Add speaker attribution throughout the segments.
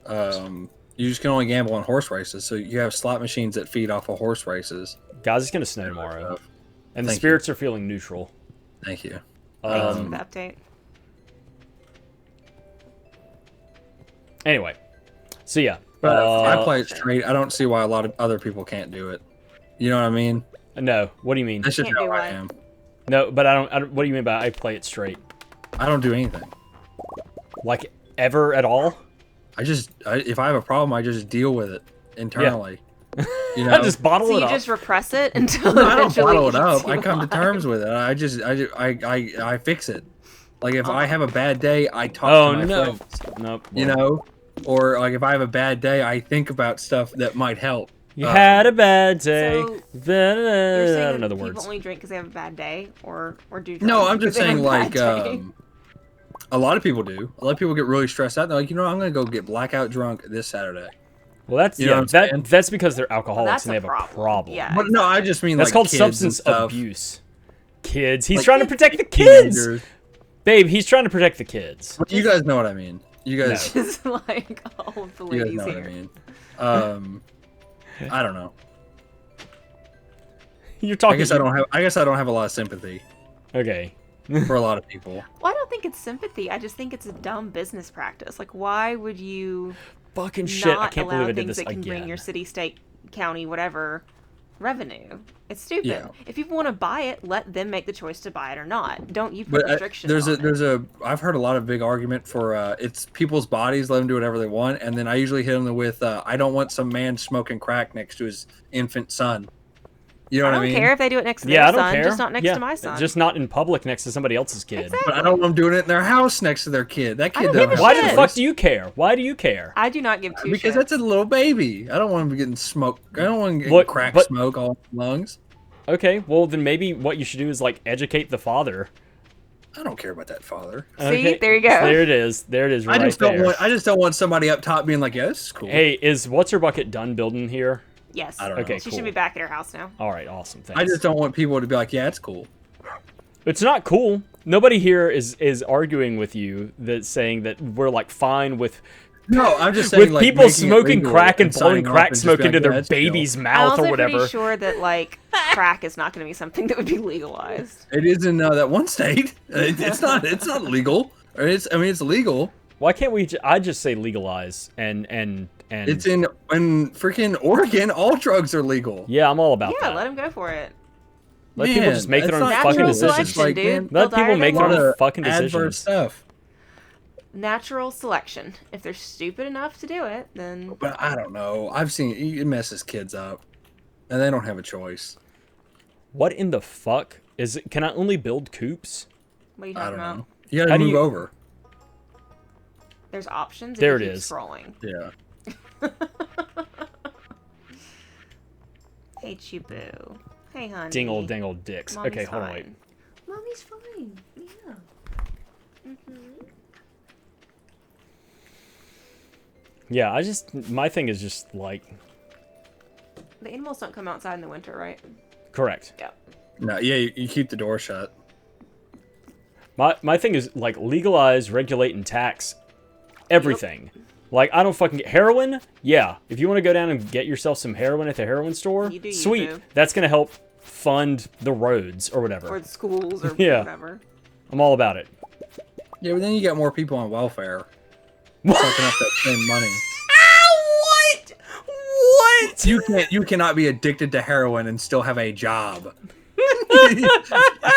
Speaker 1: You just can only gamble on horse races. So you have slot machines that feed off of horse races.
Speaker 2: Guys, it's gonna snow tomorrow, and the
Speaker 1: Thank
Speaker 2: spirits are feeling neutral.
Speaker 1: Thank you.
Speaker 3: The update.
Speaker 2: Anyway, so yeah.
Speaker 1: But I play it straight. I don't see why a lot of other people can't do it. You know what I mean?
Speaker 2: No, what do you mean?
Speaker 1: That's just
Speaker 3: Can't
Speaker 1: how
Speaker 3: do
Speaker 1: I
Speaker 3: what?
Speaker 1: am.
Speaker 2: No, but I don't. What do you mean by I play it straight?
Speaker 1: I don't do anything.
Speaker 2: Like ever at all?
Speaker 1: If I have a problem, I just deal with it internally. You know?
Speaker 2: I just bottle
Speaker 3: So
Speaker 2: it
Speaker 3: you
Speaker 2: up.
Speaker 3: just repress it until
Speaker 1: No, I don't
Speaker 3: eventually
Speaker 1: bottle it up.
Speaker 3: eats
Speaker 1: I
Speaker 3: you
Speaker 1: come to
Speaker 3: alive.
Speaker 1: terms with it. I fix it. Like if I have a bad day, I talk
Speaker 2: Oh
Speaker 1: to my
Speaker 2: no.
Speaker 1: friends.
Speaker 2: Nope.
Speaker 1: You know, or like if I have a bad day, I think about stuff that might help.
Speaker 2: You had a bad day.
Speaker 3: So,
Speaker 2: Then,
Speaker 3: You're
Speaker 2: I
Speaker 3: saying
Speaker 2: don't
Speaker 3: that
Speaker 2: know the
Speaker 3: people
Speaker 2: words.
Speaker 3: only drink because they have a bad day, or do drugs
Speaker 1: No, I'm
Speaker 3: because
Speaker 1: just
Speaker 3: they have
Speaker 1: saying
Speaker 3: a bad
Speaker 1: like
Speaker 3: day?
Speaker 1: a lot of people do. A lot of people get really stressed out. They're like, I'm gonna go get blackout drunk this Saturday.
Speaker 2: Well, that's
Speaker 1: You know what I'm saying?
Speaker 2: that's because they're
Speaker 3: Well,
Speaker 2: alcoholics
Speaker 3: that's
Speaker 2: and they
Speaker 3: a
Speaker 2: have
Speaker 3: problem.
Speaker 2: a problem.
Speaker 3: Yeah,
Speaker 1: But no, I just mean
Speaker 2: That's
Speaker 1: like
Speaker 2: called
Speaker 1: kids and
Speaker 2: substance
Speaker 1: stuff.
Speaker 2: abuse. Kids. He's
Speaker 1: Like,
Speaker 2: trying to protect the kids.
Speaker 1: Teenagers.
Speaker 2: Babe, he's trying to protect the kids.
Speaker 1: You guys know what I mean. You guys,
Speaker 3: Just like all of the
Speaker 1: you guys
Speaker 3: ladies
Speaker 1: know what I
Speaker 3: here.
Speaker 1: mean. I don't know.
Speaker 2: You're talking.
Speaker 1: I guess I don't have a lot of sympathy
Speaker 2: Okay.
Speaker 1: for a lot of people.
Speaker 3: Well, I don't think it's sympathy. I just think it's a dumb business practice. Like, why would you
Speaker 2: Fucking shit! I
Speaker 3: not
Speaker 2: can't
Speaker 3: allow
Speaker 2: believe I did
Speaker 3: things
Speaker 2: this
Speaker 3: that can bring
Speaker 2: again.
Speaker 3: your city, state, county, whatever revenue? It's stupid.
Speaker 1: Yeah.
Speaker 3: If people want to buy it, let them make the choice to buy it or not. Don't you put
Speaker 1: But
Speaker 3: restrictions
Speaker 1: there's
Speaker 3: on it.
Speaker 1: I've heard a lot of big argument for it's people's bodies, let them do whatever they want, and then I usually hit them with I don't want some man smoking crack next to his infant son. You know
Speaker 3: I
Speaker 1: what
Speaker 3: don't
Speaker 1: I mean?
Speaker 3: care if they do it next to
Speaker 2: Yeah,
Speaker 3: their
Speaker 2: I don't
Speaker 3: son,
Speaker 2: care.
Speaker 3: just not next
Speaker 2: Yeah,
Speaker 3: to my son.
Speaker 2: Just not in public next to somebody else's kid.
Speaker 3: Exactly.
Speaker 1: But I don't want them doing it in their house next to their kid. That kid
Speaker 3: don't
Speaker 1: doesn't
Speaker 3: give a
Speaker 1: have
Speaker 2: Why
Speaker 1: a
Speaker 2: the
Speaker 3: shit.
Speaker 2: fuck
Speaker 1: choice.
Speaker 2: do you care? Why do you care?
Speaker 3: I do not give two
Speaker 1: Because
Speaker 3: shits.
Speaker 1: that's a little baby. I don't want him getting smoked. I don't want him getting
Speaker 2: What-
Speaker 1: crack
Speaker 2: but-
Speaker 1: smoke all in his lungs.
Speaker 2: Okay, well then maybe what you should do is like educate the father.
Speaker 1: I don't care about that father.
Speaker 2: Okay,
Speaker 3: there you go.
Speaker 2: There it is. There it is. Right
Speaker 1: I just don't
Speaker 2: there.
Speaker 1: want. I just don't want somebody up top being like, "Yeah, this is cool."
Speaker 2: Hey, is what's her bucket done building here?
Speaker 3: Yes.
Speaker 1: I don't know.
Speaker 2: Okay,
Speaker 3: She
Speaker 2: cool.
Speaker 3: should be back at her house now.
Speaker 2: All right, awesome. Thanks.
Speaker 1: I just don't want people to be like, "Yeah, it's cool."
Speaker 2: It's not cool. Nobody here is arguing with you that saying that we're like fine with
Speaker 1: No, I'm just saying
Speaker 2: with
Speaker 1: like,
Speaker 2: people
Speaker 1: making it
Speaker 2: smoking
Speaker 1: legal
Speaker 2: crack and blowing
Speaker 1: signing off
Speaker 2: crack
Speaker 1: and just
Speaker 2: smoke
Speaker 1: be like,
Speaker 2: into
Speaker 1: "Yeah,
Speaker 2: their
Speaker 1: it's chill."
Speaker 2: baby's
Speaker 3: I'm
Speaker 2: mouth
Speaker 3: also
Speaker 2: or whatever.
Speaker 3: pretty sure that like crack is not going to be something that would be legalized.
Speaker 1: It is in that one state. It's not. It's not legal. Or it's legal.
Speaker 2: Why can't we? I just say legalize and
Speaker 1: It's in freaking Oregon. All drugs are legal.
Speaker 2: yeah, I'm all about
Speaker 3: Yeah,
Speaker 2: that.
Speaker 3: let him go for it.
Speaker 2: Let people just make their
Speaker 1: that's
Speaker 2: own
Speaker 1: not
Speaker 2: fucking
Speaker 1: cool.
Speaker 3: Natural
Speaker 2: decisions.
Speaker 3: selection,
Speaker 1: Like,
Speaker 3: dude.
Speaker 1: man,
Speaker 2: Let
Speaker 3: They'll
Speaker 2: people
Speaker 3: die
Speaker 2: make
Speaker 3: or
Speaker 2: their
Speaker 3: they
Speaker 2: own
Speaker 3: won't.
Speaker 2: fucking
Speaker 1: adverse
Speaker 2: decisions.
Speaker 1: stuff.
Speaker 3: Natural selection. If they're stupid enough to do it, then
Speaker 1: But I don't know. I've seen it messes kids up, and they don't have a choice.
Speaker 2: What in the fuck is it? Can I only build coops?
Speaker 3: what are you
Speaker 1: I
Speaker 3: talking
Speaker 1: don't
Speaker 3: about?
Speaker 1: know. You gotta
Speaker 2: How do
Speaker 1: move
Speaker 2: you-
Speaker 1: over.
Speaker 3: There's options. if
Speaker 2: There
Speaker 3: you
Speaker 2: it
Speaker 3: keep
Speaker 2: is.
Speaker 3: Scrolling.
Speaker 1: Yeah.
Speaker 3: Hey, Chubu. Hey, honey.
Speaker 2: Dingle dingle dicks.
Speaker 3: Mommy's
Speaker 2: Okay, hold on, wait.
Speaker 3: fine. Mommy's fine. Yeah.
Speaker 2: Yeah, my thing is just like
Speaker 3: The animals don't come outside in the winter, right?
Speaker 2: correct.
Speaker 3: Yeah.
Speaker 1: No. Yeah. You keep the door shut.
Speaker 2: My thing is like legalize, regulate, and tax everything. Like I don't fucking get heroin. Yeah, if you want to go down and get yourself some heroin at the heroin store,
Speaker 3: You do you,
Speaker 2: sweet.
Speaker 3: boo.
Speaker 2: That's gonna help fund the roads or whatever.
Speaker 3: Or the schools or
Speaker 2: Yeah.
Speaker 3: whatever.
Speaker 2: I'm all about it.
Speaker 1: Yeah, but then you got more people on welfare. Sucking up that same money.
Speaker 2: What? What?
Speaker 1: You cannot be addicted to heroin and still have a job.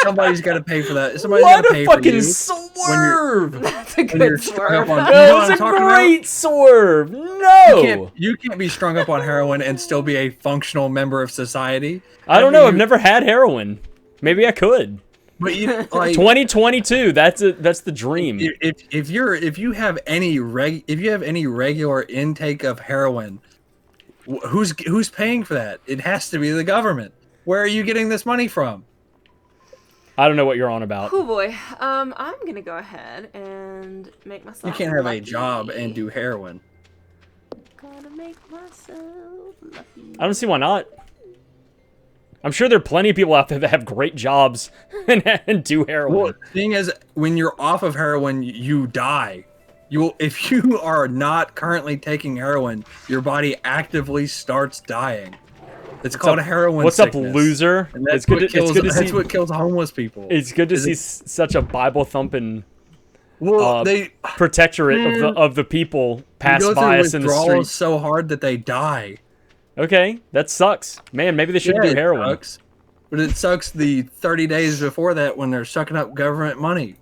Speaker 1: Somebody's got to pay for that. Somebody's got
Speaker 2: What
Speaker 1: to
Speaker 2: a
Speaker 1: pay for
Speaker 2: fucking
Speaker 1: you
Speaker 2: swerve!
Speaker 3: That's a
Speaker 1: when you're
Speaker 3: good
Speaker 1: strung up
Speaker 3: swerve.
Speaker 1: on. You know
Speaker 2: That
Speaker 1: what
Speaker 2: was
Speaker 1: I'm
Speaker 2: a
Speaker 1: talking about?
Speaker 2: great swerve. No,
Speaker 1: You can't be strung up on heroin and still be a functional member of society.
Speaker 2: I don't know. I've never had heroin. Maybe I could.
Speaker 1: But you like
Speaker 2: 2022. That's the dream.
Speaker 1: if you have any regular intake of heroin, who's paying for that? It has to be the government. Where are you getting this money from?
Speaker 2: I don't know what you're on about.
Speaker 3: Oh boy. I'm gonna go ahead and make myself.
Speaker 1: You can't have a
Speaker 3: lucky.
Speaker 1: job and do heroin.
Speaker 3: Gotta make myself lucky.
Speaker 2: I don't see why not. I'm sure there are plenty of people out there that have great jobs and do heroin.
Speaker 1: Well, the thing is, when you're off of heroin, you die. if you are not currently taking heroin, your body actively starts dying. It's called heroin
Speaker 2: What's
Speaker 1: sickness.
Speaker 2: up, loser?
Speaker 1: And that's
Speaker 2: It's good to
Speaker 1: that's
Speaker 2: see.
Speaker 1: what kills homeless people.
Speaker 2: It's good to see such a Bible thumping
Speaker 1: They
Speaker 2: protectorate of the people pass
Speaker 1: go
Speaker 2: by
Speaker 1: through
Speaker 2: us in the
Speaker 1: withdrawals
Speaker 2: streets.
Speaker 1: so hard that they die.
Speaker 2: Okay, that sucks, man. Maybe they shouldn't do
Speaker 1: It
Speaker 2: heroin.
Speaker 1: sucks. But it sucks the 30 days before that when they're sucking up government money.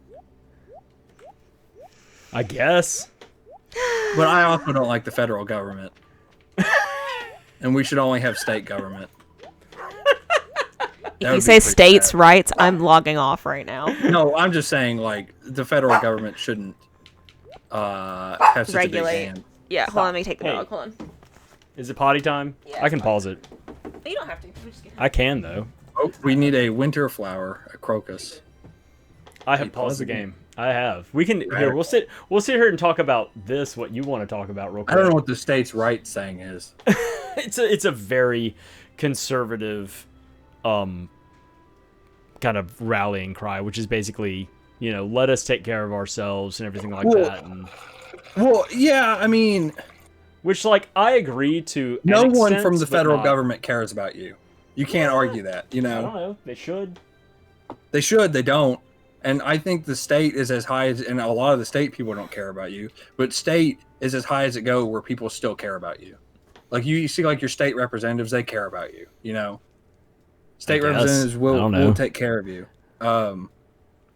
Speaker 2: I guess.
Speaker 1: But I also don't like the federal government. And we should only have state government.
Speaker 3: If you say states' rights, I'm logging off right now.
Speaker 1: No, I'm just saying, like, the federal government shouldn't have such
Speaker 3: Regulate.
Speaker 1: a big hand.
Speaker 3: Yeah, hold on, let me take the
Speaker 2: Hey.
Speaker 3: dog. Hold on.
Speaker 2: Is it potty time?
Speaker 3: Yeah,
Speaker 2: I can
Speaker 3: it's fine.
Speaker 2: pause it.
Speaker 3: You don't have to. We're just kidding.
Speaker 2: I can though.
Speaker 1: Oh, we need a winter flower, a crocus.
Speaker 2: I have paused the game. I have. We can
Speaker 1: Right.
Speaker 2: here. We'll sit here and talk about this. What you want to talk about, real quick?
Speaker 1: I don't know what the state's rights saying is.
Speaker 2: It's a very conservative, kind of rallying cry, which is basically, let us take care of ourselves and everything like that. And
Speaker 1: Well, yeah, I mean,
Speaker 2: which, like, I agree to.
Speaker 1: no
Speaker 2: an
Speaker 1: one
Speaker 2: extent,
Speaker 1: from the
Speaker 2: but
Speaker 1: federal
Speaker 2: not.
Speaker 1: government cares about you. You can't argue that,
Speaker 2: I don't know. They should.
Speaker 1: They should, they don't. And I think the state is as high as, and a lot of the state people don't care about you, but state is as high as it go where people still care about you. Like you see, like your state representatives, they care about you. State
Speaker 2: I guess.
Speaker 1: representatives
Speaker 2: I don't know.
Speaker 1: will take care of you.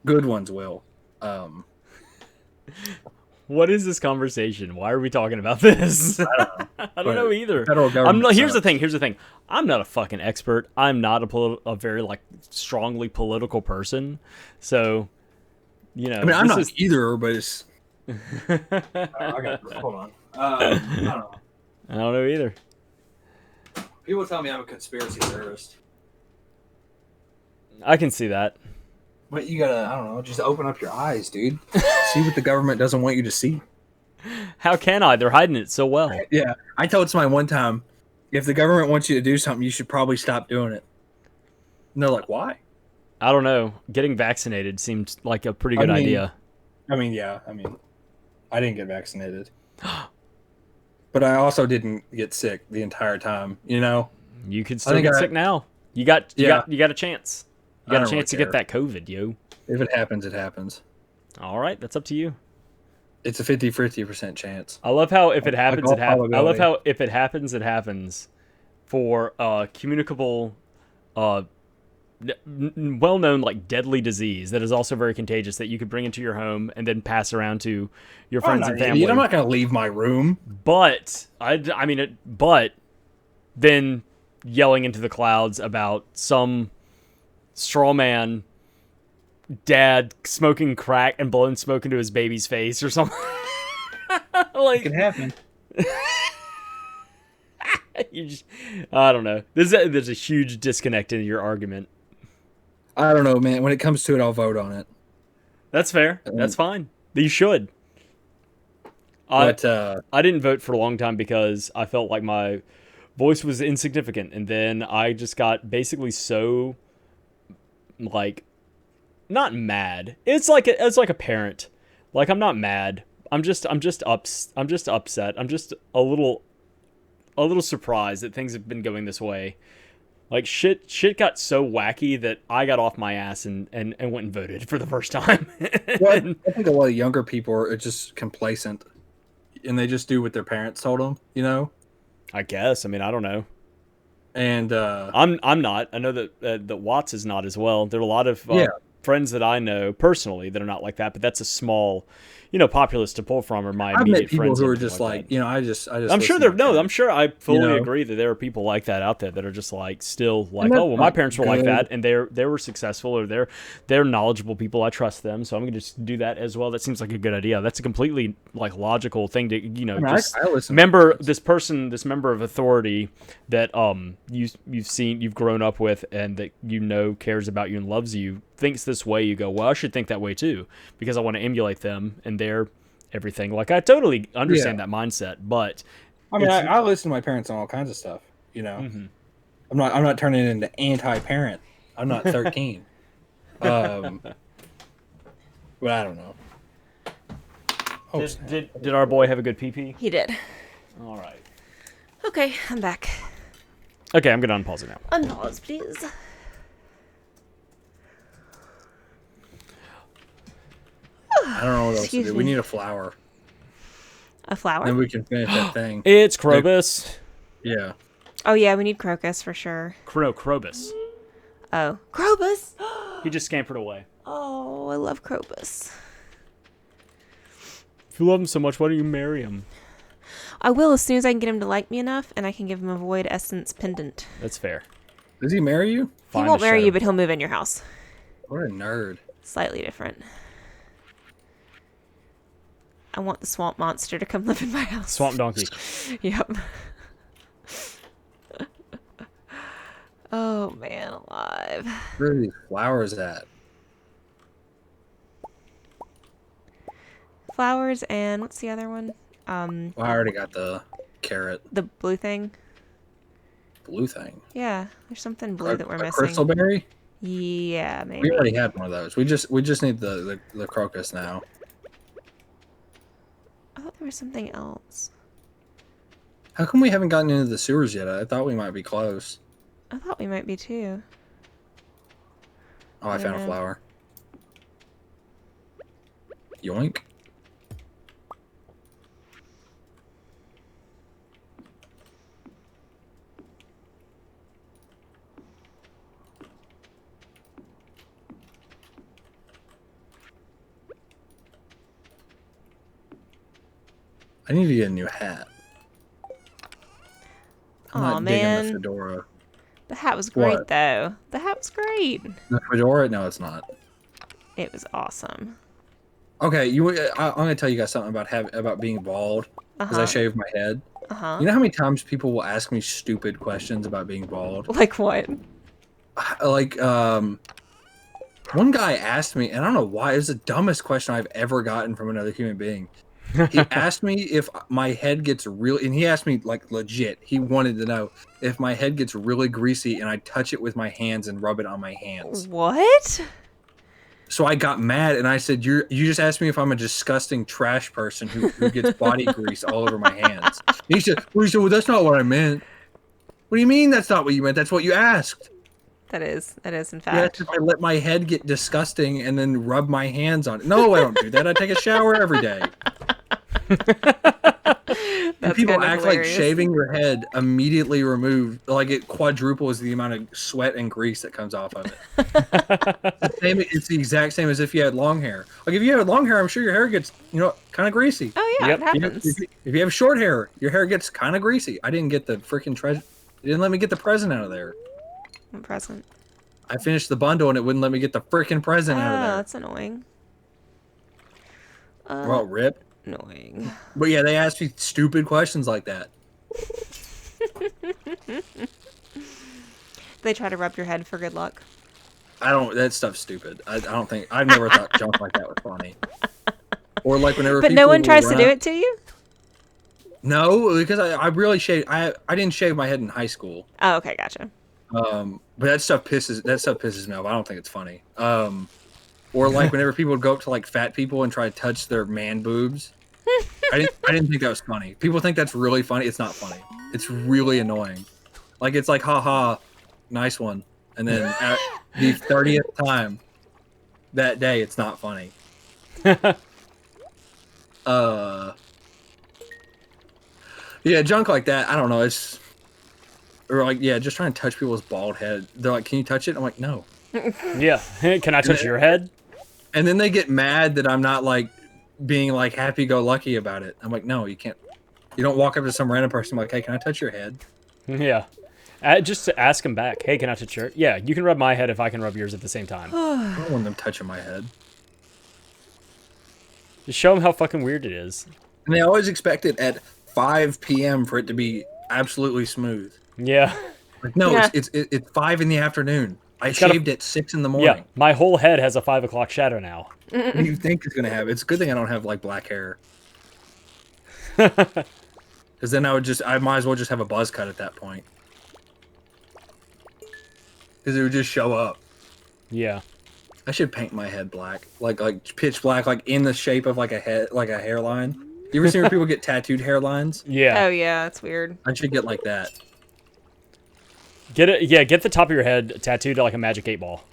Speaker 1: Good ones will.
Speaker 2: What is this conversation? Why are we talking about this?
Speaker 1: I don't know.
Speaker 2: I don't know either.
Speaker 1: Federal government.
Speaker 2: Here's the
Speaker 1: sucks.
Speaker 2: thing. I'm not a fucking expert. I'm not a very like strongly political person. So,
Speaker 1: I mean, I'm
Speaker 2: this
Speaker 1: not
Speaker 2: is-
Speaker 1: either, but it's. Hold on. I don't know.
Speaker 2: I don't know either.
Speaker 1: People tell me I'm a conspiracy theorist.
Speaker 2: I can see that.
Speaker 1: But you gotta, I don't know, just open up your eyes, dude. See what the government doesn't want you to see.
Speaker 2: How can I? They're hiding it so well.
Speaker 1: Yeah, I told somebody one time, if the government wants you to do something, you should probably stop doing it. And they're like, why?
Speaker 2: I don't know. Getting vaccinated seemed like a pretty good idea.
Speaker 1: I mean, I didn't get vaccinated. But I also didn't get sick the entire time,
Speaker 2: You could still get sick now. You got a chance. You got a chance to get that COVID, yo.
Speaker 1: If it happens, it happens.
Speaker 2: All right, that's up to you.
Speaker 1: It's a 50% chance.
Speaker 2: I love how if it happens,
Speaker 1: all
Speaker 2: it happens. I love
Speaker 1: probability.
Speaker 2: how if it happens, it happens. For communicable, well-known like deadly disease that is also very contagious that you could bring into your home and then pass around to your friends and family.
Speaker 1: I'm not going to leave my room.
Speaker 2: But but then yelling into the clouds about some straw man dad smoking crack and blowing smoke into his baby's face or something. Like,
Speaker 1: It can happen.
Speaker 2: I don't know. There's a huge disconnect in your argument.
Speaker 1: I don't know, man. When it comes to it, I'll vote on it.
Speaker 2: That's fair. That's fine. You should.
Speaker 1: But
Speaker 2: I didn't vote for a long time because I felt like my voice was insignificant, and then I just got basically so, like, not mad. It's like a parent. Like, I'm not mad. I'm just upset. I'm just a little surprised that things have been going this way. Like, shit got so wacky that I got off my ass and went and voted for the first time.
Speaker 1: Well, I think a lot of younger people are just complacent, and they just do what their parents told them.
Speaker 2: I guess. I mean, I don't know.
Speaker 1: And
Speaker 2: I'm not. I know that Watts is not as well. There are a lot of friends that I know personally that are not like that, but that's a small, populace to pull from, or my
Speaker 1: I've
Speaker 2: immediate
Speaker 1: met people
Speaker 2: friends.
Speaker 1: who
Speaker 2: and
Speaker 1: are
Speaker 2: everything
Speaker 1: just
Speaker 2: like
Speaker 1: like,
Speaker 2: that.
Speaker 1: I just.
Speaker 2: I'm sure
Speaker 1: listen to my
Speaker 2: I'm sure I fully
Speaker 1: know?
Speaker 2: agree that there are people like that out there that are just like still like,
Speaker 1: that's
Speaker 2: oh well, my
Speaker 1: not
Speaker 2: parents were like
Speaker 1: good.
Speaker 2: that and they were successful, or they're knowledgeable people. I trust them, so I'm gonna just do that as well. That seems like a good idea. That's a completely like logical thing to just
Speaker 1: I listen to
Speaker 2: member
Speaker 1: my
Speaker 2: this member of authority that you've grown up with and that cares about you and loves you, thinks this way. You go, well, I should think that way too because I want to emulate them and their everything. Like, I totally understand that mindset, but
Speaker 1: I mean, I listen to my parents on all kinds of stuff.
Speaker 2: Mm-hmm.
Speaker 1: I'm not turning into anti-parent. I'm not 13. But I don't know. Oh,
Speaker 2: Did our boy have a good pee-pee?
Speaker 3: He did.
Speaker 2: All right.
Speaker 3: Okay, I'm back.
Speaker 2: Okay, I'm gonna unpause it now.
Speaker 3: Unpause, please.
Speaker 1: I don't know what else to
Speaker 3: Excuse
Speaker 1: do.
Speaker 3: me.
Speaker 1: We need a flower.
Speaker 3: A flower?
Speaker 1: Then we can finish that thing.
Speaker 2: It's Krobus.
Speaker 1: Yeah.
Speaker 3: Oh yeah, we need crocus for sure.
Speaker 2: Krobus.
Speaker 3: Oh, Crobus!
Speaker 2: He just scampered away.
Speaker 3: Oh, I love Crobus.
Speaker 2: If you love him so much, why don't you marry him?
Speaker 3: I will as soon as I can get him to like me enough, and I can give him a Void Essence pendant.
Speaker 2: That's fair.
Speaker 1: Does he marry you?
Speaker 3: He won't marry you, but he'll move in your house.
Speaker 1: What a nerd.
Speaker 3: Slightly different. I want the swamp monster to come live in my house.
Speaker 2: Swamp donkey.
Speaker 3: Yep. Oh man, alive.
Speaker 1: Where are these flowers at?
Speaker 3: Flowers and what's the other one?
Speaker 1: Well, I already got the carrot.
Speaker 3: The blue thing.
Speaker 1: Blue thing.
Speaker 3: Yeah, there's something blue that we're
Speaker 1: A
Speaker 3: missing.
Speaker 1: crystal berry?
Speaker 3: Yeah, maybe.
Speaker 1: We already had one of those. We just need the crocus now.
Speaker 3: I thought there was something else.
Speaker 1: How come we haven't gotten into the sewers yet? I thought we might be close.
Speaker 3: I thought we might be too.
Speaker 1: Oh, I found a flower. Yoink. I need to get a new hat. I'm
Speaker 3: Aw,
Speaker 1: not digging the
Speaker 3: man.
Speaker 1: fedora.
Speaker 3: The hat was great,
Speaker 1: What?
Speaker 3: though. The hat was great.
Speaker 1: The fedora? No, it's not.
Speaker 3: It was awesome.
Speaker 1: Okay, I'm gonna tell you guys something about being bald because I shaved my head.
Speaker 3: Uh-huh.
Speaker 1: You know how many times people will ask me stupid questions about being bald?
Speaker 3: Like what?
Speaker 1: Like, one guy asked me, and I don't know why, it was the dumbest question I've ever gotten from another human being. He asked me if my head gets really, and he asked me like legit, he wanted to know if my head gets really greasy and I touch it with my hands and rub it on my hands.
Speaker 3: What?
Speaker 1: So I got mad and I said, you just asked me if I'm a disgusting trash person who gets body grease all over my hands. And he said, well, that's not what I meant. What do you mean that's not what you meant? That's what you asked.
Speaker 3: That is in
Speaker 1: Yeah,
Speaker 3: fact.
Speaker 1: if I let my head get disgusting and then rub my hands on it. No, I don't do that. I take a shower every day. And people
Speaker 3: kind of
Speaker 1: act
Speaker 3: hilarious.
Speaker 1: like shaving your head immediately removed, like it quadruples the amount of sweat and grease that comes off of it. It's the exact same as if you had long hair. Like if you had long hair, I'm sure your hair gets, kind of greasy.
Speaker 3: Oh yeah,
Speaker 2: Yep.
Speaker 3: it happens.
Speaker 1: If you have short hair, your hair gets kind of greasy. I didn't get the freaking treasure. It didn't let me get the present out of there.
Speaker 3: I'm present.
Speaker 1: I finished the bundle and it wouldn't let me get the freaking present out of
Speaker 3: Oh,
Speaker 1: there.
Speaker 3: that's annoying.
Speaker 1: Well, rip.
Speaker 3: Annoying.
Speaker 1: But yeah, they asked me stupid questions like that.
Speaker 3: They try to rub your head for good luck.
Speaker 1: That stuff's stupid. I don't think, I've never thought junk like that was funny. Or like whenever
Speaker 3: But
Speaker 1: people
Speaker 3: no one
Speaker 1: will
Speaker 3: tries to
Speaker 1: run
Speaker 3: do
Speaker 1: up-
Speaker 3: it to you?
Speaker 1: No, because I really shaved, I didn't shave my head in high school.
Speaker 3: Oh, okay, gotcha.
Speaker 1: But that stuff pisses me off. I don't think it's funny. Or like whenever people would go up to like fat people and try to touch their man boobs. I didn't think that was funny. People think that's really funny. It's not funny. It's really annoying. Like it's like, haha, nice one. And then at the 30th time that day, it's not funny. Yeah, junk like that. I don't know. It's or like just trying to touch people's bald head. They're like, "Can you touch it?" I'm like, "No."
Speaker 2: Yeah. Can I touch your head?
Speaker 1: And then they get mad that I'm not like being like happy-go-lucky about it. I'm like, "No, you can't. You don't walk up to some random person like, "Hey, can I touch your head?"
Speaker 2: Yeah. Just to ask him back. Hey, can I touch your? Yeah, you can rub my head if I can rub yours at the same time.
Speaker 1: I don't want them touching my head.
Speaker 2: Just show them how fucking weird it is.
Speaker 1: And they always expect it at 5 p.m. for it to be absolutely smooth.
Speaker 2: Yeah.
Speaker 1: Like, no,
Speaker 3: Yeah.
Speaker 1: it's 5 in the afternoon. I
Speaker 2: gotta-
Speaker 1: shaved at 6 in the
Speaker 2: Yeah.
Speaker 1: morning.
Speaker 2: My whole head has a 5 o'clock shadow now.
Speaker 1: What do you think it's gonna have? It's a good thing I don't have like black hair. Because then I might as well just have a buzz cut at that point. Because it would just show up.
Speaker 2: Yeah.
Speaker 1: I should paint my head black, like pitch black, like in the shape of like a head, like a hairline. You ever seen where people get tattooed hairlines?
Speaker 2: Yeah.
Speaker 3: Oh yeah, that's weird.
Speaker 1: I should get like that.
Speaker 2: Get the top of your head tattooed like a magic 8-ball.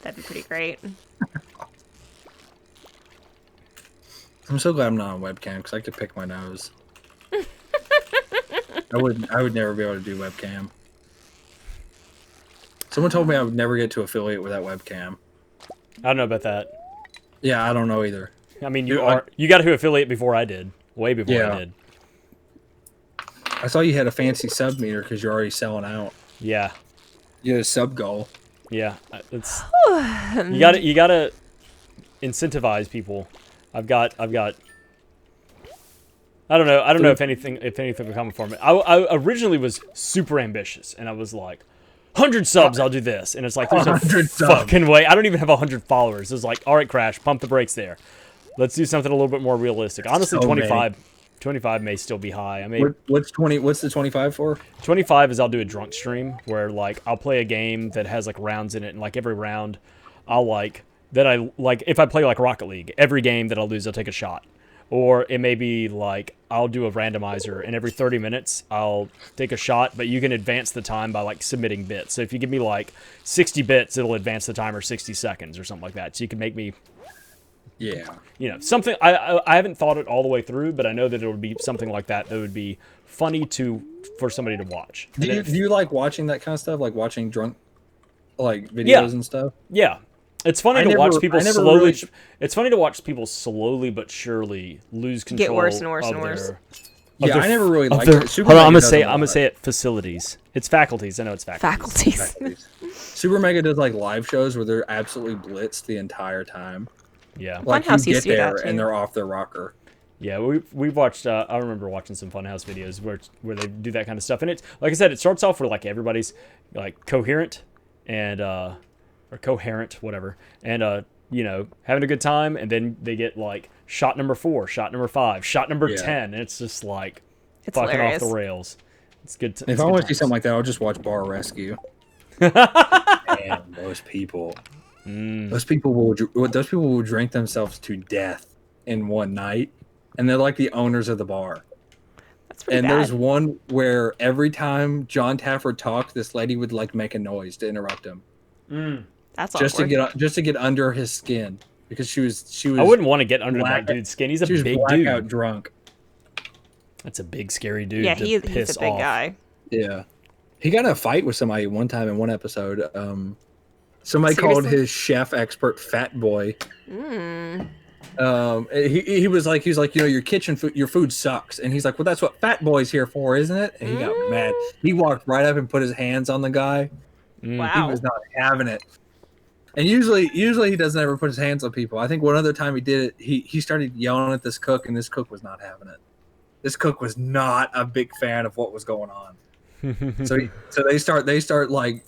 Speaker 3: That'd be pretty great.
Speaker 1: I'm so glad I'm not on webcam because I could pick my nose. I would never be able to do webcam. Someone told me I would never get to affiliate with that webcam.
Speaker 2: I don't know about that.
Speaker 1: Yeah, I don't know either.
Speaker 2: I mean, you got to affiliate before I did. Way before I did.
Speaker 1: I saw you had a fancy sub meter because you're already selling out.
Speaker 2: Yeah.
Speaker 1: You had a sub goal.
Speaker 2: Yeah. It's you gotta incentivize people. I've got I don't know if anything will come for me. I originally was super ambitious and I was like 100 subs, I'll do this. And it's like there's no fucking way. I don't even have 100 followers. It's like, all right, Crash, pump the brakes there. Let's do something a little bit more realistic. Honestly, 25 may still be high. I mean,
Speaker 1: what's the 25 for?
Speaker 2: 25 is I'll do a drunk stream where like I'll play a game that has like rounds in it, and like every round I'll if I play like Rocket League, every game that I'll lose I'll take a shot. Or it may be like I'll do a randomizer and every 30 minutes I'll take a shot, but you can advance the time by like submitting bits. So if you give me like 60 bits, it'll advance the timer 60 seconds or something like that. So you can make me something. I haven't thought it all the way through, but I know that it would be something like that would be funny for somebody to watch.
Speaker 1: Do you like watching that kind of stuff? Like watching drunk like videos and stuff?
Speaker 2: Yeah. It's funny to watch people slowly. It's funny to watch people slowly but surely lose control.
Speaker 3: Get worse and worse and worse.
Speaker 1: I never really liked it.
Speaker 2: Hold on, I'm gonna say it. Facilities. It's faculties. I know it's faculties.
Speaker 1: Super Mega does like live shows where they're absolutely blitzed the entire time.
Speaker 2: Yeah.
Speaker 1: Like
Speaker 3: Funhouse
Speaker 1: you
Speaker 3: used
Speaker 1: get
Speaker 3: to do
Speaker 1: there
Speaker 3: that,
Speaker 1: and
Speaker 3: too.
Speaker 1: they're off their rocker.
Speaker 2: Yeah, we've watched. I remember watching some Funhouse videos where they do that kind of stuff, and it's like I said, it starts off where like everybody's like coherent and or coherent, whatever, and having a good time, and then they get like shot number 4, shot number 5, shot number 10, and it's just like
Speaker 3: It's
Speaker 2: fucking
Speaker 3: hilarious.
Speaker 2: off the rails. It's good.
Speaker 1: If I want to see something like that, I'll just watch Bar Rescue. Man, those people. Those people will drink themselves to death in one night, and they're like the owners of the bar.
Speaker 3: That's pretty
Speaker 1: And
Speaker 3: bad.
Speaker 1: there's one where every time John Taffer talked, this lady would like make a noise to interrupt him,
Speaker 3: That's
Speaker 1: just
Speaker 3: awkward.
Speaker 1: to get under his skin because she was.
Speaker 2: I wouldn't want to get under that dude's skin. He's a
Speaker 1: She was
Speaker 2: big
Speaker 1: blackout
Speaker 2: dude.
Speaker 1: drunk.
Speaker 2: That's a big scary dude.
Speaker 3: Yeah,
Speaker 2: to
Speaker 3: he's
Speaker 2: piss
Speaker 3: a big
Speaker 2: off.
Speaker 3: guy.
Speaker 1: Yeah, he got in a fight with somebody one time in one episode. Somebody called
Speaker 3: Seriously?
Speaker 1: his chef expert Fat Boy.
Speaker 3: Mm.
Speaker 1: He was like your kitchen food, your food sucks, and he's like, well, that's what Fat Boy's here for, isn't it? And he got mad. He walked right up and put his hands on the guy.
Speaker 3: Wow.
Speaker 1: He was not having it. And usually he doesn't ever put his hands on people. I think one other time he did it, he started yelling at this cook, and this cook was not having it. This cook was not a big fan of what was going on. So they start like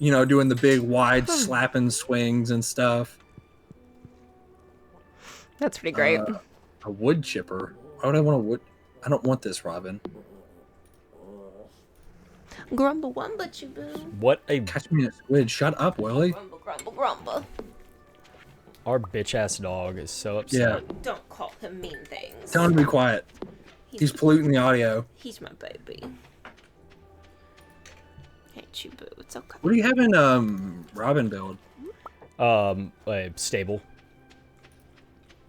Speaker 1: doing the big wide slapping swings and stuff.
Speaker 3: That's pretty great.
Speaker 1: A wood chipper. Why would I want a wood? I don't want this, Robin.
Speaker 3: Grumble wumble chiboo.
Speaker 2: What a
Speaker 1: Catch me in a squid. Shut up, Willie.
Speaker 3: Grumble grumble grumble.
Speaker 2: our bitch ass dog is so upset.
Speaker 1: Yeah.
Speaker 3: Don't call him mean things.
Speaker 1: Tell him to be quiet. He's polluting the audio.
Speaker 3: He's my baby. Hey, Chiboo, it's okay.
Speaker 1: What do you have in Robin build?
Speaker 2: A stable.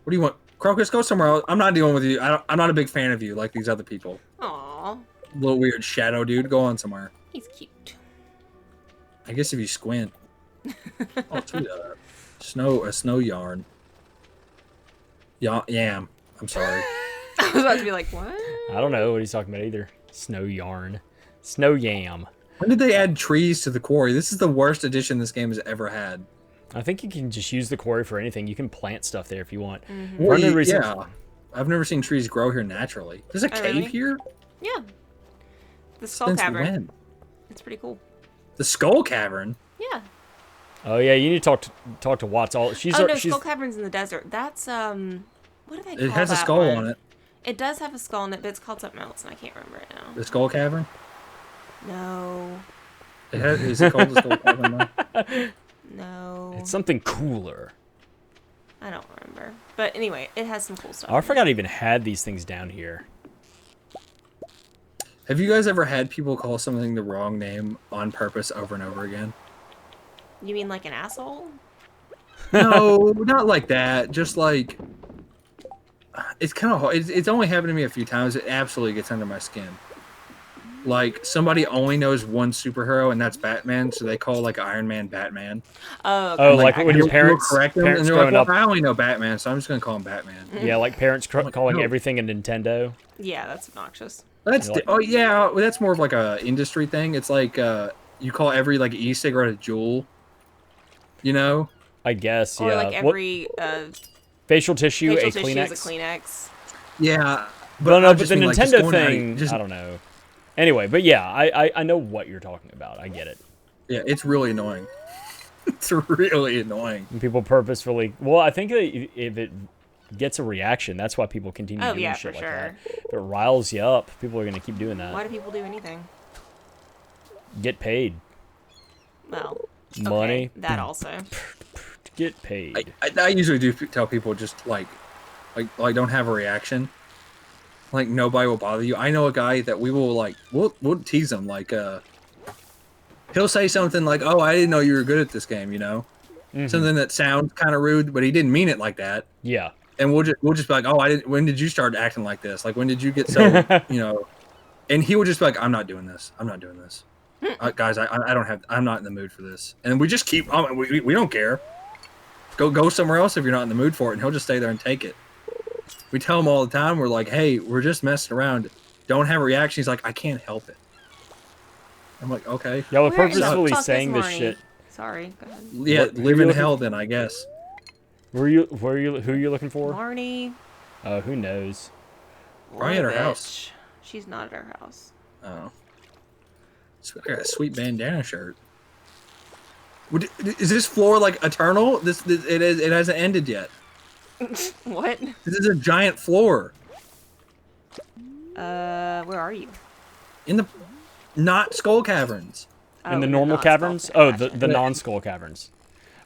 Speaker 1: What do you want? Crocus, go somewhere else. I'm not dealing with you. I'm not a big fan of you like these other people.
Speaker 3: Aw,
Speaker 1: Little weird shadow dude. Go on somewhere.
Speaker 3: he's cute.
Speaker 1: I guess if you squint. Oh, sweet. A snow yarn. Yam. I'm sorry.
Speaker 3: I was about to be like, what?
Speaker 2: I don't know what he's talking about either. Snow yarn. Snow yam.
Speaker 1: When did they add trees to the quarry? This is the worst addition this game has ever had.
Speaker 2: I think you can just use the quarry for anything. You can plant stuff there if you want.
Speaker 3: Mm-hmm.
Speaker 2: For any reason-
Speaker 1: Yeah. I've never seen trees grow here naturally. There's a
Speaker 3: Oh,
Speaker 1: cave
Speaker 3: really?
Speaker 1: here?
Speaker 3: Yeah. The Skull
Speaker 1: Since
Speaker 3: Cavern.
Speaker 1: when?
Speaker 3: It's pretty cool.
Speaker 1: The Skull Cavern?
Speaker 3: Yeah.
Speaker 2: Oh yeah, you need to talk to Watts. She's
Speaker 3: Oh no,
Speaker 2: she's
Speaker 3: Skull Cavern's in the desert. That's what do they call
Speaker 1: It has a
Speaker 3: that
Speaker 1: skull
Speaker 3: one?
Speaker 1: on it.
Speaker 3: It does have a skull on it, but it's called something else, and I can't remember it now.
Speaker 1: The Skull Cavern?
Speaker 3: No.
Speaker 1: Is it called the Skull Cavern? Though?
Speaker 3: No.
Speaker 2: It's something cooler.
Speaker 3: I don't remember. But anyway, it has some cool stuff.
Speaker 2: Oh, I forgot I even had these things down here.
Speaker 1: Have you guys ever had people call something the wrong name on purpose over and over again?
Speaker 3: You mean like an asshole?
Speaker 1: No, not like that. Just like it's kind of hard. It's only happened to me a few times. It absolutely gets under my skin. Like somebody only knows one superhero, and that's Batman, so they call like Iron Man Batman.
Speaker 3: Oh, okay.
Speaker 2: Oh, like when your parents
Speaker 1: correct them, and
Speaker 2: parents
Speaker 1: they're like,
Speaker 2: growing
Speaker 1: well,
Speaker 2: up.
Speaker 1: I only know Batman, so I'm just gonna call him Batman.
Speaker 2: Yeah, like parents calling
Speaker 1: no.
Speaker 2: everything a Nintendo.
Speaker 3: Yeah, that's obnoxious.
Speaker 1: That's
Speaker 2: You're like-
Speaker 1: oh yeah, well, that's more of like a industry thing. It's like you call every like e-cigarette a Juul. You know?
Speaker 2: I guess,
Speaker 3: Or
Speaker 2: yeah.
Speaker 3: like every
Speaker 2: Facial tissue,
Speaker 3: facial
Speaker 2: a
Speaker 3: tissue
Speaker 2: Kleenex.
Speaker 3: is a Kleenex.
Speaker 1: Yeah.
Speaker 2: But no,
Speaker 1: I
Speaker 2: but
Speaker 1: just
Speaker 2: the
Speaker 1: mean, like, just
Speaker 2: Nintendo
Speaker 1: going out,
Speaker 2: thing,
Speaker 1: just-
Speaker 2: I don't know. Anyway, but yeah, I know what you're talking about. I get it.
Speaker 1: Yeah, it's really annoying. It's really annoying.
Speaker 2: And people purposefully. Well, I think that if it gets a reaction, that's why people continue
Speaker 3: Oh
Speaker 2: doing
Speaker 3: yeah,
Speaker 2: shit
Speaker 3: for
Speaker 2: like
Speaker 3: sure.
Speaker 2: that. If it riles you up, people are gonna keep doing that.
Speaker 3: Why do people do anything?
Speaker 2: Get paid.
Speaker 3: Well, okay,
Speaker 2: Money.
Speaker 3: that also.
Speaker 2: Get paid.
Speaker 1: I usually do tell people just like don't have a reaction. Like nobody will bother you. I know a guy that we will like we'll tease him like he'll say something like, "Oh, I didn't know you were good at this game," you know, something that sounds kind of rude, but he didn't mean it like that.
Speaker 2: Yeah.
Speaker 1: And we'll just be like, "Oh, I didn't. When did you start acting like this? Like when did you get so you know?" And he will just be like, "I'm not doing this. I'm not doing this, guys. I don't have. I'm not in the mood for this." And we just keep. We don't care. Go somewhere else if you're not in the mood for it, and he'll just stay there and take it. We tell him all the time. We're like, "Hey, we're just messing around. Don't have a reaction." He's like, "I can't help it." I'm like, "Okay."
Speaker 2: Y'all are
Speaker 3: Where in the
Speaker 2: purposefully
Speaker 3: fuck
Speaker 2: saying
Speaker 3: is
Speaker 2: this
Speaker 3: Marnie?
Speaker 2: shit.
Speaker 3: Sorry, go ahead.
Speaker 1: Yeah,
Speaker 2: What- who
Speaker 1: live
Speaker 2: you
Speaker 1: in
Speaker 2: looking-
Speaker 1: hell then, I guess.
Speaker 2: Who are you looking for?
Speaker 3: Marnie.
Speaker 2: Who knows?
Speaker 1: Probably at her
Speaker 3: Little
Speaker 1: house.
Speaker 3: bitch. She's not at her house.
Speaker 1: Oh, I got a sweet bandana shirt. Is this floor like eternal? It hasn't ended yet.
Speaker 3: What?
Speaker 1: This is a giant floor
Speaker 3: Where are you?
Speaker 1: in the not skull caverns.
Speaker 3: Oh,
Speaker 2: In the
Speaker 3: you're
Speaker 2: normal
Speaker 3: not
Speaker 2: caverns?
Speaker 3: Skull
Speaker 2: Oh,
Speaker 3: Gotcha.
Speaker 2: the non-skull caverns.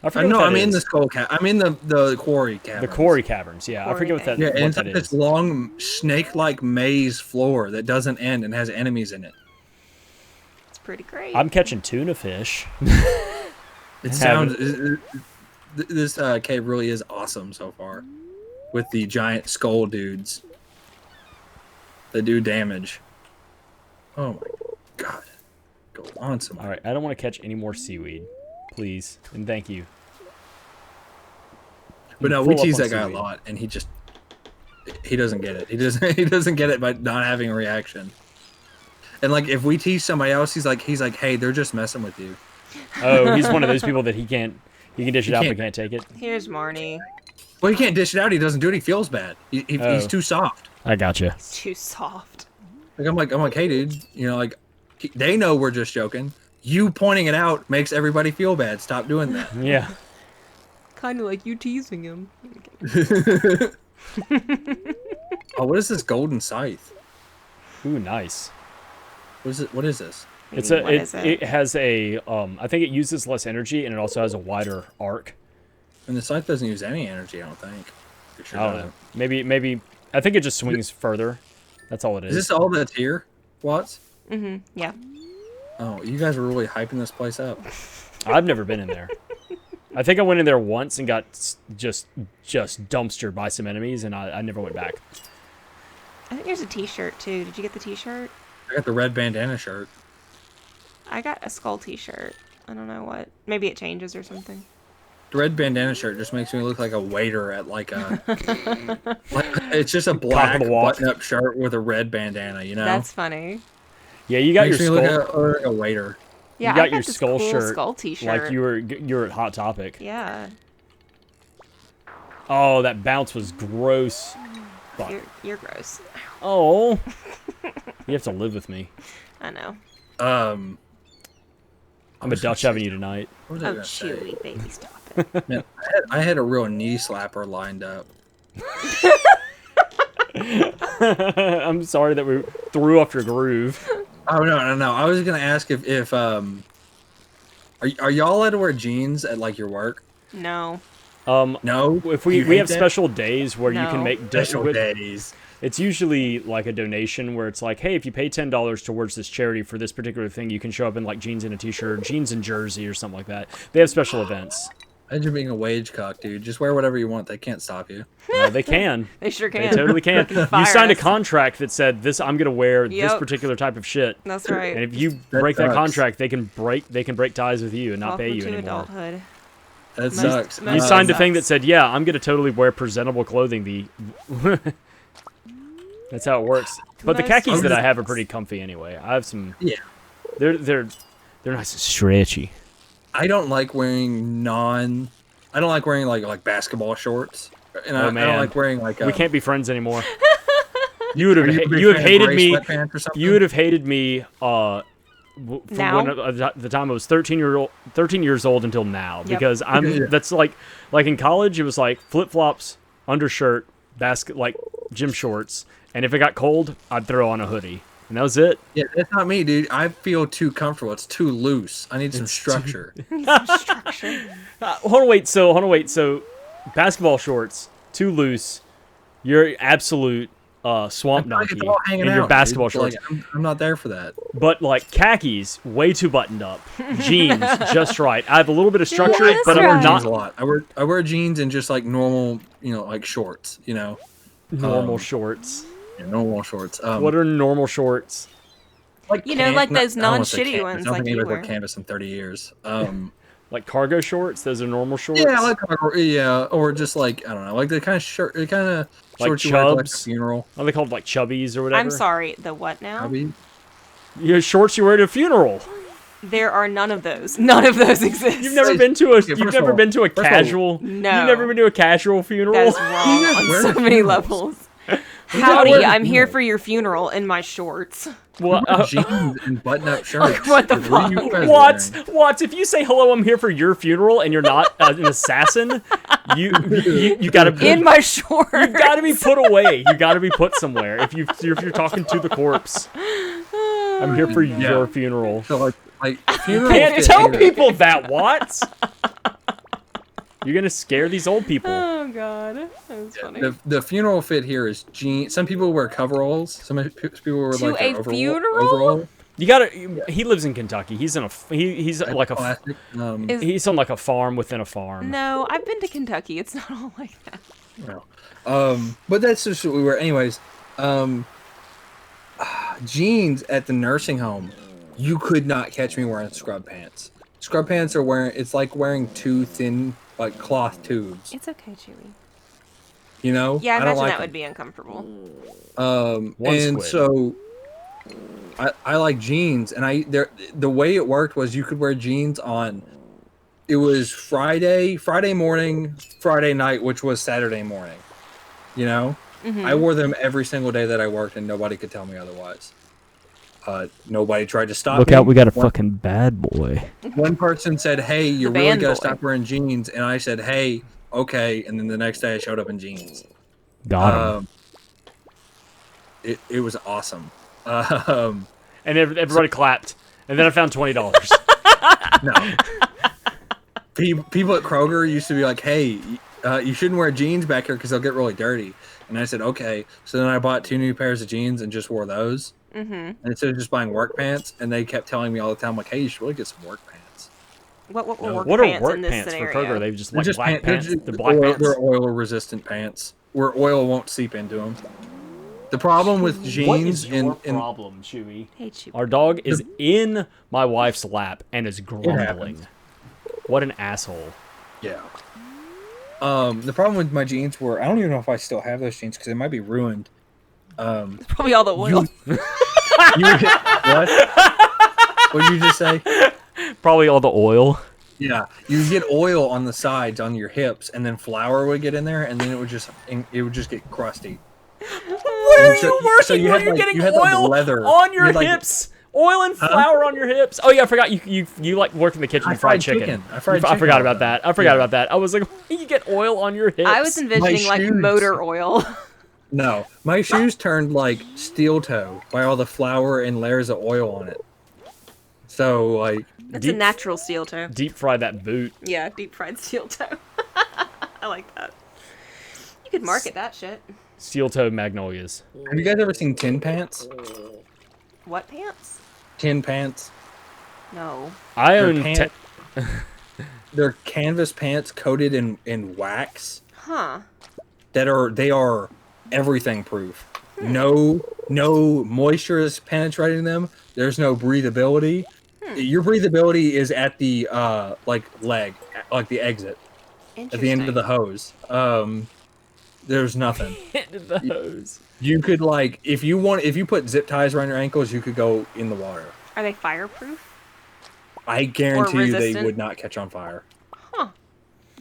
Speaker 2: I forget
Speaker 1: No,
Speaker 2: what that
Speaker 1: I'm in the
Speaker 2: is.
Speaker 1: skull I'm in the quarry caverns.
Speaker 2: The quarry caverns. Yeah, I
Speaker 3: Quarry
Speaker 2: forget what that,
Speaker 1: Yeah,
Speaker 2: what
Speaker 1: and it's
Speaker 2: that
Speaker 1: like this
Speaker 2: is.
Speaker 1: long snake-like maze floor that doesn't end and has enemies in it.
Speaker 3: It's pretty great.
Speaker 2: I'm catching tuna fish.
Speaker 1: It sounds. This cave really is awesome so far, with the giant skull dudes that do damage. Oh my god! Go on, some.
Speaker 2: All right, I don't want to catch any more seaweed, please, and thank you.
Speaker 1: But no,
Speaker 2: I'm
Speaker 1: we
Speaker 2: full up
Speaker 1: tease
Speaker 2: on
Speaker 1: that guy
Speaker 2: seaweed.
Speaker 1: a lot, and he doesn't get it. He doesn't get it by not having a reaction. And like if we tease somebody else, he's like, hey, they're just messing with you.
Speaker 2: Oh, he's one of those people that he can dish it out but
Speaker 1: can't.
Speaker 2: can't take it.
Speaker 3: Here's Marnie.
Speaker 1: Well, he can't dish it out. He doesn't do it. He feels bad. He's
Speaker 2: Oh.
Speaker 1: too soft.
Speaker 2: I gotcha.
Speaker 3: It's too soft.
Speaker 1: Like I'm like, hey, dude, you know, like they know we're just joking. You pointing it out makes everybody feel bad. Stop doing that.
Speaker 2: Yeah.
Speaker 3: Kind of like you teasing him.
Speaker 1: Oh, what is this golden scythe?
Speaker 2: Ooh, nice.
Speaker 1: What is this?
Speaker 2: It's
Speaker 3: What is
Speaker 2: it has a I think it uses less energy and it also has a wider arc.
Speaker 1: And the scythe doesn't use any energy, I don't think. It sure
Speaker 2: I don't
Speaker 1: doesn't.
Speaker 2: know. Maybe I think it just swings further. That's all it
Speaker 1: Is
Speaker 2: is.
Speaker 1: this all that's here, Watts?
Speaker 3: Mm-hmm. Yeah.
Speaker 1: Oh, you guys were really hyping this place up.
Speaker 2: I've never been in there. I think I went in there once and got just dumpstered by some enemies, and I never went back.
Speaker 3: I think there's a T-shirt too. Did you get the T-shirt?
Speaker 1: I got the red bandana shirt.
Speaker 3: I got a skull T-shirt. I don't know what. Maybe it changes or something.
Speaker 1: The red bandana shirt just makes me look like a waiter at like a. It's just a black
Speaker 2: the walk.
Speaker 1: button-up shirt with a red bandana, you know.
Speaker 3: That's funny.
Speaker 2: Yeah, you got
Speaker 1: Makes me
Speaker 2: your
Speaker 1: look
Speaker 2: skull.
Speaker 1: like a waiter.
Speaker 3: Yeah,
Speaker 2: You got
Speaker 3: I
Speaker 2: your
Speaker 3: this
Speaker 2: skull
Speaker 3: cool
Speaker 2: shirt
Speaker 3: skull T-shirt.
Speaker 2: like you're at Hot Topic.
Speaker 3: Yeah.
Speaker 2: Oh, that bounce was gross. Fuck.
Speaker 3: You're gross.
Speaker 2: Oh. You have to live with me.
Speaker 3: I know.
Speaker 2: I'm a Dutch Avenue tonight.
Speaker 1: What was I
Speaker 3: Oh,
Speaker 1: gonna say?
Speaker 3: Chewy, baby, stop it.
Speaker 1: Man, I had a real knee slapper lined up.
Speaker 2: I'm sorry that we threw off your groove.
Speaker 1: Oh no! I was gonna ask if are Are y'all allowed to wear jeans at like your work?
Speaker 3: No.
Speaker 1: No.
Speaker 2: If
Speaker 1: You
Speaker 2: we
Speaker 1: hate
Speaker 2: have
Speaker 1: that?
Speaker 2: special days where you can
Speaker 3: No.
Speaker 2: make
Speaker 1: Special days.
Speaker 2: It's usually like a donation where it's like, hey, if you pay $10 towards this charity for this particular thing, you can show up in like jeans and a t-shirt, jeans and jersey, or something like that. They have special events.
Speaker 1: Imagine being a wage cock, dude. Just wear whatever you want. They can't stop you.
Speaker 2: They can.
Speaker 3: They sure
Speaker 2: They
Speaker 3: can.
Speaker 2: totally can. You
Speaker 3: Fire
Speaker 2: signed a
Speaker 3: us.
Speaker 2: contract that said this. I'm gonna wear this
Speaker 3: Yep.
Speaker 2: particular type of shit.
Speaker 3: That's right.
Speaker 2: And if you
Speaker 1: That
Speaker 2: break that
Speaker 1: sucks.
Speaker 2: contract, they can break ties with you and not
Speaker 3: Welcome
Speaker 2: pay you
Speaker 3: to
Speaker 2: anymore.
Speaker 3: adulthood.
Speaker 1: That sucks.
Speaker 3: most
Speaker 2: You signed a
Speaker 3: sucks.
Speaker 2: thing that said, "Yeah, I'm gonna totally wear presentable clothing." That's how it works. But the
Speaker 3: Most
Speaker 2: khakis that I
Speaker 1: sucks.
Speaker 2: have are pretty comfy anyway. I have some.
Speaker 1: Yeah.
Speaker 2: They're nice and stretchy.
Speaker 1: I don't like wearing I don't like wearing like basketball shorts, and I
Speaker 2: man.
Speaker 1: don't like wearing like.
Speaker 2: We can't be friends anymore.
Speaker 1: You would have.
Speaker 2: you have hated me.
Speaker 1: Or something?
Speaker 2: You would have hated me. From
Speaker 3: Now?
Speaker 2: the time I was 13 years old until now,
Speaker 3: Yep.
Speaker 2: because
Speaker 1: Yeah.
Speaker 2: that's like in college it was like flip flops, undershirt, like gym shorts, and if it got cold, I'd throw on a hoodie, and that was it.
Speaker 1: Yeah, that's not me, dude. I feel too comfortable. It's too loose. I need some structure.
Speaker 3: Structure.
Speaker 2: Hold on, wait. So basketball shorts, too loose. You're absolute swamp
Speaker 1: I feel like
Speaker 2: donkey
Speaker 1: it's all hanging
Speaker 2: in your
Speaker 1: out,
Speaker 2: basketball
Speaker 1: dude.
Speaker 2: shorts.
Speaker 1: Like, I'm not there for that.
Speaker 2: But like khakis, way too buttoned up. Jeans, just right. I have a little bit of structure,
Speaker 3: Just
Speaker 2: but
Speaker 3: right.
Speaker 2: I'm
Speaker 1: Jeans a
Speaker 2: not
Speaker 1: lot. I wear jeans and just like normal, like shorts.
Speaker 2: normal shorts.
Speaker 1: Yeah, normal shorts.
Speaker 2: What are normal shorts?
Speaker 1: like
Speaker 3: like those
Speaker 1: I don't wanna say
Speaker 3: non-shitty
Speaker 1: canvas.
Speaker 3: ones
Speaker 1: I don't
Speaker 3: like
Speaker 1: think
Speaker 3: you
Speaker 1: anybody's
Speaker 3: wear.
Speaker 1: worn canvas in 30 years.
Speaker 2: Like cargo shorts? Those are normal shorts?
Speaker 1: Yeah, like or just like I don't know, like the kind of
Speaker 2: Like
Speaker 1: shorts you wear to, like a
Speaker 2: chubs?
Speaker 1: funeral.
Speaker 2: Are they called like chubbies or whatever?
Speaker 3: I'm sorry. The what now?
Speaker 1: Maybe.
Speaker 2: Your shorts you wear to a funeral.
Speaker 3: There are none of those. None of those exist.
Speaker 2: You've never been to a
Speaker 1: first
Speaker 2: you've
Speaker 1: of
Speaker 2: never
Speaker 1: all-
Speaker 2: been to a
Speaker 1: first of all-
Speaker 2: casual.
Speaker 3: No.
Speaker 2: You've never been to a casual funeral.
Speaker 3: That is wrong
Speaker 1: You
Speaker 3: on
Speaker 1: wear
Speaker 3: so
Speaker 1: the
Speaker 3: many
Speaker 1: funerals.
Speaker 3: levels.
Speaker 1: wear
Speaker 3: Howdy,
Speaker 1: the
Speaker 3: I'm here
Speaker 1: funerals.
Speaker 3: for your funeral in my shorts.
Speaker 2: Well,
Speaker 1: Jeans and button-up shirts.
Speaker 3: What the
Speaker 1: What are you
Speaker 3: fuck?
Speaker 1: guys
Speaker 2: Watts,
Speaker 1: wearing?
Speaker 2: Watts, if you say hello, I'm here for your funeral, and you're not an assassin, you gotta be
Speaker 3: In my shorts.
Speaker 2: you gotta be put away. You gotta be put somewhere. If you're talking to the corpse, I'm here for your funeral.
Speaker 1: So like funeral
Speaker 2: Can't
Speaker 1: fit
Speaker 2: tell
Speaker 1: here.
Speaker 2: people that, Watts. You're gonna scare these old people.
Speaker 3: Oh god, that was funny.
Speaker 1: The funeral fit here is jeans. Some people wear coveralls. Some people wear
Speaker 3: To
Speaker 1: like their
Speaker 3: a funeral?
Speaker 1: overall.
Speaker 2: You gotta. He lives in Kentucky. He's in a. He's like a.
Speaker 1: Classic.
Speaker 3: Is-
Speaker 2: He's on like a farm within a farm.
Speaker 3: No, I've been to Kentucky. It's not all like that.
Speaker 1: No. But that's just what we were. Anyways, jeans at the nursing home. You could not catch me wearing scrub pants. Scrub pants are it's like wearing two thin like cloth tubes.
Speaker 3: It's okay, Chewy.
Speaker 1: You know?
Speaker 3: Yeah, I
Speaker 1: don't
Speaker 3: imagine
Speaker 1: like
Speaker 3: that would
Speaker 1: them.
Speaker 3: be uncomfortable.
Speaker 2: One
Speaker 1: And
Speaker 2: squid.
Speaker 1: so I like jeans, and the way it worked was you could wear jeans on. It was Friday morning, Friday night, which was Saturday morning. You know,
Speaker 3: Mm-hmm.
Speaker 1: I wore them every single day that I worked, and nobody could tell me otherwise. Nobody tried to stop me.
Speaker 2: got a
Speaker 1: One-
Speaker 2: fucking bad boy.
Speaker 1: One person said, "Hey, you
Speaker 3: The
Speaker 1: really
Speaker 3: band
Speaker 1: gotta
Speaker 3: boy.
Speaker 1: stop wearing jeans," and I said, "Hey, okay." And then the next day, I showed up in jeans.
Speaker 2: Got him.
Speaker 1: It was awesome.
Speaker 2: And everybody clapped. And then I found $20.
Speaker 1: No. People at Kroger used to be like, "Hey, you shouldn't wear jeans back here because they'll get really dirty." And I said, "Okay." So then I bought 2 new pairs of jeans and just wore those.
Speaker 3: Mm-hmm.
Speaker 1: And instead of just buying work pants, and they kept telling me all the time, like, "Hey, you should really get some work pants."
Speaker 3: What were
Speaker 1: No.
Speaker 3: work
Speaker 2: What are
Speaker 3: pants
Speaker 2: work
Speaker 3: in this
Speaker 2: pants for
Speaker 3: scenario?
Speaker 2: Kroger? They've just
Speaker 1: They're
Speaker 2: like
Speaker 1: just
Speaker 2: black pants.
Speaker 1: They're,
Speaker 2: They're black
Speaker 1: oil,
Speaker 2: pants.
Speaker 1: they're oil-resistant pants where oil won't seep into them. The problem with jeans
Speaker 2: What is your
Speaker 1: and
Speaker 2: problem, Chewy?
Speaker 3: Hey, Chewy.
Speaker 2: Our dog is in my wife's lap and is grumbling.
Speaker 1: happens.
Speaker 2: What an asshole.
Speaker 1: yeah. The problem with my jeans were I don't even know if I still have those jeans because they might be ruined.
Speaker 3: Probably all the oil.
Speaker 1: What? What did you just say?
Speaker 2: Probably all the oil.
Speaker 1: Yeah, you get oil on the sides on your hips, and then flour would get in there, and then it would just get crusty.
Speaker 2: Where are
Speaker 1: And so-
Speaker 2: you working?
Speaker 1: so you
Speaker 2: Where
Speaker 1: had,
Speaker 2: are you
Speaker 1: like-
Speaker 2: getting
Speaker 1: you had, like,
Speaker 2: oil
Speaker 1: leather.
Speaker 2: on
Speaker 1: You
Speaker 2: your
Speaker 1: had, like-
Speaker 2: hips? Oil and flour on your hips. Oh yeah, I forgot you like work in the kitchen.
Speaker 1: I
Speaker 2: You fried
Speaker 1: fried
Speaker 2: chicken.
Speaker 1: chicken. I fried
Speaker 2: I
Speaker 1: chicken
Speaker 2: forgot
Speaker 1: all
Speaker 2: about
Speaker 1: the
Speaker 2: that.
Speaker 1: time.
Speaker 2: I forgot
Speaker 1: Yeah.
Speaker 2: about that. I was like, you get oil on your hips.
Speaker 3: I was envisioning like
Speaker 1: shoes.
Speaker 3: motor oil.
Speaker 1: No, my shoes turned like steel toe by all the flour and layers of oil on it. So like,
Speaker 3: That's a natural steel toe.
Speaker 2: Deep fry that boot.
Speaker 3: Yeah, deep fried steel toe. I like that. You could market that shit.
Speaker 2: Steel toe magnolias.
Speaker 1: have you guys ever seen tin pants?
Speaker 3: What pants?
Speaker 1: Tin pants.
Speaker 3: No.
Speaker 2: I
Speaker 1: They're
Speaker 2: own.
Speaker 1: They're canvas pants coated in wax
Speaker 3: Huh.
Speaker 1: they are everything proof. No moisture is penetrating them. There's no breathability. Your breathability is at the like leg, like the exit, at the end of the hose. There's nothing.
Speaker 2: End of the hose.
Speaker 1: You could like if you put zip ties around your ankles, you could go in the water.
Speaker 3: Are they fireproof?
Speaker 1: I guarantee you they
Speaker 3: resistant?
Speaker 1: would not catch on fire.
Speaker 3: Huh.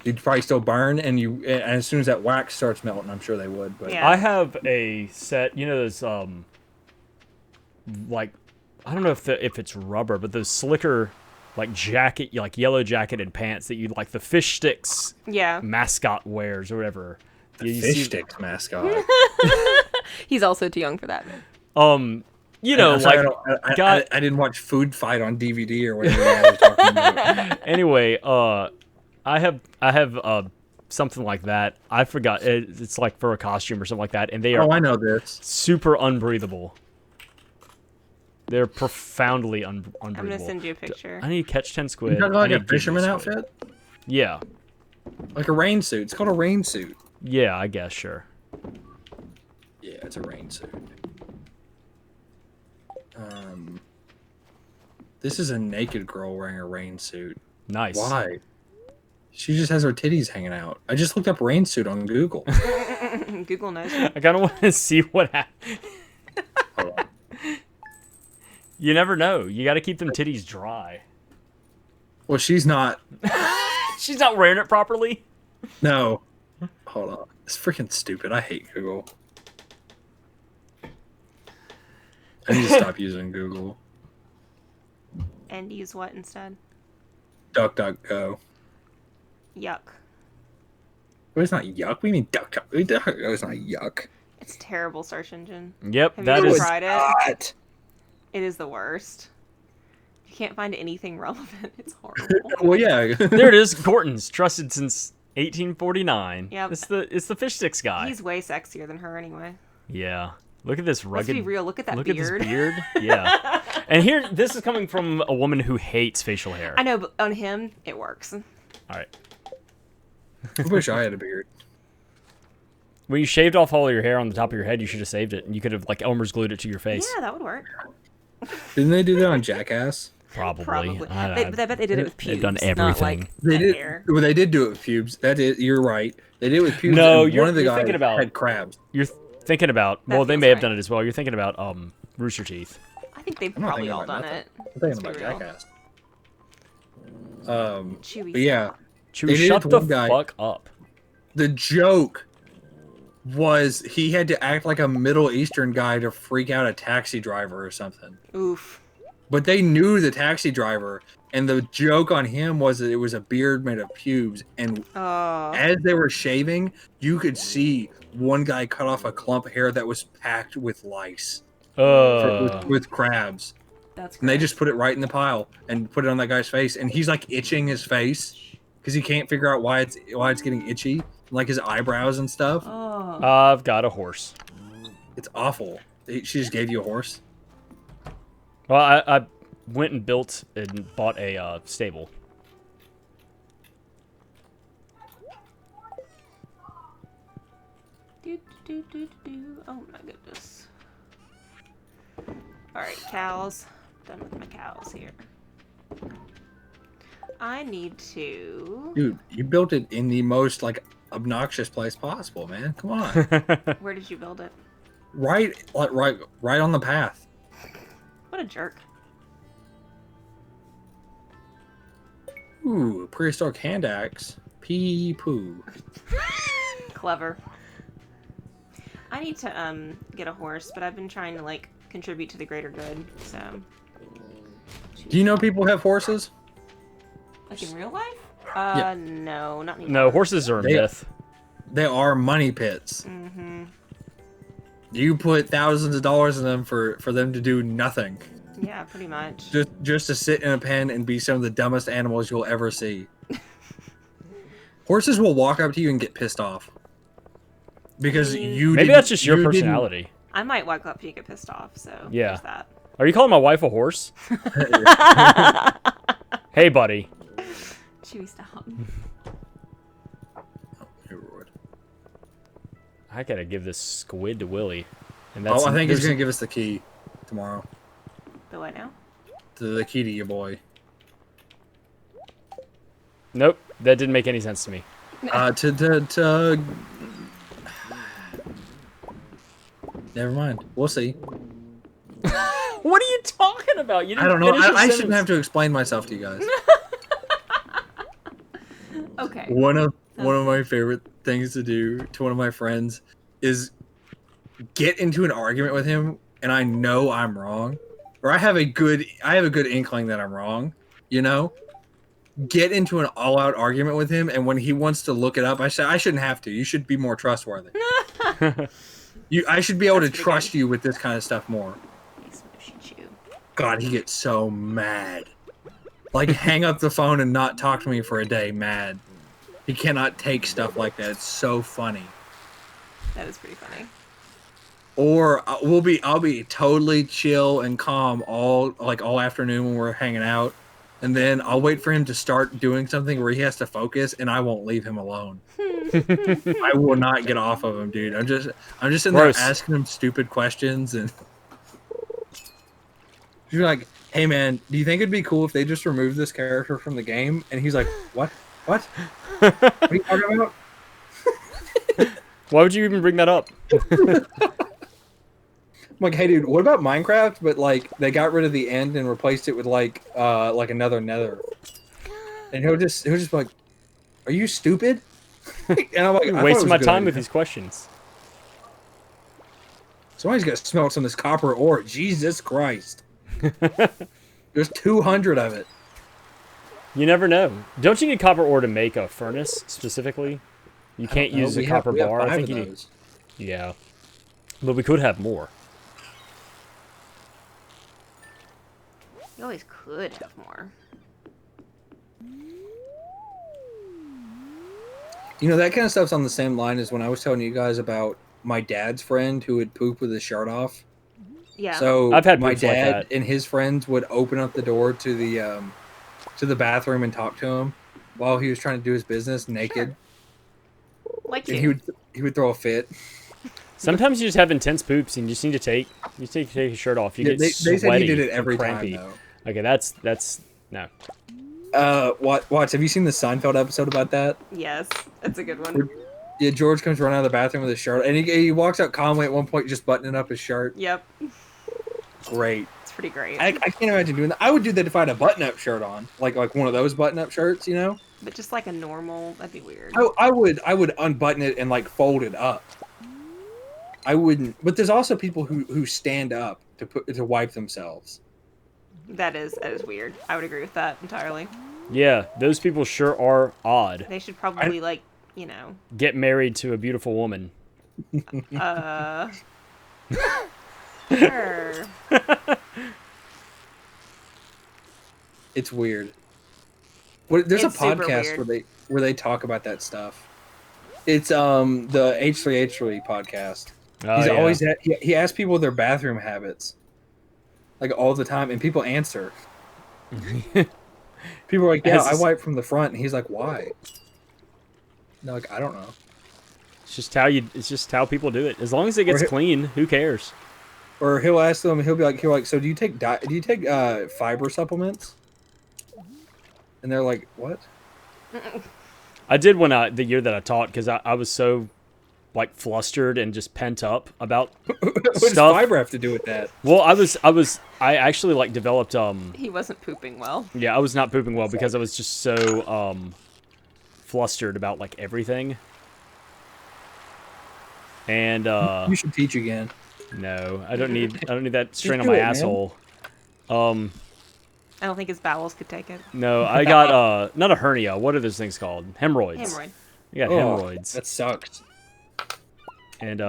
Speaker 1: You'd probably still burn, and as soon as that wax starts melting, I'm sure they would. But
Speaker 3: Yeah.
Speaker 2: I have a set. You know those like I don't know if it's rubber, but those slicker like jacket, like yellow jacketed pants that you like the fish sticks
Speaker 3: Yeah.
Speaker 2: mascot wears or whatever.
Speaker 1: the fish sticks mascot.
Speaker 3: He's also too young for that.
Speaker 2: You know,
Speaker 1: I'm sorry,
Speaker 2: like
Speaker 1: I didn't watch Food Fight on DVD or whatever I was talking about.
Speaker 2: anyway, I have something like that. I forgot. It's like for a costume or something like that, and they are
Speaker 1: Oh, I know this.
Speaker 2: super unbreathable. They're profoundly unbreathable.
Speaker 3: I'm gonna send you a picture.
Speaker 2: I need to catch 10 squid.
Speaker 1: You talking like
Speaker 2: I
Speaker 1: a
Speaker 2: need to
Speaker 1: fisherman
Speaker 2: give me a squid.
Speaker 1: outfit?
Speaker 2: Yeah.
Speaker 1: Like a rain suit. It's called a rain suit.
Speaker 2: Yeah, I guess, sure.
Speaker 1: Yeah, it's a rain suit. This is a naked girl wearing a rain suit.
Speaker 2: Nice.
Speaker 1: Why? She just has her titties hanging out. I just looked up rain suit on Google.
Speaker 3: Google knows.
Speaker 2: I kind of want to see what happens.
Speaker 1: Hold on.
Speaker 2: You never know. You got to keep them titties dry.
Speaker 1: Well, she's not.
Speaker 2: She's not wearing it properly.
Speaker 1: No. Hold on. It's freaking stupid. I hate Google. I need to stop using Google.
Speaker 3: And use what instead?
Speaker 1: DuckDuckGo.
Speaker 3: Yuck.
Speaker 1: But it's not yuck. What do you mean DuckDuckGo? DuckDuckGo is not yuck.
Speaker 3: It's a terrible search engine.
Speaker 2: Yep,
Speaker 3: Have
Speaker 2: that
Speaker 3: you
Speaker 2: is.
Speaker 3: tried it?
Speaker 1: Not.
Speaker 3: It is the worst. You can't find anything relevant. It's horrible.
Speaker 1: Well, yeah.
Speaker 2: There it is. Gorton's trusted since 1849.
Speaker 3: Yep.
Speaker 2: It's the fish sticks guy.
Speaker 3: He's way sexier than her anyway.
Speaker 2: Yeah. Look at this rugged.
Speaker 3: Let's be real. Look at that
Speaker 2: Look
Speaker 3: beard.
Speaker 2: at this beard. Yeah. And here, this is coming from a woman who hates facial hair.
Speaker 3: I know, but on him, it works.
Speaker 2: All right.
Speaker 1: I wish I had a beard.
Speaker 2: When you shaved off all your hair on the top of your head, you should have saved it, and you could have like Elmer's glued it to your face.
Speaker 3: Yeah, that would work.
Speaker 1: Didn't they do that on Jackass?
Speaker 2: Probably.
Speaker 3: I bet they did it with pubes.
Speaker 2: They've done
Speaker 3: Not
Speaker 2: everything.
Speaker 3: like
Speaker 1: They did.
Speaker 3: hair.
Speaker 1: Well, they did do it with pubes. That is, you're right. They did it with pubes.
Speaker 2: No,
Speaker 1: and
Speaker 2: you're-
Speaker 1: one of the
Speaker 2: you're
Speaker 1: guys
Speaker 2: thinking about-
Speaker 1: had crabs.
Speaker 2: You're thinking about.
Speaker 3: That
Speaker 2: Well, they
Speaker 3: feels
Speaker 2: may have
Speaker 3: right.
Speaker 2: done it as well. You're thinking about Rooster Teeth.
Speaker 3: I think they've
Speaker 1: I'm not
Speaker 3: probably
Speaker 1: thinking
Speaker 3: all
Speaker 1: about
Speaker 3: done
Speaker 1: nothing.
Speaker 3: it.
Speaker 1: I'm thinking
Speaker 3: Let's
Speaker 1: about
Speaker 3: be real.
Speaker 1: Jackass.
Speaker 3: Chewy.
Speaker 1: But yeah,
Speaker 2: Chewie,
Speaker 1: They did it
Speaker 2: shut
Speaker 1: with
Speaker 2: the
Speaker 1: one guy.
Speaker 2: fuck up.
Speaker 1: the joke was he had to act like a Middle Eastern guy to freak out a taxi driver or something.
Speaker 3: Oof.
Speaker 1: But they knew the taxi driver, and the joke on him was that it was a beard made of pubes. And
Speaker 3: Oh.
Speaker 1: as they were shaving, you could see one guy cut off a clump of hair that was packed with lice, with crabs.
Speaker 3: That's
Speaker 1: And they
Speaker 3: gross.
Speaker 1: just put it right in the pile and put it on that guy's face. And he's like itching his face because he can't figure out why it's getting itchy, like his eyebrows and stuff.
Speaker 3: Oh.
Speaker 2: I've got a horse.
Speaker 1: It's awful. She just gave you a horse.
Speaker 2: Well, I went and built and bought a stable.
Speaker 3: Do. Oh my goodness. Alright, cows. Done with my cows here. I need to.
Speaker 1: Dude, you built it in the most like obnoxious place possible, man. Come on.
Speaker 3: Where did you build it?
Speaker 1: right on the path.
Speaker 3: What a jerk.
Speaker 1: Ooh, prehistoric hand axe. Pee poo.
Speaker 3: Clever. I need to get a horse, but I've been trying to like contribute to the greater good, so.
Speaker 1: Do you know people have horses?
Speaker 3: Like in real life?
Speaker 1: Yeah.
Speaker 3: No, not anymore.
Speaker 2: No, horses are a
Speaker 1: They-
Speaker 2: myth.
Speaker 1: They are money pits.
Speaker 3: Mm-hmm.
Speaker 1: You put thousands of dollars in them for them to do nothing.
Speaker 3: Yeah, pretty much.
Speaker 1: Just to sit in a pen and be some of the dumbest animals you'll ever see. Horses will walk up to you and get pissed off because you.
Speaker 2: Maybe that's just your personality.
Speaker 3: I might walk up to you and get pissed off. So
Speaker 2: Yeah.
Speaker 3: there's that.
Speaker 2: Are you calling my wife a horse? Hey, buddy.
Speaker 3: Chewy, stop.
Speaker 2: I gotta give this squid to Willie. And that's,
Speaker 1: I think he's gonna give us the key tomorrow.
Speaker 3: The what now?
Speaker 1: The key to your boy.
Speaker 2: Nope, that didn't make any sense to me.
Speaker 1: Never mind. We'll see.
Speaker 2: What are you talking about? You didn't
Speaker 1: I don't know.
Speaker 2: finish your
Speaker 1: I shouldn't
Speaker 2: sentence.
Speaker 1: have to explain myself to you guys.
Speaker 3: Okay.
Speaker 1: One of my favorite things to do to one of my friends is get into an argument with him, and I know I'm wrong, or I have a good inkling that I'm wrong. You know, get into an all-out argument with him, and when he wants to look it up, I say I shouldn't have to. You should be more trustworthy. I should be able to trust you with this kind of stuff more. God, he gets so mad. Like, hang up the phone and not talk to me for a day, mad. He cannot take stuff like that. It's so funny.
Speaker 3: That is pretty funny.
Speaker 1: Or I'll be totally chill and calm all afternoon when we're hanging out, and then I'll wait for him to start doing something where he has to focus, and I won't leave him alone. I will not get off of him, dude. I'm just in there asking him stupid questions, and you're like, "Hey, man, do you think it'd be cool if they just removed this character from the game?" And he's like, "What? What? What are you talking about?"
Speaker 2: Why would you even bring that up?
Speaker 1: I'm like, hey, dude, what about Minecraft? But like, they got rid of the end and replaced it with like another Nether. And he'll just be like, "Are you stupid?" And I'm like,
Speaker 2: wasting my time with these questions.
Speaker 1: Somebody's got to smell some of this copper ore. Jesus Christ! There's 200 of it.
Speaker 2: You never know. Don't you need copper ore to make a furnace specifically? You can't use a copper bar. I think you need. Yeah, but we could have more.
Speaker 3: You always could have more.
Speaker 1: You know, that kind of stuff's on the same line as when I was telling you guys about my dad's friend who would poop with his shirt off.
Speaker 3: Yeah.
Speaker 1: So
Speaker 2: I've had
Speaker 1: my
Speaker 2: poops like
Speaker 1: dad
Speaker 2: that.
Speaker 1: and his friends would open up the door to the bathroom and talk to him while he was trying to do his business naked.
Speaker 3: Sure. Like
Speaker 1: And
Speaker 3: you.
Speaker 1: he would throw a fit.
Speaker 2: Sometimes you just have intense poops and you just need to take your shirt off. You get
Speaker 1: They
Speaker 2: sweaty
Speaker 1: said he did it
Speaker 2: and
Speaker 1: every
Speaker 2: crampy.
Speaker 1: time
Speaker 2: Okay, that's no.
Speaker 1: though. Watch. Have you seen the Seinfeld episode about that?
Speaker 3: Yes, that's a good one.
Speaker 1: Yeah, George comes running out of the bathroom with his shirt, and he walks out calmly at one point, just buttoning up his shirt.
Speaker 3: Yep.
Speaker 1: Great.
Speaker 3: It's pretty great.
Speaker 1: I can't imagine doing that. I would do that if I had a button-up shirt on, like one of those button-up shirts, you know.
Speaker 3: But just like a normal, that'd be weird.
Speaker 1: I would unbutton it and like fold it up. I wouldn't. But there's also people who stand up to wipe themselves.
Speaker 3: That is weird. I would agree with that entirely.
Speaker 2: Yeah, those people sure are odd.
Speaker 3: They should probably
Speaker 2: Get married to a beautiful woman.
Speaker 3: Sure.
Speaker 1: It's weird. There's
Speaker 3: It's
Speaker 1: a
Speaker 3: super
Speaker 1: podcast
Speaker 3: weird.
Speaker 1: where they talk about that stuff. It's the H3H3 podcast.
Speaker 2: Oh,
Speaker 1: He's
Speaker 2: yeah.
Speaker 1: always he asks people their bathroom habits, like all the time, and people answer. People are like, "Yeah, I wipe from the front," and he's like, "Why?" No, like, I don't know.
Speaker 2: It's just how people do it. As long as it gets clean, who cares?
Speaker 1: Or he'll ask them, he'll be like, "So do you take fiber supplements?" And they're like, "What?"
Speaker 2: I did when the year that I taught because I was so like flustered and just pent up about
Speaker 1: What does
Speaker 2: stuff.
Speaker 1: fiber have to do with that?
Speaker 2: Well, I actually like developed
Speaker 3: He wasn't pooping well.
Speaker 2: Yeah, I was not pooping well because I was just so flustered about like everything. And
Speaker 1: You should teach again.
Speaker 2: no, I don't need that strain on
Speaker 1: do
Speaker 2: my
Speaker 1: it, man.
Speaker 2: asshole.
Speaker 3: I don't think his bowels could take it.
Speaker 2: No, I got not a hernia. What are those things called? Hemorrhoids.
Speaker 3: Hemorrhoid.
Speaker 2: I got hemorrhoids.
Speaker 1: That sucks.
Speaker 2: And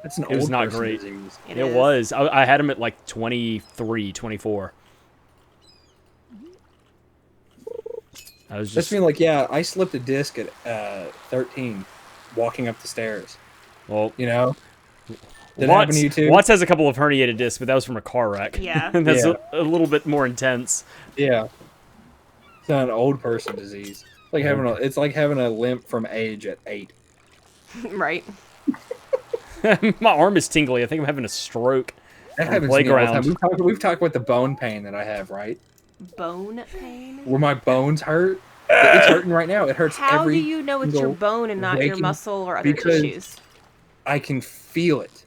Speaker 1: That's an
Speaker 2: It was
Speaker 1: old
Speaker 2: not
Speaker 1: person
Speaker 2: great.
Speaker 1: disease.
Speaker 3: It
Speaker 2: It
Speaker 3: is.
Speaker 2: was. I had him at like 23, 24. I was
Speaker 1: That's
Speaker 2: just
Speaker 1: me like, yeah, I slipped a disc at 13 walking up the stairs.
Speaker 2: well.
Speaker 1: You know? Did it happen to you too?
Speaker 2: Watts has a couple of herniated discs, but that was from a car wreck.
Speaker 3: Yeah.
Speaker 2: That's
Speaker 1: Yeah.
Speaker 2: a little bit more intense.
Speaker 1: Yeah. It's not an old person disease. It's like having a limp from age at 8.
Speaker 3: Right.
Speaker 2: My arm is tingly. I think I'm having a stroke.
Speaker 1: That
Speaker 2: On
Speaker 1: happens to me all the time.
Speaker 2: playground.
Speaker 1: We've talked about the bone pain that I have, right?
Speaker 3: Bone pain?
Speaker 1: Where my bones hurt. It's hurting right now. It hurts
Speaker 3: How
Speaker 1: every
Speaker 3: do you know it's your
Speaker 1: single
Speaker 3: bone and not your
Speaker 1: waking-
Speaker 3: muscle or other
Speaker 1: because-
Speaker 3: tissues?
Speaker 1: I can feel it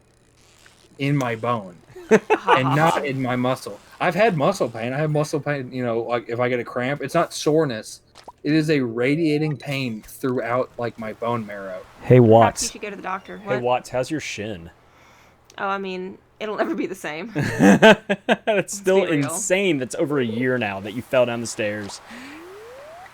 Speaker 1: in my bone and not in my muscle. I've had muscle pain. I have muscle pain, like if I get a cramp, it's not soreness. It is a radiating pain throughout like my bone marrow.
Speaker 2: Hey
Speaker 3: Perhaps you
Speaker 2: Watts.
Speaker 3: should go to the doctor.
Speaker 2: Hey
Speaker 3: What?
Speaker 2: Watts, how's your shin?
Speaker 3: Oh, I mean, it'll never be the same.
Speaker 2: That's still
Speaker 3: be real.
Speaker 2: insane. That's over a year now that you fell down the stairs,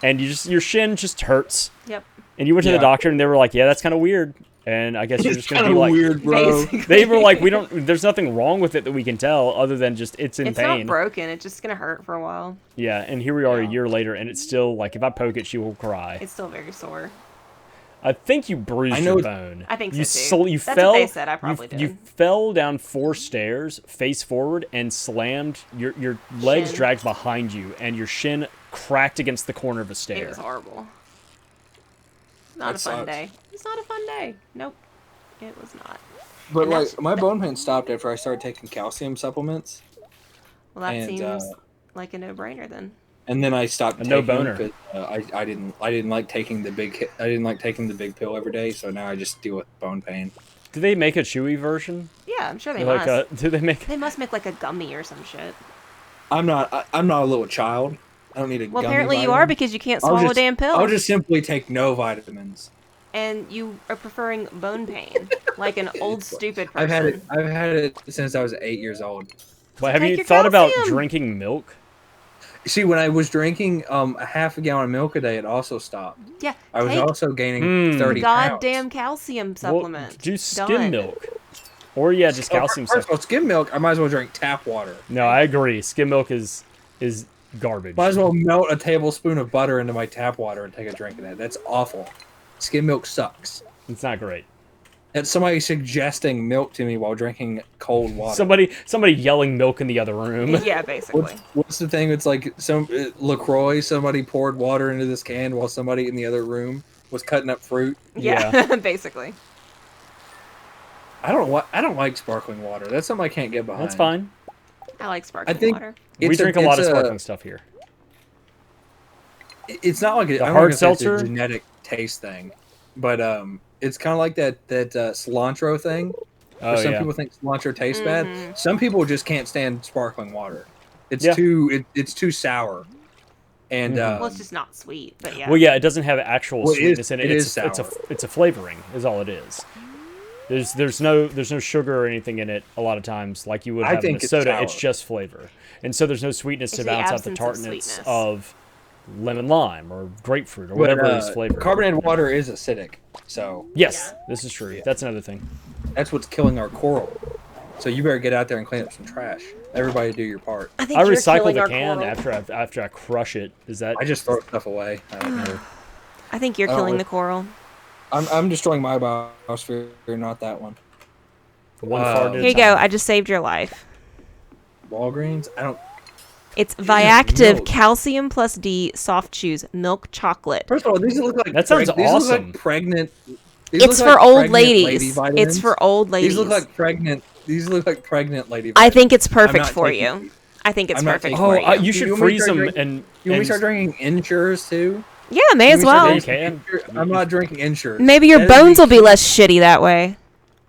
Speaker 2: and your shin just hurts.
Speaker 3: Yep.
Speaker 2: And you went to the
Speaker 1: Yeah.
Speaker 2: doctor, and they were like, "Yeah, that's kind of weird." And I guess you're just gonna be like,
Speaker 1: weird, bro.
Speaker 3: Basically.
Speaker 2: they were like, "We don't. There's nothing wrong with it that we can tell, other than just it's in
Speaker 3: It's
Speaker 2: pain."
Speaker 3: not broken. It's just going to hurt for a while.
Speaker 2: Yeah, and here we are
Speaker 3: Yeah.
Speaker 2: a year later, and it's still like if I poke it, she will cry.
Speaker 3: It's still very sore.
Speaker 2: I think you bruised
Speaker 1: I know
Speaker 2: your
Speaker 1: it's-
Speaker 2: bone.
Speaker 3: I think so,
Speaker 2: you
Speaker 3: too.
Speaker 2: You
Speaker 3: That's
Speaker 2: fell.
Speaker 3: what they said. I probably
Speaker 2: you
Speaker 3: did.
Speaker 2: fell down 4 stairs, face forward, and slammed your legs
Speaker 3: Shin.
Speaker 2: dragged behind you, and your shin cracked against the corner of a
Speaker 3: It
Speaker 2: stair.
Speaker 3: was horrible. Not
Speaker 1: That
Speaker 3: a fun
Speaker 1: sucks.
Speaker 3: day. It's not a fun day. Nope. It was not.
Speaker 1: But
Speaker 3: And
Speaker 1: like
Speaker 3: that's-
Speaker 1: my bone pain stopped after I started taking calcium supplements,
Speaker 3: Well, that
Speaker 1: And,
Speaker 3: seems like a no-brainer then.
Speaker 1: and then I stopped
Speaker 2: A
Speaker 1: taking
Speaker 2: no-boner.
Speaker 1: them 'cause, I didn't like taking the I didn't like taking the big pill every day, so now I just deal with bone pain.
Speaker 2: Do they make a chewy version?
Speaker 3: Yeah, I'm sure they
Speaker 2: Like,
Speaker 3: must.
Speaker 2: do they make?
Speaker 3: They must make like a gummy or some shit.
Speaker 1: I'm not a little child. I don't need a
Speaker 3: Well,
Speaker 1: gummy
Speaker 3: apparently you
Speaker 1: vitamin.
Speaker 3: are because you can't
Speaker 1: I'll
Speaker 3: swallow a
Speaker 1: just-
Speaker 3: damn pill.
Speaker 1: I'll just simply take no vitamins.
Speaker 3: And you are preferring bone pain, like an old stupid person.
Speaker 1: I've had it since I was 8 years old.
Speaker 2: Well, have
Speaker 3: Take
Speaker 2: you
Speaker 3: your
Speaker 2: thought about
Speaker 3: calcium.
Speaker 2: drinking milk?
Speaker 1: See, when I was drinking a half a gallon of milk a day, it also stopped.
Speaker 3: Yeah,
Speaker 1: I was
Speaker 3: take
Speaker 1: also gaining 30
Speaker 3: goddamn
Speaker 1: pounds.
Speaker 3: calcium supplement.
Speaker 2: Well, do skim
Speaker 3: Done.
Speaker 2: milk. Or yeah, just calcium
Speaker 1: First of all,
Speaker 2: supplement.
Speaker 1: skim milk, I might as well drink tap water.
Speaker 2: No, I agree. Skim milk is garbage.
Speaker 1: Might as well melt a tablespoon of butter into my tap water and take a drink of that. That's awful. Skim milk sucks.
Speaker 2: It's not great.
Speaker 1: That's somebody suggesting milk to me while drinking cold water.
Speaker 2: Somebody yelling milk in the other room.
Speaker 3: Yeah, basically.
Speaker 1: What's the thing? It's like some LaCroix. Somebody poured water into this can while somebody in the other room was cutting up fruit.
Speaker 3: Yeah, basically.
Speaker 1: I don't like sparkling water. That's something I can't get behind.
Speaker 2: That's fine.
Speaker 3: I like sparkling
Speaker 1: think-
Speaker 3: water.
Speaker 2: We drink a lot of sparkling stuff here.
Speaker 1: It's not like
Speaker 2: The
Speaker 1: I don't
Speaker 2: hard
Speaker 1: know if it's a
Speaker 2: seltzer?
Speaker 1: genetic taste thing, but it's kind of like that cilantro thing.
Speaker 2: Oh
Speaker 1: Some
Speaker 2: yeah.
Speaker 1: people think cilantro tastes bad. Some people just can't stand sparkling water. It's
Speaker 2: Yeah.
Speaker 1: it's too sour. And
Speaker 3: Well, it's just not sweet, but yeah.
Speaker 2: Well, yeah, it doesn't have actual
Speaker 1: Well, it is-
Speaker 2: sweetness in it.
Speaker 1: it
Speaker 2: It's
Speaker 1: is
Speaker 2: it's
Speaker 1: sour.
Speaker 2: a flavoring is all it is. There's no sugar or anything in it a lot of times like you would
Speaker 1: I
Speaker 2: have in a
Speaker 1: think it's
Speaker 2: soda. It's
Speaker 1: sour.
Speaker 2: just flavor, and so there's no sweetness to
Speaker 3: It's the
Speaker 2: balance out the
Speaker 3: absence of
Speaker 2: tartness
Speaker 3: sweetness.
Speaker 2: of lemon lime or grapefruit or
Speaker 1: but,
Speaker 2: whatever is flavored.
Speaker 1: carbonated water is acidic, so
Speaker 2: Yes, this is true. That's another thing.
Speaker 1: that's what's killing our coral. So you better get out there and clean up some trash. Everybody do your part.
Speaker 3: I think
Speaker 2: I
Speaker 3: you're
Speaker 2: recycle
Speaker 3: killing
Speaker 2: the
Speaker 3: our
Speaker 2: can
Speaker 3: coral.
Speaker 2: after I crush it. Is that
Speaker 1: I just throw stuff away. I don't know.
Speaker 3: I think you're
Speaker 1: I don't
Speaker 3: killing
Speaker 1: like-
Speaker 3: the coral.
Speaker 1: I'm destroying my biosphere, not that one.
Speaker 2: one fart at
Speaker 3: Here
Speaker 2: a
Speaker 3: you go.
Speaker 2: time?
Speaker 3: I just saved your life.
Speaker 1: Walgreens. I don't.
Speaker 3: It's Viactive
Speaker 1: milk.
Speaker 3: Calcium plus D Soft Chews Milk Chocolate.
Speaker 1: First of all, these look like
Speaker 2: That sounds
Speaker 1: these look
Speaker 2: awesome.
Speaker 1: like pregnant. These
Speaker 3: It's
Speaker 1: look
Speaker 3: for
Speaker 1: like
Speaker 3: old
Speaker 1: pregnant lady
Speaker 3: ladies.
Speaker 1: vitamins.
Speaker 3: It's for old ladies.
Speaker 1: These look like pregnant. These look like pregnant lady.
Speaker 3: I
Speaker 1: vitamins.
Speaker 3: think it's
Speaker 1: I'm
Speaker 3: perfect
Speaker 1: not
Speaker 3: for
Speaker 1: taking
Speaker 3: you.
Speaker 1: these.
Speaker 3: I think it's
Speaker 1: I'm not
Speaker 3: perfect
Speaker 1: taking
Speaker 3: for
Speaker 2: Oh,
Speaker 3: you.
Speaker 2: you should
Speaker 1: You want me to
Speaker 2: freeze
Speaker 1: start
Speaker 2: them
Speaker 1: drinking-
Speaker 2: and.
Speaker 1: You want me
Speaker 2: and
Speaker 1: to start drinking Ensures too?
Speaker 3: Yeah, may as
Speaker 1: Can we start
Speaker 3: well.
Speaker 2: You
Speaker 1: drinking
Speaker 2: can.
Speaker 1: Ensure? I'm not drinking Ensures.
Speaker 3: Maybe your
Speaker 1: That is
Speaker 3: bones
Speaker 1: the-
Speaker 3: will be less shitty that way.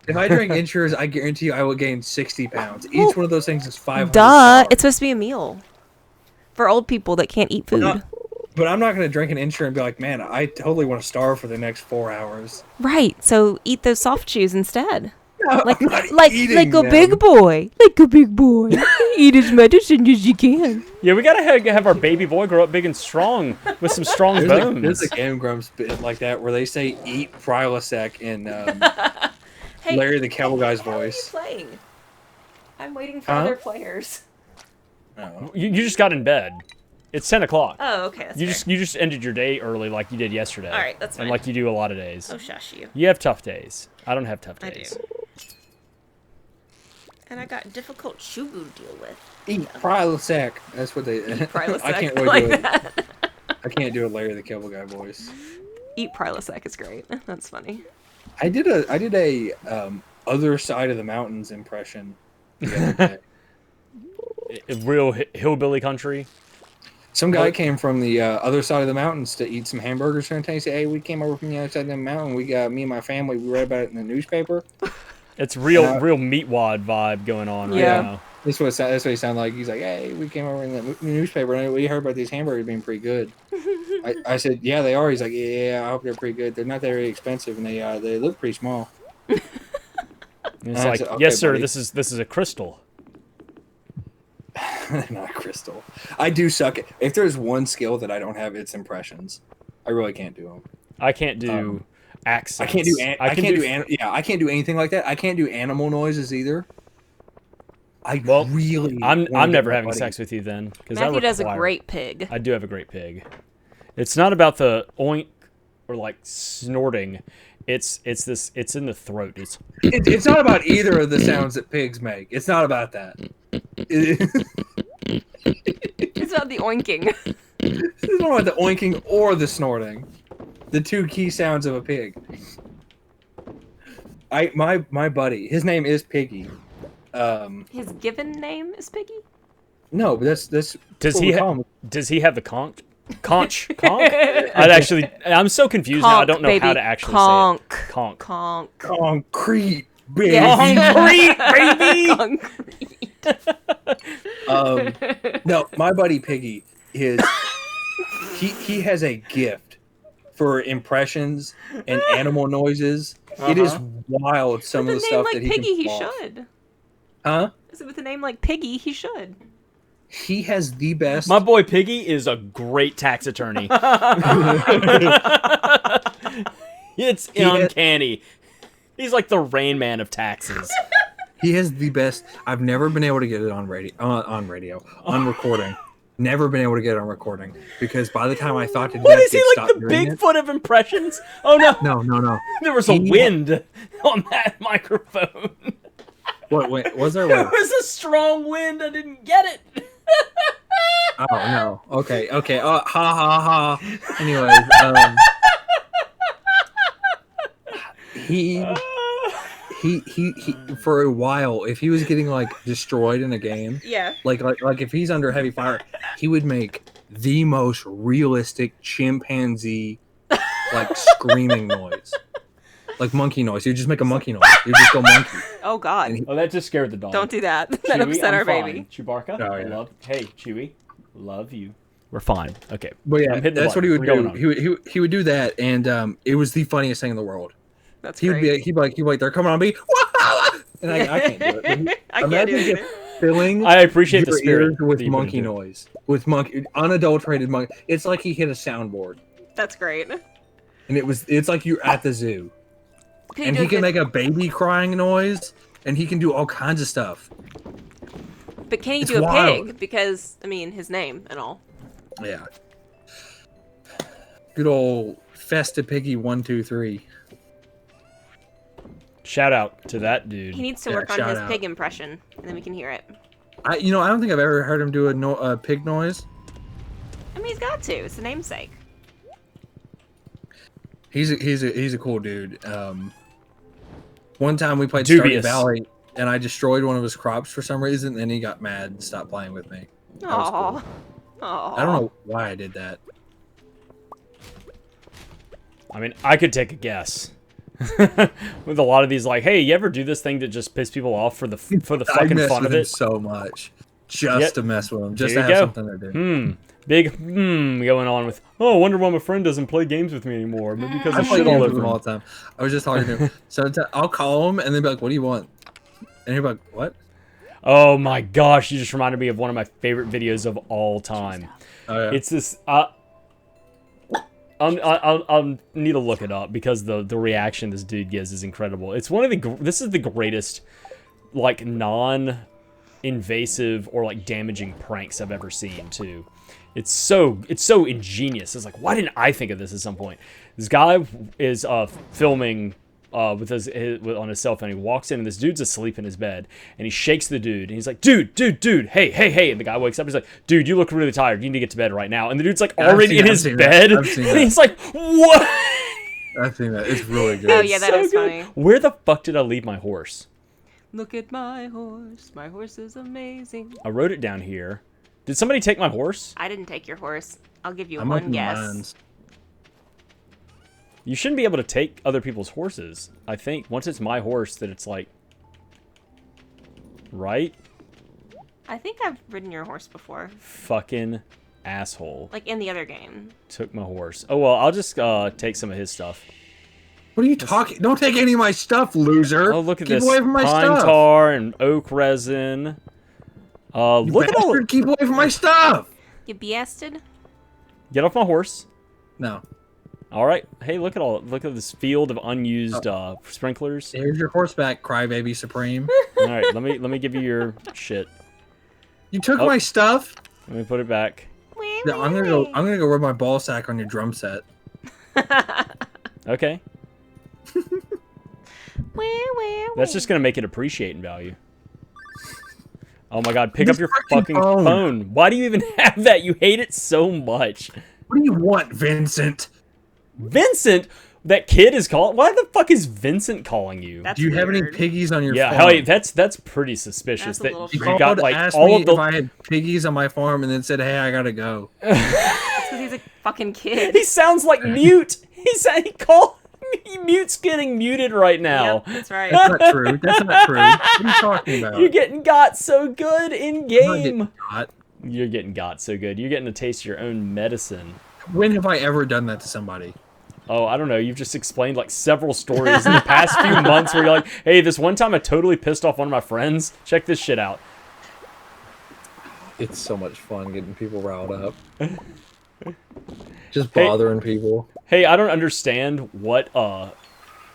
Speaker 1: If I drink Ensures, I guarantee you I will gain 60 pounds. Each
Speaker 3: Well,
Speaker 1: one of those things is 500
Speaker 3: Duh.
Speaker 1: calories.
Speaker 3: It's supposed to be a meal for old people that can't eat food.
Speaker 1: But I'm not going to drink an Ensure and be like, man, I totally want to starve for the next 4 hours.
Speaker 3: Right. So eat those soft chews instead. Like
Speaker 1: I'm not
Speaker 3: like
Speaker 1: eating
Speaker 3: a
Speaker 1: them.
Speaker 3: big boy. Like a big boy. Eat as much as you can.
Speaker 2: Yeah, we gotta have our baby boy grow up big and strong with some strong bones.
Speaker 1: There's a Game Grumps bit like that where they say eat Prilosec in
Speaker 3: Hey,
Speaker 1: Larry the Cable Guy's
Speaker 3: how are you
Speaker 1: voice.
Speaker 3: playing? I'm waiting for
Speaker 1: Huh?
Speaker 3: other players.
Speaker 1: Oh.
Speaker 2: You just got in bed. It's 10 o'clock.
Speaker 3: Oh, okay, that's
Speaker 2: You
Speaker 3: fair.
Speaker 2: just ended your day early like you did yesterday.
Speaker 3: All right, that's fine.
Speaker 2: And like you do a lot of days.
Speaker 3: Oh, shush you.
Speaker 2: You have tough days. I don't have tough
Speaker 3: I
Speaker 2: days.
Speaker 3: do. And I got difficult Shubu to deal with.
Speaker 1: Eat Prilosec. That's what they.
Speaker 3: Prilosec,
Speaker 1: I can't
Speaker 3: I
Speaker 1: really
Speaker 3: like
Speaker 1: do it.
Speaker 3: that.
Speaker 1: I can't do a Larry the Cable Guy voice.
Speaker 3: Eat Prilosec is great. That's funny.
Speaker 1: I did a other side of the mountains impression the other day.
Speaker 2: Real hillbilly country.
Speaker 1: Some guy came from the other side of the mountains to eat some hamburgers and he said, "Hey, we came over from the other side of the mountain. We got me and my family. We read about it in the newspaper."
Speaker 2: It's real meatwad vibe going on right
Speaker 3: Yeah.
Speaker 2: now.
Speaker 1: That's what he sounded like. He's like, "Hey, we came over in the newspaper and we heard about these hamburgers being pretty good." I said, "Yeah, they are." He's like, "Yeah, I hope they're pretty good. They're not very expensive and they look pretty small."
Speaker 2: And it's
Speaker 1: I
Speaker 2: like,
Speaker 1: said, "Okay,
Speaker 2: yes, sir.
Speaker 1: buddy."
Speaker 2: This is a crystal.
Speaker 1: Not a crystal. I do suck at. If there's one skill that I don't have, it's impressions. I really can't do them.
Speaker 2: I can't do accents.
Speaker 1: I can't do. I can't do anything like that. I can't do animal noises either.
Speaker 2: Well,
Speaker 1: really.
Speaker 2: I'm
Speaker 1: wanna get
Speaker 2: never
Speaker 1: my
Speaker 2: having
Speaker 1: buddy-
Speaker 2: sex with you then, because
Speaker 3: Matthew does a great pig.
Speaker 2: I do have a great pig. It's not about the oink or like snorting. It's in the throat.
Speaker 1: It's not about either of the sounds that pigs make. It's not about that.
Speaker 3: It's about the oinking.
Speaker 1: It's not about the oinking or the snorting. The two key sounds of a pig. My buddy, his name is Piggy.
Speaker 3: His given name is Piggy?
Speaker 1: No, but that's
Speaker 2: Does
Speaker 1: what
Speaker 2: he
Speaker 1: we call him.
Speaker 2: does he have the conch? Conch? I'm so confused now. I don't know
Speaker 3: Conch,
Speaker 2: how
Speaker 3: baby.
Speaker 2: to actually
Speaker 3: Conch.
Speaker 2: say it. Conch.
Speaker 3: Conch.
Speaker 1: Concrete, baby.
Speaker 3: Yes.
Speaker 2: Concrete,
Speaker 3: Concrete.
Speaker 1: No, my buddy Piggy is he has a gift for impressions and animal noises. It is wild some of
Speaker 3: With
Speaker 1: the
Speaker 3: a name
Speaker 1: stuff
Speaker 3: like
Speaker 1: that he
Speaker 3: Piggy,
Speaker 1: can
Speaker 3: he
Speaker 1: pull off.
Speaker 3: should.
Speaker 1: Huh?
Speaker 3: With a name like Piggy, he should.
Speaker 1: He has the best.
Speaker 2: My boy Piggy is a great tax attorney. It's uncanny. He's like the Rain Man of taxes.
Speaker 1: He has the best. I've never been able to get it on on recording. Never been able to get it on recording because by the time I thought to do
Speaker 2: What
Speaker 1: that,
Speaker 2: is he
Speaker 1: it
Speaker 2: like
Speaker 1: stopped
Speaker 2: the
Speaker 1: doing it.
Speaker 2: Bigfoot of impressions? Oh no!
Speaker 1: No.
Speaker 2: There was a wind on that microphone.
Speaker 1: What was there?
Speaker 2: There
Speaker 1: What?
Speaker 2: was a strong wind. I didn't get it.
Speaker 1: Oh no. Okay. Ha ha ha. Anyways, he for a while, if he was getting like destroyed in a game,
Speaker 3: Yeah.
Speaker 1: like if he's under heavy fire, he would make the most realistic chimpanzee like screaming noise. Like monkey noise. You just make a monkey noise. You just go monkey.
Speaker 3: Oh God.
Speaker 2: Oh, that just scared the dog.
Speaker 3: Don't do that. That
Speaker 2: Chewie,
Speaker 3: upset
Speaker 2: I'm
Speaker 3: our
Speaker 2: fine.
Speaker 3: baby.
Speaker 2: Chewbacca,
Speaker 1: Oh, yeah.
Speaker 2: Hey, Chewie, love you. We're fine. Okay.
Speaker 1: But yeah,
Speaker 2: I'm hitting the
Speaker 1: that's what he
Speaker 2: button.
Speaker 1: would
Speaker 2: We're
Speaker 1: do.
Speaker 2: going on.
Speaker 1: He would do that, and it was the funniest thing in the world.
Speaker 3: That's
Speaker 1: He'd
Speaker 3: great.
Speaker 1: be like, they're coming on me, and I can't do it.
Speaker 3: I can't do it either.
Speaker 1: Filling
Speaker 2: I appreciate the
Speaker 1: your
Speaker 2: spirit
Speaker 1: ears with
Speaker 2: that you put
Speaker 1: monkey
Speaker 2: into it.
Speaker 1: noise, with unadulterated monkey. It's like he hit a soundboard,
Speaker 3: That's great.
Speaker 1: and it's like you're at the zoo,
Speaker 3: Can
Speaker 1: and
Speaker 3: do
Speaker 1: he
Speaker 3: a
Speaker 1: can
Speaker 3: good-
Speaker 1: make a baby crying noise, and he can do all kinds of stuff.
Speaker 3: But can he
Speaker 1: it's
Speaker 3: do a
Speaker 1: wild.
Speaker 3: pig? Because I mean, his name and all.
Speaker 1: Yeah, good old Festa Piggy 123.
Speaker 2: Shout out to that dude.
Speaker 3: He needs to
Speaker 1: Yeah,
Speaker 3: work on
Speaker 1: shout
Speaker 3: his
Speaker 1: out.
Speaker 3: pig impression, and then we can hear it.
Speaker 1: I don't think I've ever heard him do a pig noise.
Speaker 3: I mean, he's got to. It's the namesake.
Speaker 1: He's a cool dude. One time we played
Speaker 2: Dubious.
Speaker 1: Stardew Valley, and I destroyed one of his crops for some reason, and he got mad and stopped playing with me. That was
Speaker 3: Aww.
Speaker 1: cool.
Speaker 3: Aww.
Speaker 1: I don't know why I did that.
Speaker 2: I mean, I could take a guess. With a lot of these, like, hey, you ever do this thing to just piss people off for the
Speaker 1: I
Speaker 2: fucking
Speaker 1: mess
Speaker 2: fun
Speaker 1: with
Speaker 2: of
Speaker 1: him
Speaker 2: it?
Speaker 1: so much, just
Speaker 2: Yep.
Speaker 1: to mess with him, just
Speaker 2: There
Speaker 1: to
Speaker 2: you
Speaker 1: have
Speaker 2: go.
Speaker 1: something to do.
Speaker 2: Big going on with. Oh, I wonder why my friend doesn't play games with me anymore. Maybe because
Speaker 1: I
Speaker 2: I
Speaker 1: play
Speaker 2: shit
Speaker 1: games
Speaker 2: all
Speaker 1: with
Speaker 2: over
Speaker 1: him
Speaker 2: him.
Speaker 1: all the time. I was just talking to him. So I'll call him and then be like, "What do you want?" And he'll be like, "What?"
Speaker 2: Oh my gosh, you just reminded me of one of my favorite videos of all time.
Speaker 1: Oh, yeah.
Speaker 2: It's this. I'll need to look it up because the reaction this dude gives is incredible. It's one of the this is the greatest like non-invasive or like damaging pranks I've ever seen too. It's so ingenious. It's like, why didn't I think of this at some point? This guy is filming with on his cell phone. He walks in and this dude's asleep in his bed, and he shakes the dude, and he's like, dude, hey, and the guy wakes up. He's like, dude, you look really tired. You need to get to bed right now. And the dude's like already in his bed, and he's like, what?
Speaker 1: I've seen that. It's really good.
Speaker 3: Oh yeah, that is funny.
Speaker 2: Where the fuck did I leave my horse?
Speaker 3: Look at my horse. My horse is amazing.
Speaker 2: I wrote it down here. Did somebody take my horse?
Speaker 3: I didn't take your horse. I'll give you
Speaker 1: I'm
Speaker 3: one
Speaker 1: opening
Speaker 3: guess.
Speaker 1: mines.
Speaker 2: You shouldn't be able to take other people's horses. I think once it's my horse, that it's like, right?
Speaker 3: I think I've ridden your horse before.
Speaker 2: Fucking asshole.
Speaker 3: Like in the other game.
Speaker 2: Took my horse. Oh well, I'll just take some of his stuff.
Speaker 1: What are you talking? Don't take any of my stuff, loser.
Speaker 2: Oh, look at
Speaker 1: Keep
Speaker 2: this.
Speaker 1: away from my
Speaker 2: Pine
Speaker 1: stuff.
Speaker 2: tar and oak resin. Look at all.
Speaker 1: Keep away from my stuff.
Speaker 3: You biasted?
Speaker 2: Get off my horse.
Speaker 1: No.
Speaker 2: All right. Hey, look at this field of unused sprinklers.
Speaker 1: Here's your horseback, crybaby supreme.
Speaker 2: All right, let me give you your shit.
Speaker 1: You took my stuff.
Speaker 2: Let me put it back.
Speaker 1: Yeah, I'm gonna go rub my ball sack on your drum set.
Speaker 2: Okay. That's just gonna make it appreciate in value. Oh my god, pick up your fucking phone. Why do you even have that? You hate it so much.
Speaker 1: What do you want, Vincent?
Speaker 2: Vincent? That kid is calling. Why the fuck is Vincent calling you?
Speaker 3: That's
Speaker 1: Do you have any
Speaker 3: weird.
Speaker 1: piggies on your
Speaker 2: Yeah,
Speaker 1: farm?
Speaker 2: hell, that's pretty suspicious.
Speaker 3: That's a
Speaker 2: That
Speaker 3: little
Speaker 2: you
Speaker 3: freaky.
Speaker 2: got like
Speaker 1: asked
Speaker 2: all
Speaker 1: me
Speaker 2: of the.
Speaker 1: if I had piggies on my farm and then said, "Hey, I gotta go."
Speaker 3: That's because he's a fucking kid.
Speaker 2: He sounds like mute. He mute's getting muted right now.
Speaker 3: Yep, that's right.
Speaker 1: That's not true. That's not true. What are you talking about?
Speaker 2: You're getting got so good in
Speaker 1: I'm not
Speaker 2: game.
Speaker 1: getting caught.
Speaker 2: You're getting got so good. You're getting to taste your own medicine.
Speaker 1: When have I ever done that to somebody?
Speaker 2: Oh, I don't know. You've just explained like several stories in the past few months where you're like, hey, this one time I totally pissed off one of my friends. Check this shit out.
Speaker 1: It's so much fun getting people riled up. Just bothering people.
Speaker 2: Hey, I don't understand what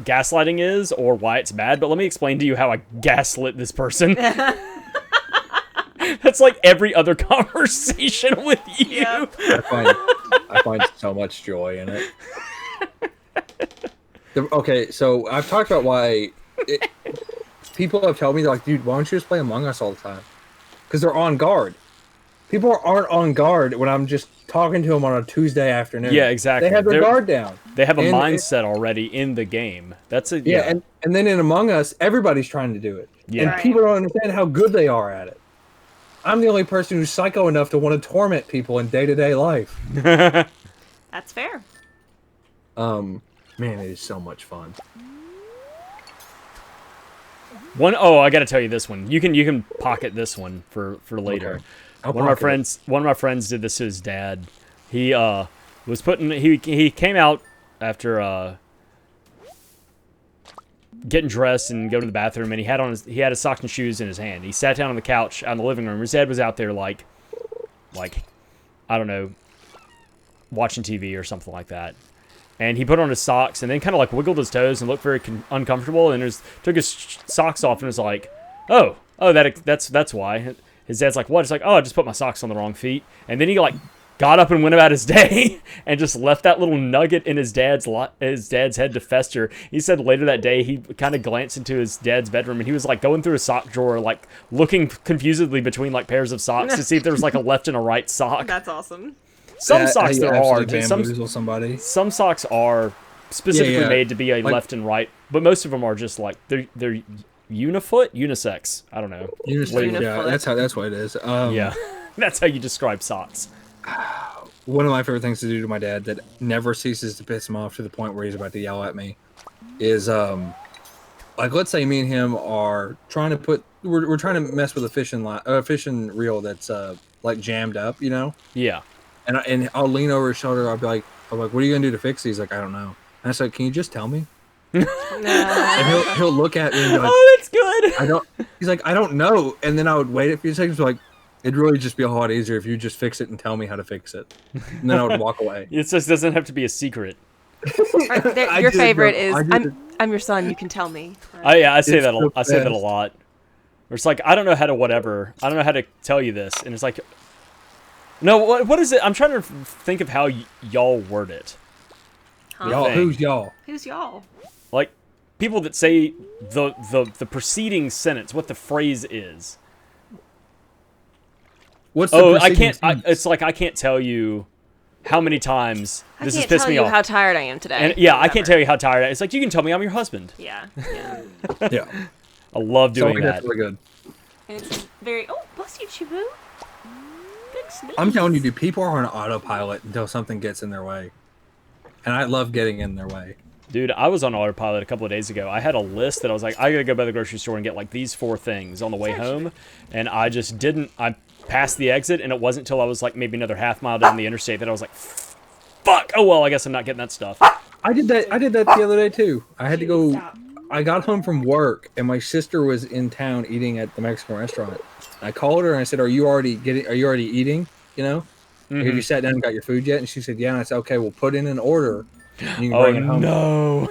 Speaker 2: gaslighting is or why it's bad, but let me explain to you how I gaslit this person. That's like every other conversation with you.
Speaker 3: Yep.
Speaker 1: I find so much joy in it. Okay, so I've talked about why people have told me, like, dude, why don't you just play Among Us all the time? Because they're on guard. People aren't on guard when I'm just talking to them on a Tuesday afternoon.
Speaker 2: Yeah, exactly.
Speaker 1: They have their guard down.
Speaker 2: They have a
Speaker 1: And
Speaker 2: mindset already in the game. That's a
Speaker 1: Yeah, and then in Among Us, everybody's trying to do it.
Speaker 2: Yeah.
Speaker 1: And
Speaker 3: Right.
Speaker 1: people don't understand how good they are at it. I'm the only person who's psycho enough to want to torment people in day-to-day life.
Speaker 3: That's fair.
Speaker 1: Man, it is so much fun.
Speaker 2: I got to tell you this one. You can pocket this one for later.
Speaker 1: Okay. I'll
Speaker 2: One of
Speaker 1: pocket
Speaker 2: my friends did this to his dad. He was he came out after getting dressed and go to the bathroom, and he had his socks and shoes in his hand. He sat down on the couch out in the living room. His dad was out there like I don't know, watching TV or something like that. And he put on his socks and then kind of like wiggled his toes and looked very uncomfortable, and took his socks off and was like, oh, that's why. His dad's like, what? It's like, oh, I just put my socks on the wrong feet. And then he like got up and went about his day and just left that little nugget in his dad's head to fester. He said later that day he kind of glanced into his dad's bedroom and he was like going through his sock drawer, like looking confusedly between like pairs of socks to see if there was like a left and a right sock.
Speaker 3: That's awesome.
Speaker 2: Some socks there are.
Speaker 1: Somebody.
Speaker 2: Some socks are specifically made to be a
Speaker 1: like,
Speaker 2: left and right, but most of them are just like they're unisex. I don't know.
Speaker 1: Unisex, yeah, that's what it is.
Speaker 2: Yeah, that's how you describe socks.
Speaker 1: One of my favorite things to do to my dad that never ceases to piss him off to the point where he's about to yell at me is like, let's say me and him are trying to we're trying to mess with a fishing reel that's like jammed up, you know?
Speaker 2: Yeah.
Speaker 1: And I'll lean over his shoulder. I'm like, what are you gonna do to fix it? He's like, I don't know. And I said, can you just tell me? And he'll look at me and be like,
Speaker 2: Oh, that's good.
Speaker 1: He's like, I don't know. And then I would wait a few seconds, like, It'd really just be a lot easier if you just fix it and tell me how to fix it, and then I would walk away.
Speaker 2: It just doesn't have to be a secret.
Speaker 3: Your favorite is I'm your son. You can tell me.
Speaker 2: I say
Speaker 1: It's
Speaker 2: that.
Speaker 1: the
Speaker 2: I say that a
Speaker 1: best.
Speaker 2: lot. Where it's like I don't know how to whatever. I don't know how to tell you this, and it's like, no. What is it? I'm trying to think of how y'all word it.
Speaker 3: Huh?
Speaker 1: Y'all,
Speaker 2: thing.
Speaker 1: who's y'all?
Speaker 3: Who's y'all?
Speaker 2: Like people that say the preceding sentence, what the phrase is.
Speaker 1: What's the
Speaker 2: Oh, I
Speaker 1: preceding
Speaker 2: can't.
Speaker 1: sentence?
Speaker 2: It's like I can't tell you how many times this has
Speaker 3: I can't
Speaker 2: pissed
Speaker 3: tell
Speaker 2: me
Speaker 3: you
Speaker 2: off.
Speaker 3: how tired I am today.
Speaker 2: And yeah, I can't
Speaker 3: Whatever.
Speaker 2: tell you how tired I am. It's like you can tell me I'm your husband.
Speaker 3: Yeah.
Speaker 1: Yeah,
Speaker 2: I love doing
Speaker 1: Sorry,
Speaker 2: that.
Speaker 1: that's really good.
Speaker 3: And it's very. Oh, bless you, Chibu. Big sneeze.
Speaker 1: I'm telling you, dude, people are on autopilot until something gets in their way, and I love getting in their way.
Speaker 2: Dude, I was on autopilot a couple of days ago. I had a list that I was like, I gotta go by the grocery store and get like these 4 things on the way home, and I just didn't. I passed the exit, and it wasn't until I was like maybe another half mile down the interstate that I was like, fuck. Oh well, I guess I'm not getting that stuff.
Speaker 1: I did that the other day too. I had to go.
Speaker 3: Stop.
Speaker 1: I got home from work, and my sister was in town eating at the Mexican restaurant. I called her and I said, "Are you already eating? You know, have you sat down and got your food yet?" And she said, "Yeah." And I said, "Okay, we'll put in an order. And you can
Speaker 2: Oh
Speaker 1: bring it home."
Speaker 2: no.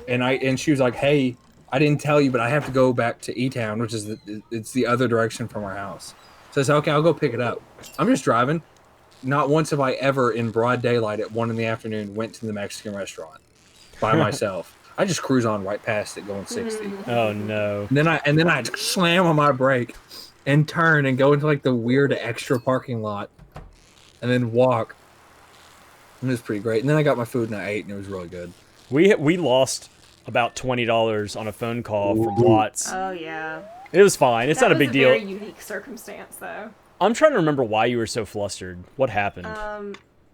Speaker 1: And she was like, "Hey, I didn't tell you, but I have to go back to E-Town, which is it's the other direction from our house." So I said, "Okay, I'll go pick it up." I'm just driving. Not once have I ever, in broad daylight at 1 PM, went to the Mexican restaurant by myself. I just cruise on right past it, going 60.
Speaker 2: Oh no.
Speaker 1: And then I slam on my brake and turn and go into like the weird extra parking lot, and then walk. And it was pretty great. And then I got my food and I ate, and it was really good.
Speaker 2: We lost about $20 on a phone call from Watts.
Speaker 3: Oh yeah.
Speaker 2: It was fine. It's not a big deal.
Speaker 3: Very unique circumstance, though.
Speaker 2: I'm trying to remember why you were so flustered. What happened?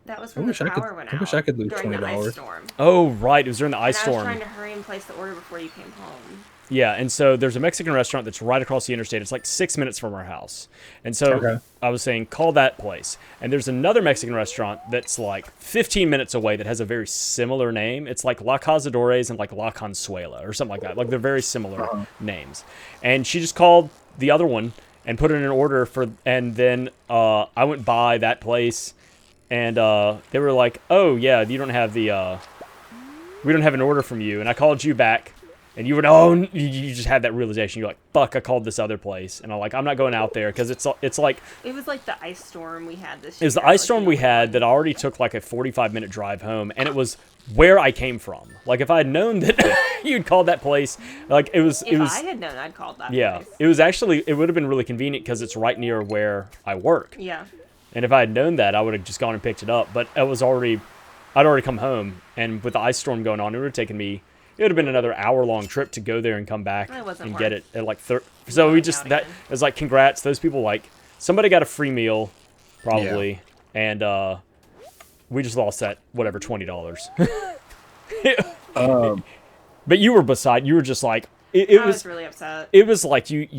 Speaker 3: That was
Speaker 1: I
Speaker 3: when
Speaker 1: wish
Speaker 3: the
Speaker 1: I
Speaker 3: power
Speaker 1: could-
Speaker 3: went
Speaker 1: I
Speaker 3: out.
Speaker 1: wish I could lose
Speaker 3: during the
Speaker 1: $20.
Speaker 3: ice storm.
Speaker 2: Oh right, it was during the ice
Speaker 3: And I was
Speaker 2: storm.
Speaker 3: trying to hurry and place the order before you came home.
Speaker 2: Yeah, and so there's a Mexican restaurant that's right across the interstate. It's like 6 minutes from our house. And so
Speaker 1: Okay.
Speaker 2: I was saying, call that place. And there's another Mexican restaurant that's like 15 minutes away that has a very similar name. It's like La Cazadores and like La Consuela or something like that. Like they're very similar names. And she just called the other one and put in an order for, and then I went by that place and they were like, oh yeah, you don't have the, we don't have an order from you. And I called you back. And you were, you just had that realization. You're like, fuck, I called this other place. And I'm not going out there because it's like,
Speaker 3: It was like the ice storm we had this
Speaker 2: it
Speaker 3: year.
Speaker 2: was the ice storm we had that already took like a 45-minute drive home. And it was where I came from. Like if I had known that you'd called that place, like it was.
Speaker 3: If I had known, I'd called that
Speaker 2: Yeah,
Speaker 3: place.
Speaker 2: it was actually, it would have been really convenient because it's right near where I work.
Speaker 3: Yeah.
Speaker 2: And if I had known that, I would have just gone and picked it up. But I'd already come home. And with the ice storm going on, it would have taken me, it would have been another hour-long trip to go there and come back
Speaker 3: It wasn't
Speaker 2: and
Speaker 3: worth
Speaker 2: get it at like So we
Speaker 3: going
Speaker 2: just,
Speaker 3: out
Speaker 2: that,
Speaker 3: again.
Speaker 2: it was like, congrats. Those people, like, somebody got a free meal, probably. And we just lost that, whatever, $20. But you were you were just like, it
Speaker 3: I
Speaker 2: was,
Speaker 3: was really upset.
Speaker 2: it was like you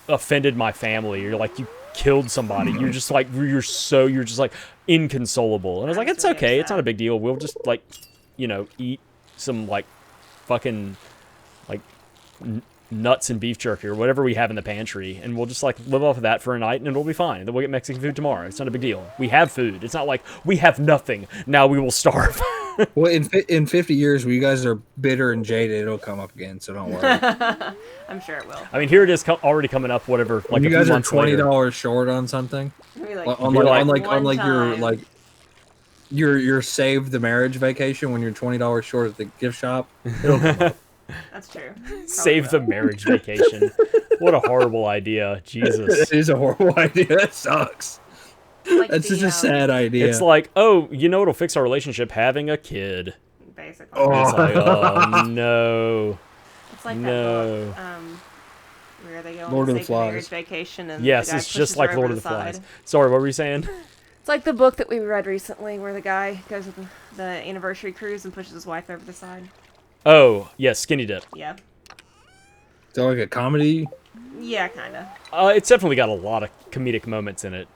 Speaker 2: offended my family. You're like, you killed somebody. You're just like, you're just like inconsolable. And I was like,
Speaker 3: was
Speaker 2: it's
Speaker 3: really
Speaker 2: okay. It's
Speaker 3: upset.
Speaker 2: not a big deal. We'll just like, eat some like fucking like nuts and beef jerky or whatever we have in the pantry. And we'll just like live off of that for a night and we'll be fine. Then we'll get Mexican food tomorrow. It's not a big deal. We have food. It's not like we have nothing. Now we will starve.
Speaker 1: Well, in 50 years, when you guys are bitter and jaded, it'll come up again. So don't worry.
Speaker 3: I'm sure it will.
Speaker 2: I mean, here it is already coming up, whatever, like
Speaker 1: When
Speaker 2: a
Speaker 1: you
Speaker 2: few
Speaker 1: guys are
Speaker 2: months later.
Speaker 1: $20 short on something,
Speaker 3: Maybe
Speaker 1: on
Speaker 3: like,
Speaker 1: like
Speaker 3: one
Speaker 1: your
Speaker 3: time.
Speaker 1: like your save the marriage vacation when you're $20 short at the gift shop, it'll come up.
Speaker 3: That's true.
Speaker 2: Save the marriage vacation. What a horrible idea. Jesus.
Speaker 1: It is a horrible idea. That sucks.
Speaker 3: Like
Speaker 1: That's
Speaker 3: the,
Speaker 1: such a sad idea.
Speaker 2: It's like, oh, you know what'll fix our relationship? Having a kid.
Speaker 3: Basically.
Speaker 1: Oh.
Speaker 2: It's like, oh, no.
Speaker 3: It's like
Speaker 2: No.
Speaker 3: that book, where they go
Speaker 1: Lord
Speaker 3: on
Speaker 1: of
Speaker 3: a
Speaker 1: the
Speaker 3: save marriage
Speaker 1: Flies.
Speaker 3: vacation and
Speaker 2: Yes,
Speaker 3: the guy
Speaker 2: it's just
Speaker 3: pushes
Speaker 2: like
Speaker 3: her
Speaker 2: Lord
Speaker 3: over
Speaker 2: of the
Speaker 3: the
Speaker 2: Flies.
Speaker 3: side.
Speaker 2: Sorry, what were you saying?
Speaker 3: It's like the book that we read recently where the guy goes with the anniversary cruise and pushes his wife over the side.
Speaker 2: Oh, yes, Skinny Dip.
Speaker 3: Yeah.
Speaker 1: Is that like a comedy?
Speaker 3: Yeah, kind of.
Speaker 2: It's definitely got a lot of comedic moments in it.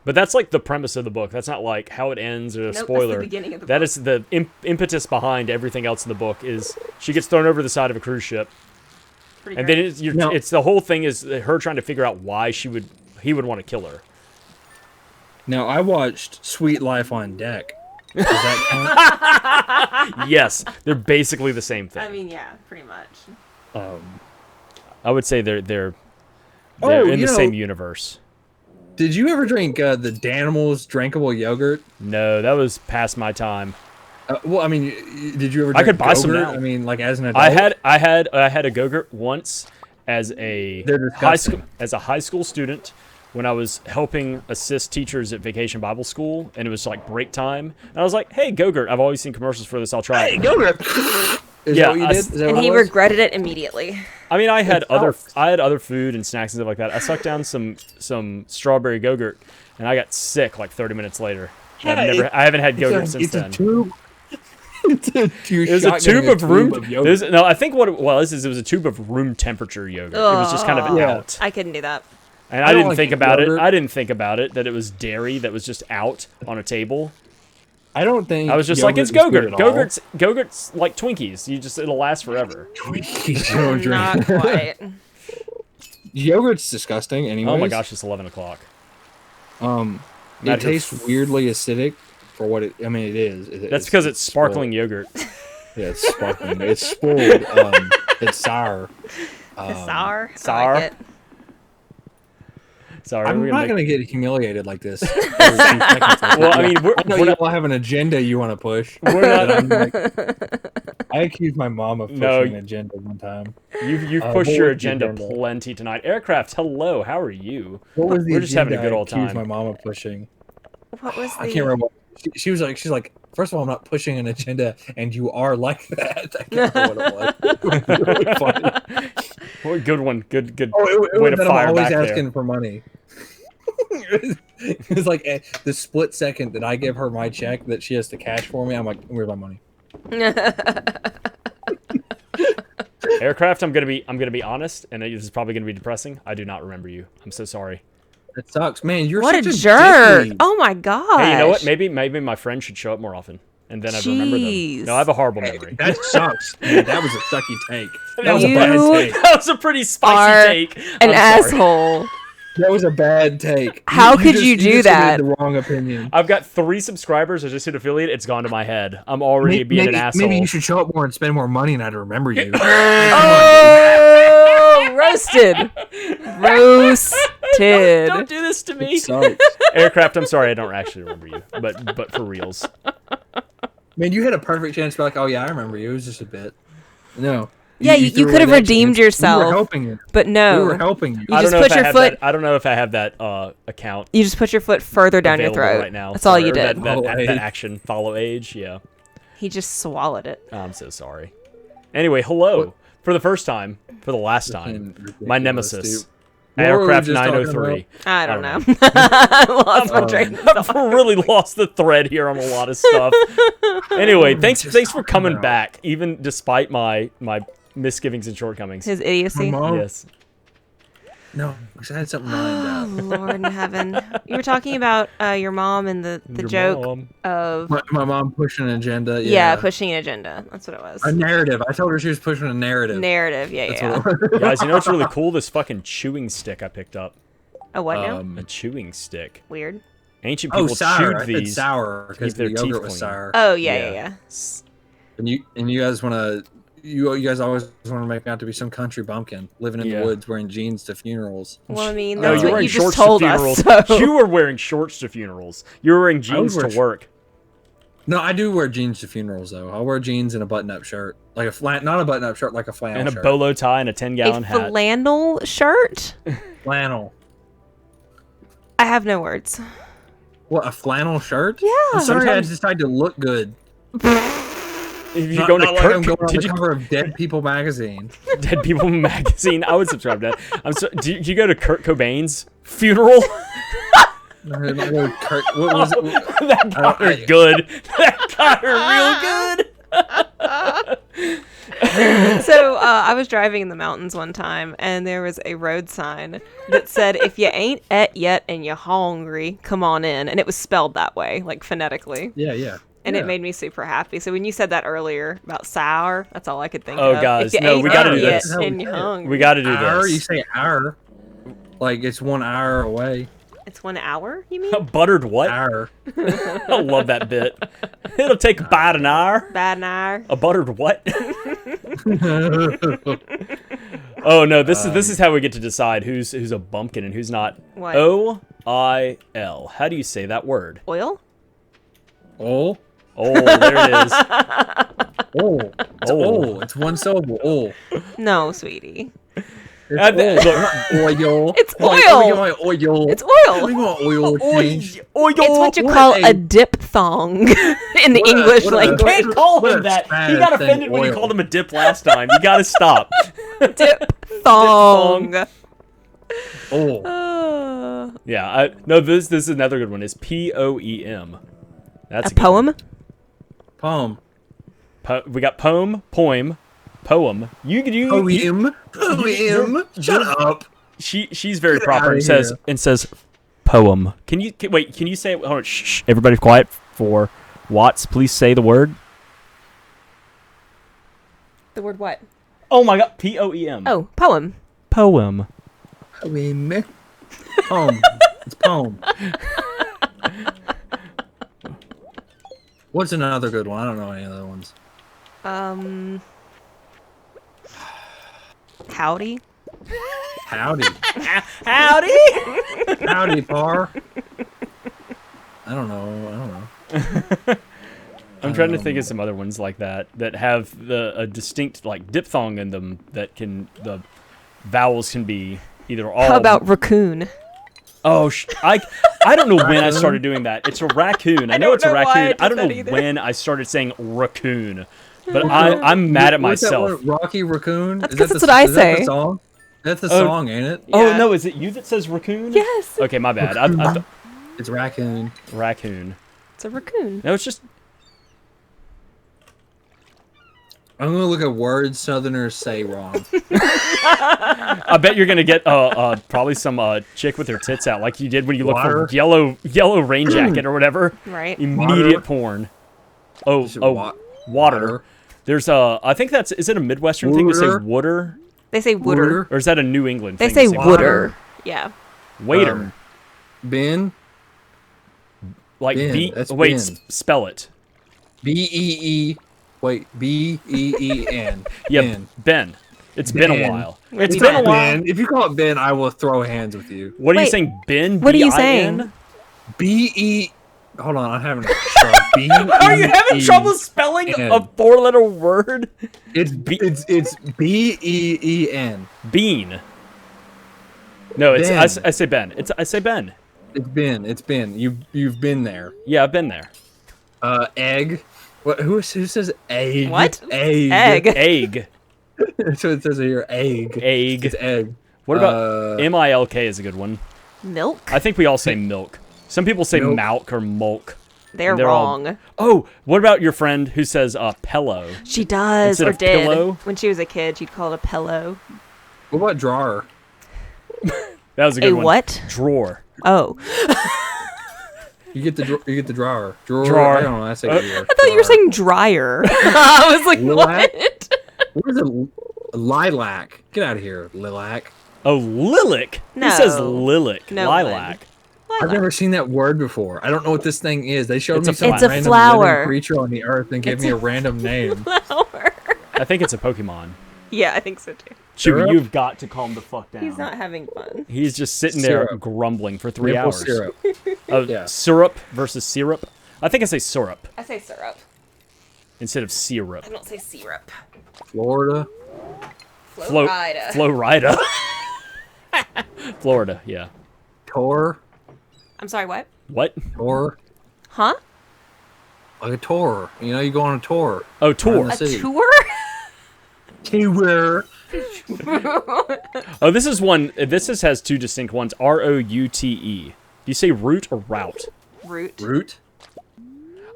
Speaker 2: But that's like the premise of the book. That's not like how it ends or a
Speaker 3: Nope, that's the
Speaker 2: spoiler.
Speaker 3: beginning of the
Speaker 2: That
Speaker 3: book.
Speaker 2: is the impetus behind everything else in the book is she gets thrown over the side of a cruise ship
Speaker 3: pretty
Speaker 2: And
Speaker 3: great.
Speaker 2: then
Speaker 1: No.
Speaker 2: it's the whole thing is her trying to figure out why he would want to kill her.
Speaker 1: Now I watched Sweet Life on Deck. Does that count?
Speaker 2: Yes, they're basically the same thing.
Speaker 3: I mean, yeah, pretty much.
Speaker 2: I would say they're
Speaker 1: Oh,
Speaker 2: in
Speaker 1: you
Speaker 2: the
Speaker 1: know-
Speaker 2: same universe.
Speaker 1: Did you ever drink the Danimals drinkable yogurt?
Speaker 2: No, that was past my time.
Speaker 1: Well, I mean, did you ever?
Speaker 2: I
Speaker 1: Drink
Speaker 2: could buy some
Speaker 1: Go-Gurt?
Speaker 2: now.
Speaker 1: I mean, like as an adult.
Speaker 2: I had a Go-Gurt once as a
Speaker 1: They're disgusting.
Speaker 2: high school student when I was helping assist teachers at Vacation Bible School, and it was like break time. And I was like, "Hey, Go-Gurt! I've always seen commercials for this. I'll try it."
Speaker 1: Hey, Go-Gurt. Is
Speaker 2: Yeah,
Speaker 1: that what you
Speaker 2: I-
Speaker 1: did? Is that
Speaker 3: And
Speaker 1: what
Speaker 3: he
Speaker 1: it was?
Speaker 3: regretted it immediately.
Speaker 2: I mean, I had
Speaker 1: sucks.
Speaker 2: other food and snacks and stuff like that. I sucked down some strawberry Go-Gurt, and I got sick like 30 minutes later.
Speaker 1: Hey,
Speaker 2: I haven't had
Speaker 1: It's
Speaker 2: Go-Gurt
Speaker 1: a-
Speaker 2: since
Speaker 1: it's
Speaker 2: then.
Speaker 1: a tube.
Speaker 2: It was a tube of room.
Speaker 1: yogurt.
Speaker 2: No, I think what it was is it was a tube of room temperature yogurt. It was just kind of
Speaker 1: Yeah.
Speaker 2: out,
Speaker 3: I couldn't do that.
Speaker 2: and
Speaker 1: I
Speaker 2: I
Speaker 1: don't
Speaker 2: didn't
Speaker 1: like
Speaker 2: think about it.
Speaker 1: yogurt.
Speaker 2: I didn't think about it that it was dairy that was just out on a table.
Speaker 1: I don't think
Speaker 2: I was just like,
Speaker 1: yogurt
Speaker 2: it's
Speaker 1: is good
Speaker 2: Go-Gurt.
Speaker 1: at all.
Speaker 2: Go-Gurt's like Twinkies. It'll last forever.
Speaker 1: Twinkies, don't drink.
Speaker 3: Not quite.
Speaker 1: Yogurt's disgusting. Anyways.
Speaker 2: Oh my gosh, it's 11 o'clock.
Speaker 1: It
Speaker 2: Not your
Speaker 1: tastes weirdly acidic for what it. I mean, it is.
Speaker 2: That's because it's sparkling yogurt.
Speaker 1: Yeah, it's sparkling. It's spoiled. It's sour.
Speaker 3: It's sour.
Speaker 2: sour?
Speaker 3: I like it.
Speaker 2: Sorry,
Speaker 1: I'm
Speaker 2: we're
Speaker 1: not
Speaker 2: gonna
Speaker 1: gonna get humiliated like this. every 2 seconds.
Speaker 2: Well, I mean,
Speaker 1: I know you all have an agenda you want to push.
Speaker 2: We're not-
Speaker 1: I'm like, I accused my mom of pushing
Speaker 2: No.
Speaker 1: an agenda one time.
Speaker 2: You've
Speaker 1: what
Speaker 2: pushed
Speaker 1: was
Speaker 2: your
Speaker 1: the
Speaker 2: agenda
Speaker 1: agenda?
Speaker 2: plenty tonight. Aircraft, hello, how are you?
Speaker 1: What was the
Speaker 2: We're just having a
Speaker 1: agenda
Speaker 2: good
Speaker 1: I
Speaker 2: old
Speaker 1: accused
Speaker 2: time.
Speaker 1: my mom of pushing?
Speaker 3: What was the?
Speaker 1: I can't remember. She's like, first of all, I'm not pushing an agenda, and you are like that. I can't remember what it was. It was really funny.
Speaker 2: Well, good one. Good.
Speaker 1: Oh, it
Speaker 2: Way
Speaker 1: was
Speaker 2: to
Speaker 1: that
Speaker 2: fire
Speaker 1: I'm always
Speaker 2: back there.
Speaker 1: asking for money. It's like the split second that I give her my check that she has to cash for me. I'm like, where's my money?
Speaker 2: Aircraft, I'm gonna be honest, and this is probably gonna be depressing. I do not remember you. I'm so sorry.
Speaker 1: It sucks, man. You're
Speaker 3: What a
Speaker 1: such
Speaker 3: jerk!
Speaker 1: dicky.
Speaker 3: Oh my god.
Speaker 2: Hey, you know what? Maybe my friends should show up more often, and then I'd remember them.
Speaker 3: Jeez.
Speaker 2: No, I have a horrible memory.
Speaker 1: That sucks. Man, that was a sucky take. That was
Speaker 3: You-
Speaker 1: a bad take.
Speaker 2: That was a pretty
Speaker 3: Are
Speaker 2: spicy take.
Speaker 3: An
Speaker 2: I'm sorry.
Speaker 3: asshole.
Speaker 1: That was a bad take.
Speaker 3: How could you
Speaker 1: just
Speaker 3: do
Speaker 1: stated
Speaker 3: that?
Speaker 1: The wrong opinion.
Speaker 2: I've got 3 subscribers. I just hit affiliate. It's gone to my head. I'm already being an asshole.
Speaker 1: Maybe you should show up more and spend more money, and I'd remember you.
Speaker 3: Oh, roasted. Roasted.
Speaker 2: Don't do this to me.
Speaker 1: Sucks.
Speaker 2: Aircraft, I'm sorry, I don't actually remember you, but for reals.
Speaker 1: Man, you had a perfect chance to be like, oh yeah, I remember you. It was just a bit. No.
Speaker 3: Yeah, you
Speaker 1: threw
Speaker 3: could
Speaker 1: away
Speaker 3: have
Speaker 1: that
Speaker 3: redeemed
Speaker 1: chance. We
Speaker 3: yourself.
Speaker 1: were helping you.
Speaker 3: But no.
Speaker 1: We were helping you.
Speaker 3: You
Speaker 2: I
Speaker 3: just
Speaker 2: don't know
Speaker 3: put
Speaker 2: if
Speaker 3: your
Speaker 2: I have
Speaker 3: foot.
Speaker 2: that. I don't know if I have that account
Speaker 3: You just put your foot further down your
Speaker 2: available
Speaker 3: throat.
Speaker 2: right now.
Speaker 3: That's all you
Speaker 2: Or
Speaker 3: did.
Speaker 2: That
Speaker 1: Follow age.
Speaker 2: action follow age. Yeah.
Speaker 3: He just swallowed it.
Speaker 2: I'm so sorry. Anyway, hello
Speaker 1: What?
Speaker 2: for the first time, for the last time.
Speaker 1: Ridiculous,
Speaker 2: My nemesis,
Speaker 1: dude. What were we
Speaker 2: Aircraft
Speaker 1: just talking
Speaker 2: 903.
Speaker 3: I don't
Speaker 2: I
Speaker 3: know.
Speaker 2: don't
Speaker 3: I lost my train of
Speaker 2: I've
Speaker 3: thought.
Speaker 2: really lost the thread here on a lot of stuff. Anyway, thanks
Speaker 1: just
Speaker 2: for
Speaker 1: talking
Speaker 2: coming
Speaker 1: about?
Speaker 2: back, even despite my misgivings and shortcomings.
Speaker 3: His idiocy.
Speaker 1: My mom-
Speaker 2: Yes.
Speaker 1: No, because I had something
Speaker 3: Oh,
Speaker 1: lined up.
Speaker 3: Lord in heaven. You were talking about your mom and the
Speaker 2: Your
Speaker 3: joke
Speaker 2: mom.
Speaker 3: of,
Speaker 1: My mom pushing an agenda.
Speaker 3: yeah, pushing an agenda. That's what it was.
Speaker 1: A narrative. I told her she was pushing a narrative.
Speaker 3: Narrative. Yeah,
Speaker 1: That's
Speaker 3: yeah.
Speaker 1: what it was.
Speaker 2: Guys, you know what's really cool? This fucking chewing stick I picked up.
Speaker 3: A what now?
Speaker 2: A chewing stick.
Speaker 3: Weird.
Speaker 2: Ancient
Speaker 1: Oh,
Speaker 2: people
Speaker 1: sour.
Speaker 2: chewed
Speaker 1: It's
Speaker 2: these.
Speaker 1: sour because
Speaker 2: their
Speaker 1: the
Speaker 2: teeth
Speaker 1: yogurt was
Speaker 2: clean.
Speaker 1: sour.
Speaker 3: Oh, yeah, yeah.
Speaker 1: And you guys want to. You guys always want to make me out to be some country bumpkin living in
Speaker 2: Yeah.
Speaker 1: the woods wearing jeans to funerals.
Speaker 3: Well, I mean,
Speaker 2: No,
Speaker 3: that's
Speaker 2: you're
Speaker 3: what
Speaker 2: wearing
Speaker 3: you just
Speaker 2: shorts
Speaker 3: told
Speaker 2: to
Speaker 3: us.
Speaker 2: funerals.
Speaker 3: So.
Speaker 2: You were wearing shorts to funerals. You were wearing jeans
Speaker 1: wear
Speaker 2: to work.
Speaker 1: No, I do wear jeans to funerals though. I wear jeans and a button-up shirt, like not a button-up shirt, like a flannel
Speaker 2: And a
Speaker 1: shirt.
Speaker 2: bolo tie and a 10-gallon
Speaker 3: A
Speaker 2: hat.
Speaker 3: flannel shirt?
Speaker 1: Flannel.
Speaker 3: I have no words.
Speaker 1: What, a flannel shirt?
Speaker 3: Yeah.
Speaker 1: Sometimes I decide to look good.
Speaker 2: If you
Speaker 1: Not,
Speaker 2: go into
Speaker 1: not like I'm going on
Speaker 2: did
Speaker 1: the
Speaker 2: you
Speaker 1: cover of Dead People magazine.
Speaker 2: Dead People magazine? I would subscribe to that. I'm so. Did you go to Kurt Cobain's funeral?
Speaker 1: What was it?
Speaker 2: That got her good. That got her real good.
Speaker 3: So I was driving in the mountains one time, and there was a road sign that said, "If you ain't et yet and you're hungry, come on in." And it was spelled that way, like phonetically.
Speaker 1: Yeah, yeah.
Speaker 3: and
Speaker 1: Yeah.
Speaker 3: it made me super happy. So when you said that earlier about sour, that's all I could think
Speaker 2: Oh,
Speaker 3: of.
Speaker 2: guys,
Speaker 3: If you
Speaker 2: no,
Speaker 3: ate
Speaker 2: we gotta
Speaker 3: it
Speaker 2: do this.
Speaker 3: and you're hungry.
Speaker 2: We got to do
Speaker 1: Hour, you
Speaker 2: this.
Speaker 1: say hour. Like it's 1 hour away.
Speaker 3: It's 1 hour, you mean?
Speaker 2: Buttered what?
Speaker 1: Hour.
Speaker 2: I love that bit. It'll take about an hour.
Speaker 3: Bad an hour.
Speaker 2: A buttered what? Oh no, this is how we get to decide who's a bumpkin and who's not.
Speaker 3: What?
Speaker 2: OIL. How do you say that word?
Speaker 3: Oil?
Speaker 1: Oh.
Speaker 2: Oh, there it is.
Speaker 1: Oh. It's
Speaker 2: Oh.
Speaker 1: oh. It's one syllable. Oh.
Speaker 3: No, sweetie.
Speaker 1: It's
Speaker 2: Look,
Speaker 1: oil.
Speaker 3: It's
Speaker 1: Like,
Speaker 3: oil.
Speaker 1: let me get my oil.
Speaker 3: It's
Speaker 1: Let me
Speaker 3: oil.
Speaker 1: get my oil change.
Speaker 3: It's what you
Speaker 1: What
Speaker 3: call
Speaker 1: a-
Speaker 3: a diphthong in the
Speaker 1: what a-
Speaker 3: English
Speaker 1: what a-
Speaker 3: language.
Speaker 2: Can't call
Speaker 1: What
Speaker 2: him
Speaker 1: a
Speaker 2: that. He
Speaker 1: Spanish
Speaker 2: got
Speaker 1: thing,
Speaker 2: offended when you
Speaker 1: oil.
Speaker 2: called him a dip last time. You gotta stop.
Speaker 3: Diphthong.
Speaker 1: Oh.
Speaker 2: Yeah, no. This is another good one. It's POEM. That's
Speaker 3: A
Speaker 2: good one.
Speaker 3: poem?
Speaker 1: Poem.
Speaker 2: We got poem, poem. Poem.
Speaker 1: Poem. Poem. Shut up.
Speaker 2: She's very
Speaker 1: Get
Speaker 2: proper
Speaker 1: outta
Speaker 2: and says poem. Can you say it? Hold on, shh. Everybody quiet for Watts. Please say the word.
Speaker 3: The word what?
Speaker 2: Oh my god, POEM.
Speaker 3: Oh, poem.
Speaker 2: Poem.
Speaker 1: Poem. Poem. It's poem. What's another good one? I don't know any other ones.
Speaker 3: Howdy.
Speaker 1: Howdy.
Speaker 2: Howdy.
Speaker 1: Howdy, par. I don't know.
Speaker 2: I'm trying to think of some other ones like that have a distinct like diphthong in them that the vowels can be either all.
Speaker 3: How about raccoon?
Speaker 2: Oh, I don't know when I started doing that. It's a raccoon. I know it's a
Speaker 3: don't know why I
Speaker 2: raccoon.
Speaker 3: did
Speaker 2: I don't
Speaker 3: that
Speaker 2: know
Speaker 3: either.
Speaker 2: when I started saying raccoon, but I'm mad at
Speaker 1: What's that
Speaker 2: myself.
Speaker 1: one? Rocky Raccoon?
Speaker 3: That's
Speaker 1: Is
Speaker 3: 'cause
Speaker 1: that
Speaker 3: that's
Speaker 1: the-
Speaker 3: what I
Speaker 1: is that the
Speaker 3: say.
Speaker 1: song? That's the
Speaker 2: Oh.
Speaker 1: song, ain't it?
Speaker 2: Oh
Speaker 3: Yeah.
Speaker 2: no, is it you that says raccoon?
Speaker 3: Yes.
Speaker 2: Okay, my bad. I
Speaker 1: It's raccoon.
Speaker 2: raccoon.
Speaker 3: It's a raccoon.
Speaker 2: No, it's just
Speaker 1: I'm gonna look at words Southerners say wrong.
Speaker 2: I bet you're gonna get probably some chick with her tits out, like you did when you looked
Speaker 1: Water.
Speaker 2: for yellow rain jacket or whatever.
Speaker 3: Right.
Speaker 2: Immediate
Speaker 1: Water.
Speaker 2: porn. Oh,
Speaker 1: Is it
Speaker 2: water.
Speaker 1: water.
Speaker 2: There's I think is it a Midwestern thing to say
Speaker 1: Wooder.
Speaker 2: wooder,
Speaker 3: They say wooder.
Speaker 2: or is that a New England
Speaker 3: They
Speaker 2: thing?
Speaker 3: say
Speaker 2: to
Speaker 3: wooder. Yeah.
Speaker 2: Waiter,
Speaker 1: Ben.
Speaker 2: like
Speaker 1: Ben,
Speaker 2: B.
Speaker 1: that's
Speaker 2: Wait,
Speaker 1: Ben.
Speaker 2: spell it.
Speaker 1: B-E-E. Wait, B-E-E-N.
Speaker 2: Yeah,
Speaker 1: Ben.
Speaker 2: Ben. It's been a
Speaker 1: Ben.
Speaker 2: while.
Speaker 3: It's
Speaker 2: It's been a
Speaker 3: Ben.
Speaker 2: while.
Speaker 1: Ben. If you call it Ben, I will throw hands with you.
Speaker 2: What are you
Speaker 3: Wait,
Speaker 2: saying, Ben?
Speaker 3: what are you
Speaker 2: B-I-N?
Speaker 3: saying?
Speaker 1: B-E... Hold on, I'm having trouble. B-E-E.
Speaker 2: Are you having trouble spelling
Speaker 1: N.
Speaker 2: a four-letter word?
Speaker 1: It's B-E-E-N.
Speaker 2: Bean. No, it's
Speaker 1: Ben.
Speaker 2: I say Ben. I say Ben.
Speaker 1: It's Ben. It's Ben. You've been there.
Speaker 2: Yeah, I've been there.
Speaker 1: Egg. What? Who says egg?
Speaker 3: What?
Speaker 1: Egg.
Speaker 3: Egg.
Speaker 2: Egg.
Speaker 1: That's what it says here. Egg.
Speaker 2: Egg.
Speaker 1: It's egg.
Speaker 2: What about M-I-L-K is a good one.
Speaker 3: Milk?
Speaker 2: I think we all say milk. Some people say
Speaker 1: Milk.
Speaker 2: malk or mulk.
Speaker 3: They're
Speaker 2: They're all-
Speaker 3: wrong.
Speaker 2: Oh, what about your friend who says pillow?
Speaker 3: She does,
Speaker 2: Instead
Speaker 3: or
Speaker 2: of
Speaker 3: did.
Speaker 2: pillow?
Speaker 3: When she was a kid, she'd call it a pillow.
Speaker 1: What about drawer?
Speaker 2: That was a good
Speaker 3: A
Speaker 2: one.
Speaker 3: what?
Speaker 2: Drawer.
Speaker 3: Oh.
Speaker 1: You get the drawer.
Speaker 2: Drawer.
Speaker 1: I don't know. I say drawer.
Speaker 3: I thought you were saying dryer. I was like,
Speaker 1: Lilac?
Speaker 3: what?
Speaker 1: What is it? Lilac. Get out of here, lilac.
Speaker 2: Oh, lilac. Who says
Speaker 3: No.
Speaker 2: lilac?
Speaker 3: No
Speaker 2: Lilac.
Speaker 1: I've never seen that word before. I don't know what this thing is. They showed
Speaker 2: It's
Speaker 1: me
Speaker 2: a
Speaker 1: some
Speaker 2: It's a
Speaker 1: random
Speaker 3: flower.
Speaker 1: living creature on the earth and gave
Speaker 3: It's
Speaker 1: me
Speaker 3: a
Speaker 1: a random name.
Speaker 3: Flower.
Speaker 2: I think it's a Pokemon.
Speaker 3: Yeah, I think so too.
Speaker 2: Chewie,
Speaker 1: Syrup?
Speaker 2: you've got to calm the fuck down.
Speaker 3: He's not having fun.
Speaker 2: He's just sitting there
Speaker 1: Syrup.
Speaker 2: grumbling for 3
Speaker 1: Maple
Speaker 2: hours.
Speaker 1: syrup.
Speaker 2: Oh,
Speaker 1: Yeah.
Speaker 2: syrup versus syrup. I think I say syrup
Speaker 3: I say syrup.
Speaker 2: instead of syrup.
Speaker 3: I don't say syrup.
Speaker 1: Florida.
Speaker 3: Florida.
Speaker 2: Florida. Florida, yeah.
Speaker 1: Tour.
Speaker 3: I'm sorry, what?
Speaker 2: What?
Speaker 1: Tour.
Speaker 3: Huh?
Speaker 1: Like a tour. You know, you go on a tour.
Speaker 2: Oh, tour.
Speaker 1: Around
Speaker 3: A
Speaker 1: the city.
Speaker 3: tour?
Speaker 1: Tour.
Speaker 2: Oh, this is one. This has two distinct ones. R-O-U-T-E. Do you say route or route?
Speaker 3: Root.
Speaker 1: Root.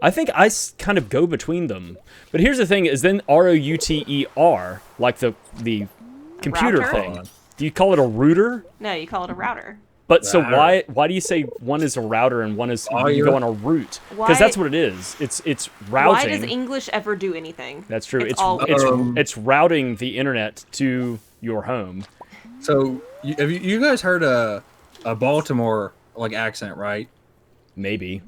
Speaker 2: I think I kind of go between them. But here's the thing: is then R-O-U-T-E-R, like the computer
Speaker 3: Router?
Speaker 2: thing. Do you call it a router?
Speaker 3: No, you call it a router.
Speaker 2: But so why do you say one is a router and one is you go on a route? Because that's what it is. It's routing.
Speaker 3: Why does English ever do anything?
Speaker 2: That's true.
Speaker 3: It's
Speaker 2: routing the internet to your home.
Speaker 1: So have you guys heard a Baltimore like accent, right?
Speaker 2: Maybe.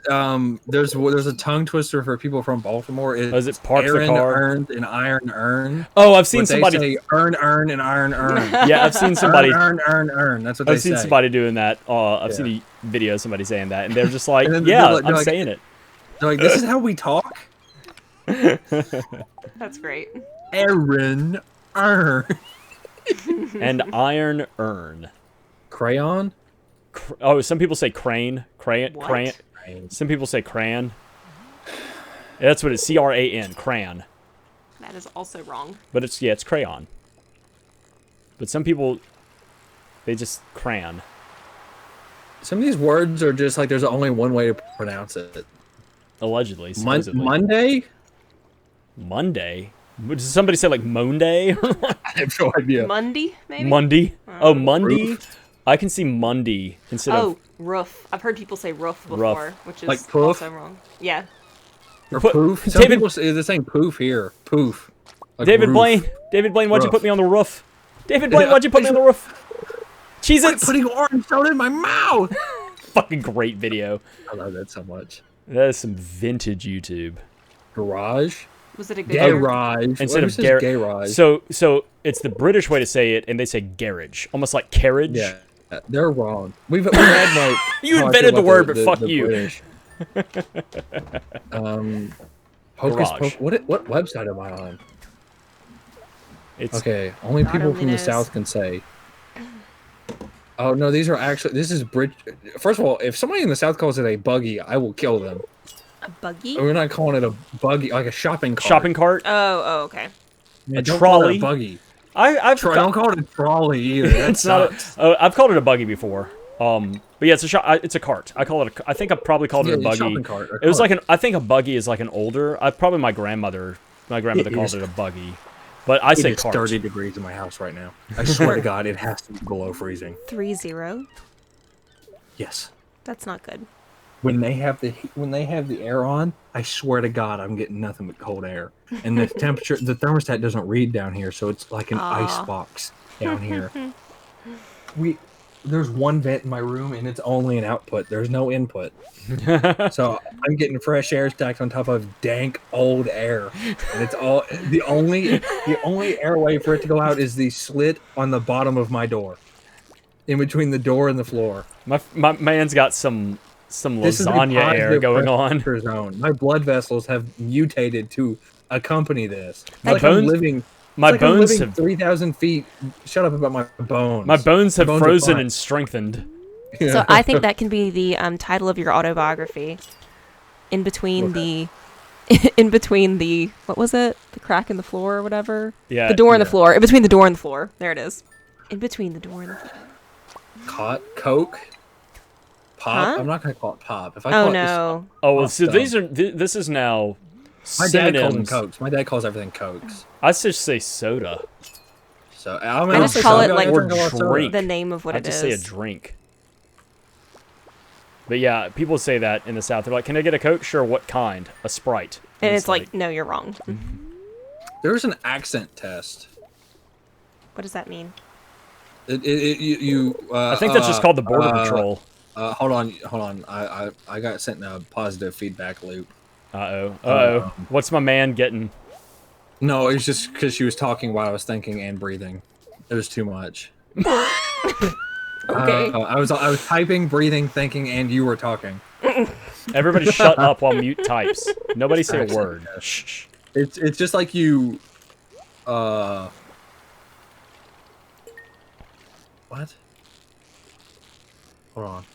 Speaker 1: There's a tongue twister for people from Baltimore.
Speaker 2: Is it park the car?
Speaker 1: Earned and iron earn.
Speaker 2: Oh, I've seen somebody
Speaker 1: say earn and iron earn.
Speaker 2: Yeah, I've seen somebody
Speaker 1: earn. That's what they say.
Speaker 2: I've seen somebody doing that. I've seen a video of somebody saying that, and they're just like,
Speaker 1: they're
Speaker 2: I'm
Speaker 1: like,
Speaker 2: saying it.
Speaker 1: They're like, this is how we talk.
Speaker 3: That's great.
Speaker 1: Aaron earn.
Speaker 2: And iron earn.
Speaker 1: Crayon.
Speaker 2: Some people say crane. Crayon. Some people say crayon. That's what it's CRAN, crayon.
Speaker 3: That is also wrong.
Speaker 2: But it's crayon. But some people, they just crayon.
Speaker 1: Some of these words are just like there's only one way to pronounce it.
Speaker 2: Allegedly, supposedly.
Speaker 1: Monday?
Speaker 2: Did somebody say like Monday?
Speaker 1: I have no idea.
Speaker 3: Monday, maybe?
Speaker 2: Monday? Oh, Monday?
Speaker 1: Roof.
Speaker 2: I can see Monday instead of...
Speaker 3: roof. I've heard people say roof before, which is
Speaker 1: like poof?
Speaker 3: also wrong. Yeah.
Speaker 1: Or poof. Some people say they're saying poof here. Poof. Like
Speaker 2: David
Speaker 1: roof.
Speaker 2: Blaine, why'd you put me on the roof? David Blaine, why'd you put me on the roof? Cheez-Its!
Speaker 1: Putting orange soda in my mouth!
Speaker 2: Fucking great video.
Speaker 1: I love that so much.
Speaker 2: That is some vintage YouTube.
Speaker 1: Garage?
Speaker 3: Was it a good
Speaker 1: Garage.
Speaker 2: Instead of
Speaker 1: garage.
Speaker 2: So it's the British way to say it, and they say garage. Almost like carriage.
Speaker 1: Yeah. They're wrong. We've had like
Speaker 2: you invented the word, but fuck you.
Speaker 1: British. Hocus Pocus. What website am I on?
Speaker 2: It's
Speaker 1: okay. Only people from the South can say. Oh no, these are actually. This is Brit. First of all, if somebody in the South calls it a buggy, I will kill them.
Speaker 3: A buggy?
Speaker 1: We're not calling it a buggy, like a shopping cart.
Speaker 2: Shopping cart.
Speaker 3: Oh, okay.
Speaker 1: Yeah,
Speaker 2: a
Speaker 1: don't
Speaker 2: trolley.
Speaker 1: Call it a buggy.
Speaker 2: Don't
Speaker 1: call it a trolley either. That's
Speaker 2: not. I've called it a buggy before. But yeah, it's a cart. I call it. I think I probably called it a buggy.
Speaker 1: Shopping cart,
Speaker 2: it was like I think a buggy is like an older. Probably my grandmother. My grandmother called it a buggy. But I say cart.
Speaker 1: 30 degrees in my house right now. I swear to God, it has to be below freezing.
Speaker 3: 30?
Speaker 1: Yes.
Speaker 3: That's not good.
Speaker 1: When they have the air on, I swear to God, I'm getting nothing but cold air. And the temperature, the thermostat doesn't read down here, so it's like an ice box down here. There's one vent in my room, and it's only an output. There's no input. So I'm getting fresh air stacked on top of dank old air, and it's all the only airway for it to go out is the slit on the bottom of my door, in between the door and the floor.
Speaker 2: My man's got some lasagna air going on.
Speaker 1: Zone. My blood vessels have mutated to accompany this.
Speaker 2: My bones have
Speaker 1: 3,000 feet. Shut up about my bones.
Speaker 2: My bones have frozen and strengthened.
Speaker 1: Yeah.
Speaker 3: So I think that can be the title of your autobiography. In between the what was it? The crack in the floor or whatever.
Speaker 2: Yeah.
Speaker 3: The door in the floor. In between the door and the floor. There it is. In between the door and the floor.
Speaker 1: Coke. Pop.
Speaker 3: Huh?
Speaker 1: I'm not gonna call it pop. If I call
Speaker 3: no.
Speaker 2: So this is now.
Speaker 1: My dad calls them
Speaker 2: synonyms.
Speaker 1: Cokes. My dad calls everything Cokes.
Speaker 2: I just say soda.
Speaker 1: So
Speaker 3: I just call it like
Speaker 2: drink.
Speaker 3: the name of what it is.
Speaker 2: I just say a drink. But yeah, people say that in the South. They're like, "Can I get a Coke?" Sure. What kind? A Sprite.
Speaker 3: And it's like, no, you're wrong.
Speaker 1: There's an accent test.
Speaker 3: What does that mean?
Speaker 2: I think that's just called the Border Patrol.
Speaker 1: Hold on. I got sent in a positive feedback loop.
Speaker 2: What's my man getting?
Speaker 1: No, it's just because she was talking while I was thinking and breathing. It was too much.
Speaker 3: Okay.
Speaker 1: I was typing, breathing, thinking, and you were talking.
Speaker 2: Everybody shut up while mute types. Nobody say a word. Shh.
Speaker 1: It's just like you. What? Hold on.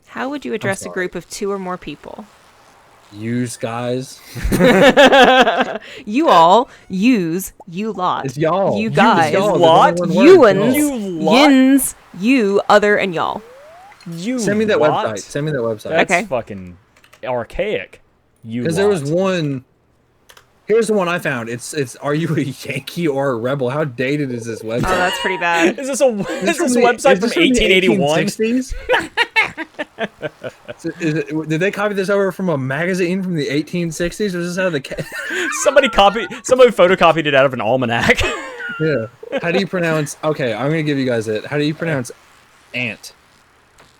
Speaker 3: How would you address a group of 2 or more people?
Speaker 1: Use guys.
Speaker 3: You all, use, you lot.
Speaker 1: It's y'all.
Speaker 3: You guys.
Speaker 1: Y'all.
Speaker 2: Lot.
Speaker 3: You-uns.
Speaker 2: You
Speaker 3: Yins, you, other, and y'all.
Speaker 2: You
Speaker 1: Send me that
Speaker 2: lot?
Speaker 1: website. Send me that website.
Speaker 2: That's
Speaker 3: Okay.
Speaker 2: fucking archaic. You.
Speaker 1: Because there was one. Here's the one I found. It's Are you a Yankee or a rebel? How dated is this website?
Speaker 3: Oh, that's pretty bad.
Speaker 2: Is this website from 1881?
Speaker 1: Did they copy this over from a magazine from the 1860s? Was this how the
Speaker 2: Somebody photocopied it out of an almanac.
Speaker 1: Yeah. How do you pronounce? Okay, I'm gonna give you guys it. How do you pronounce ant?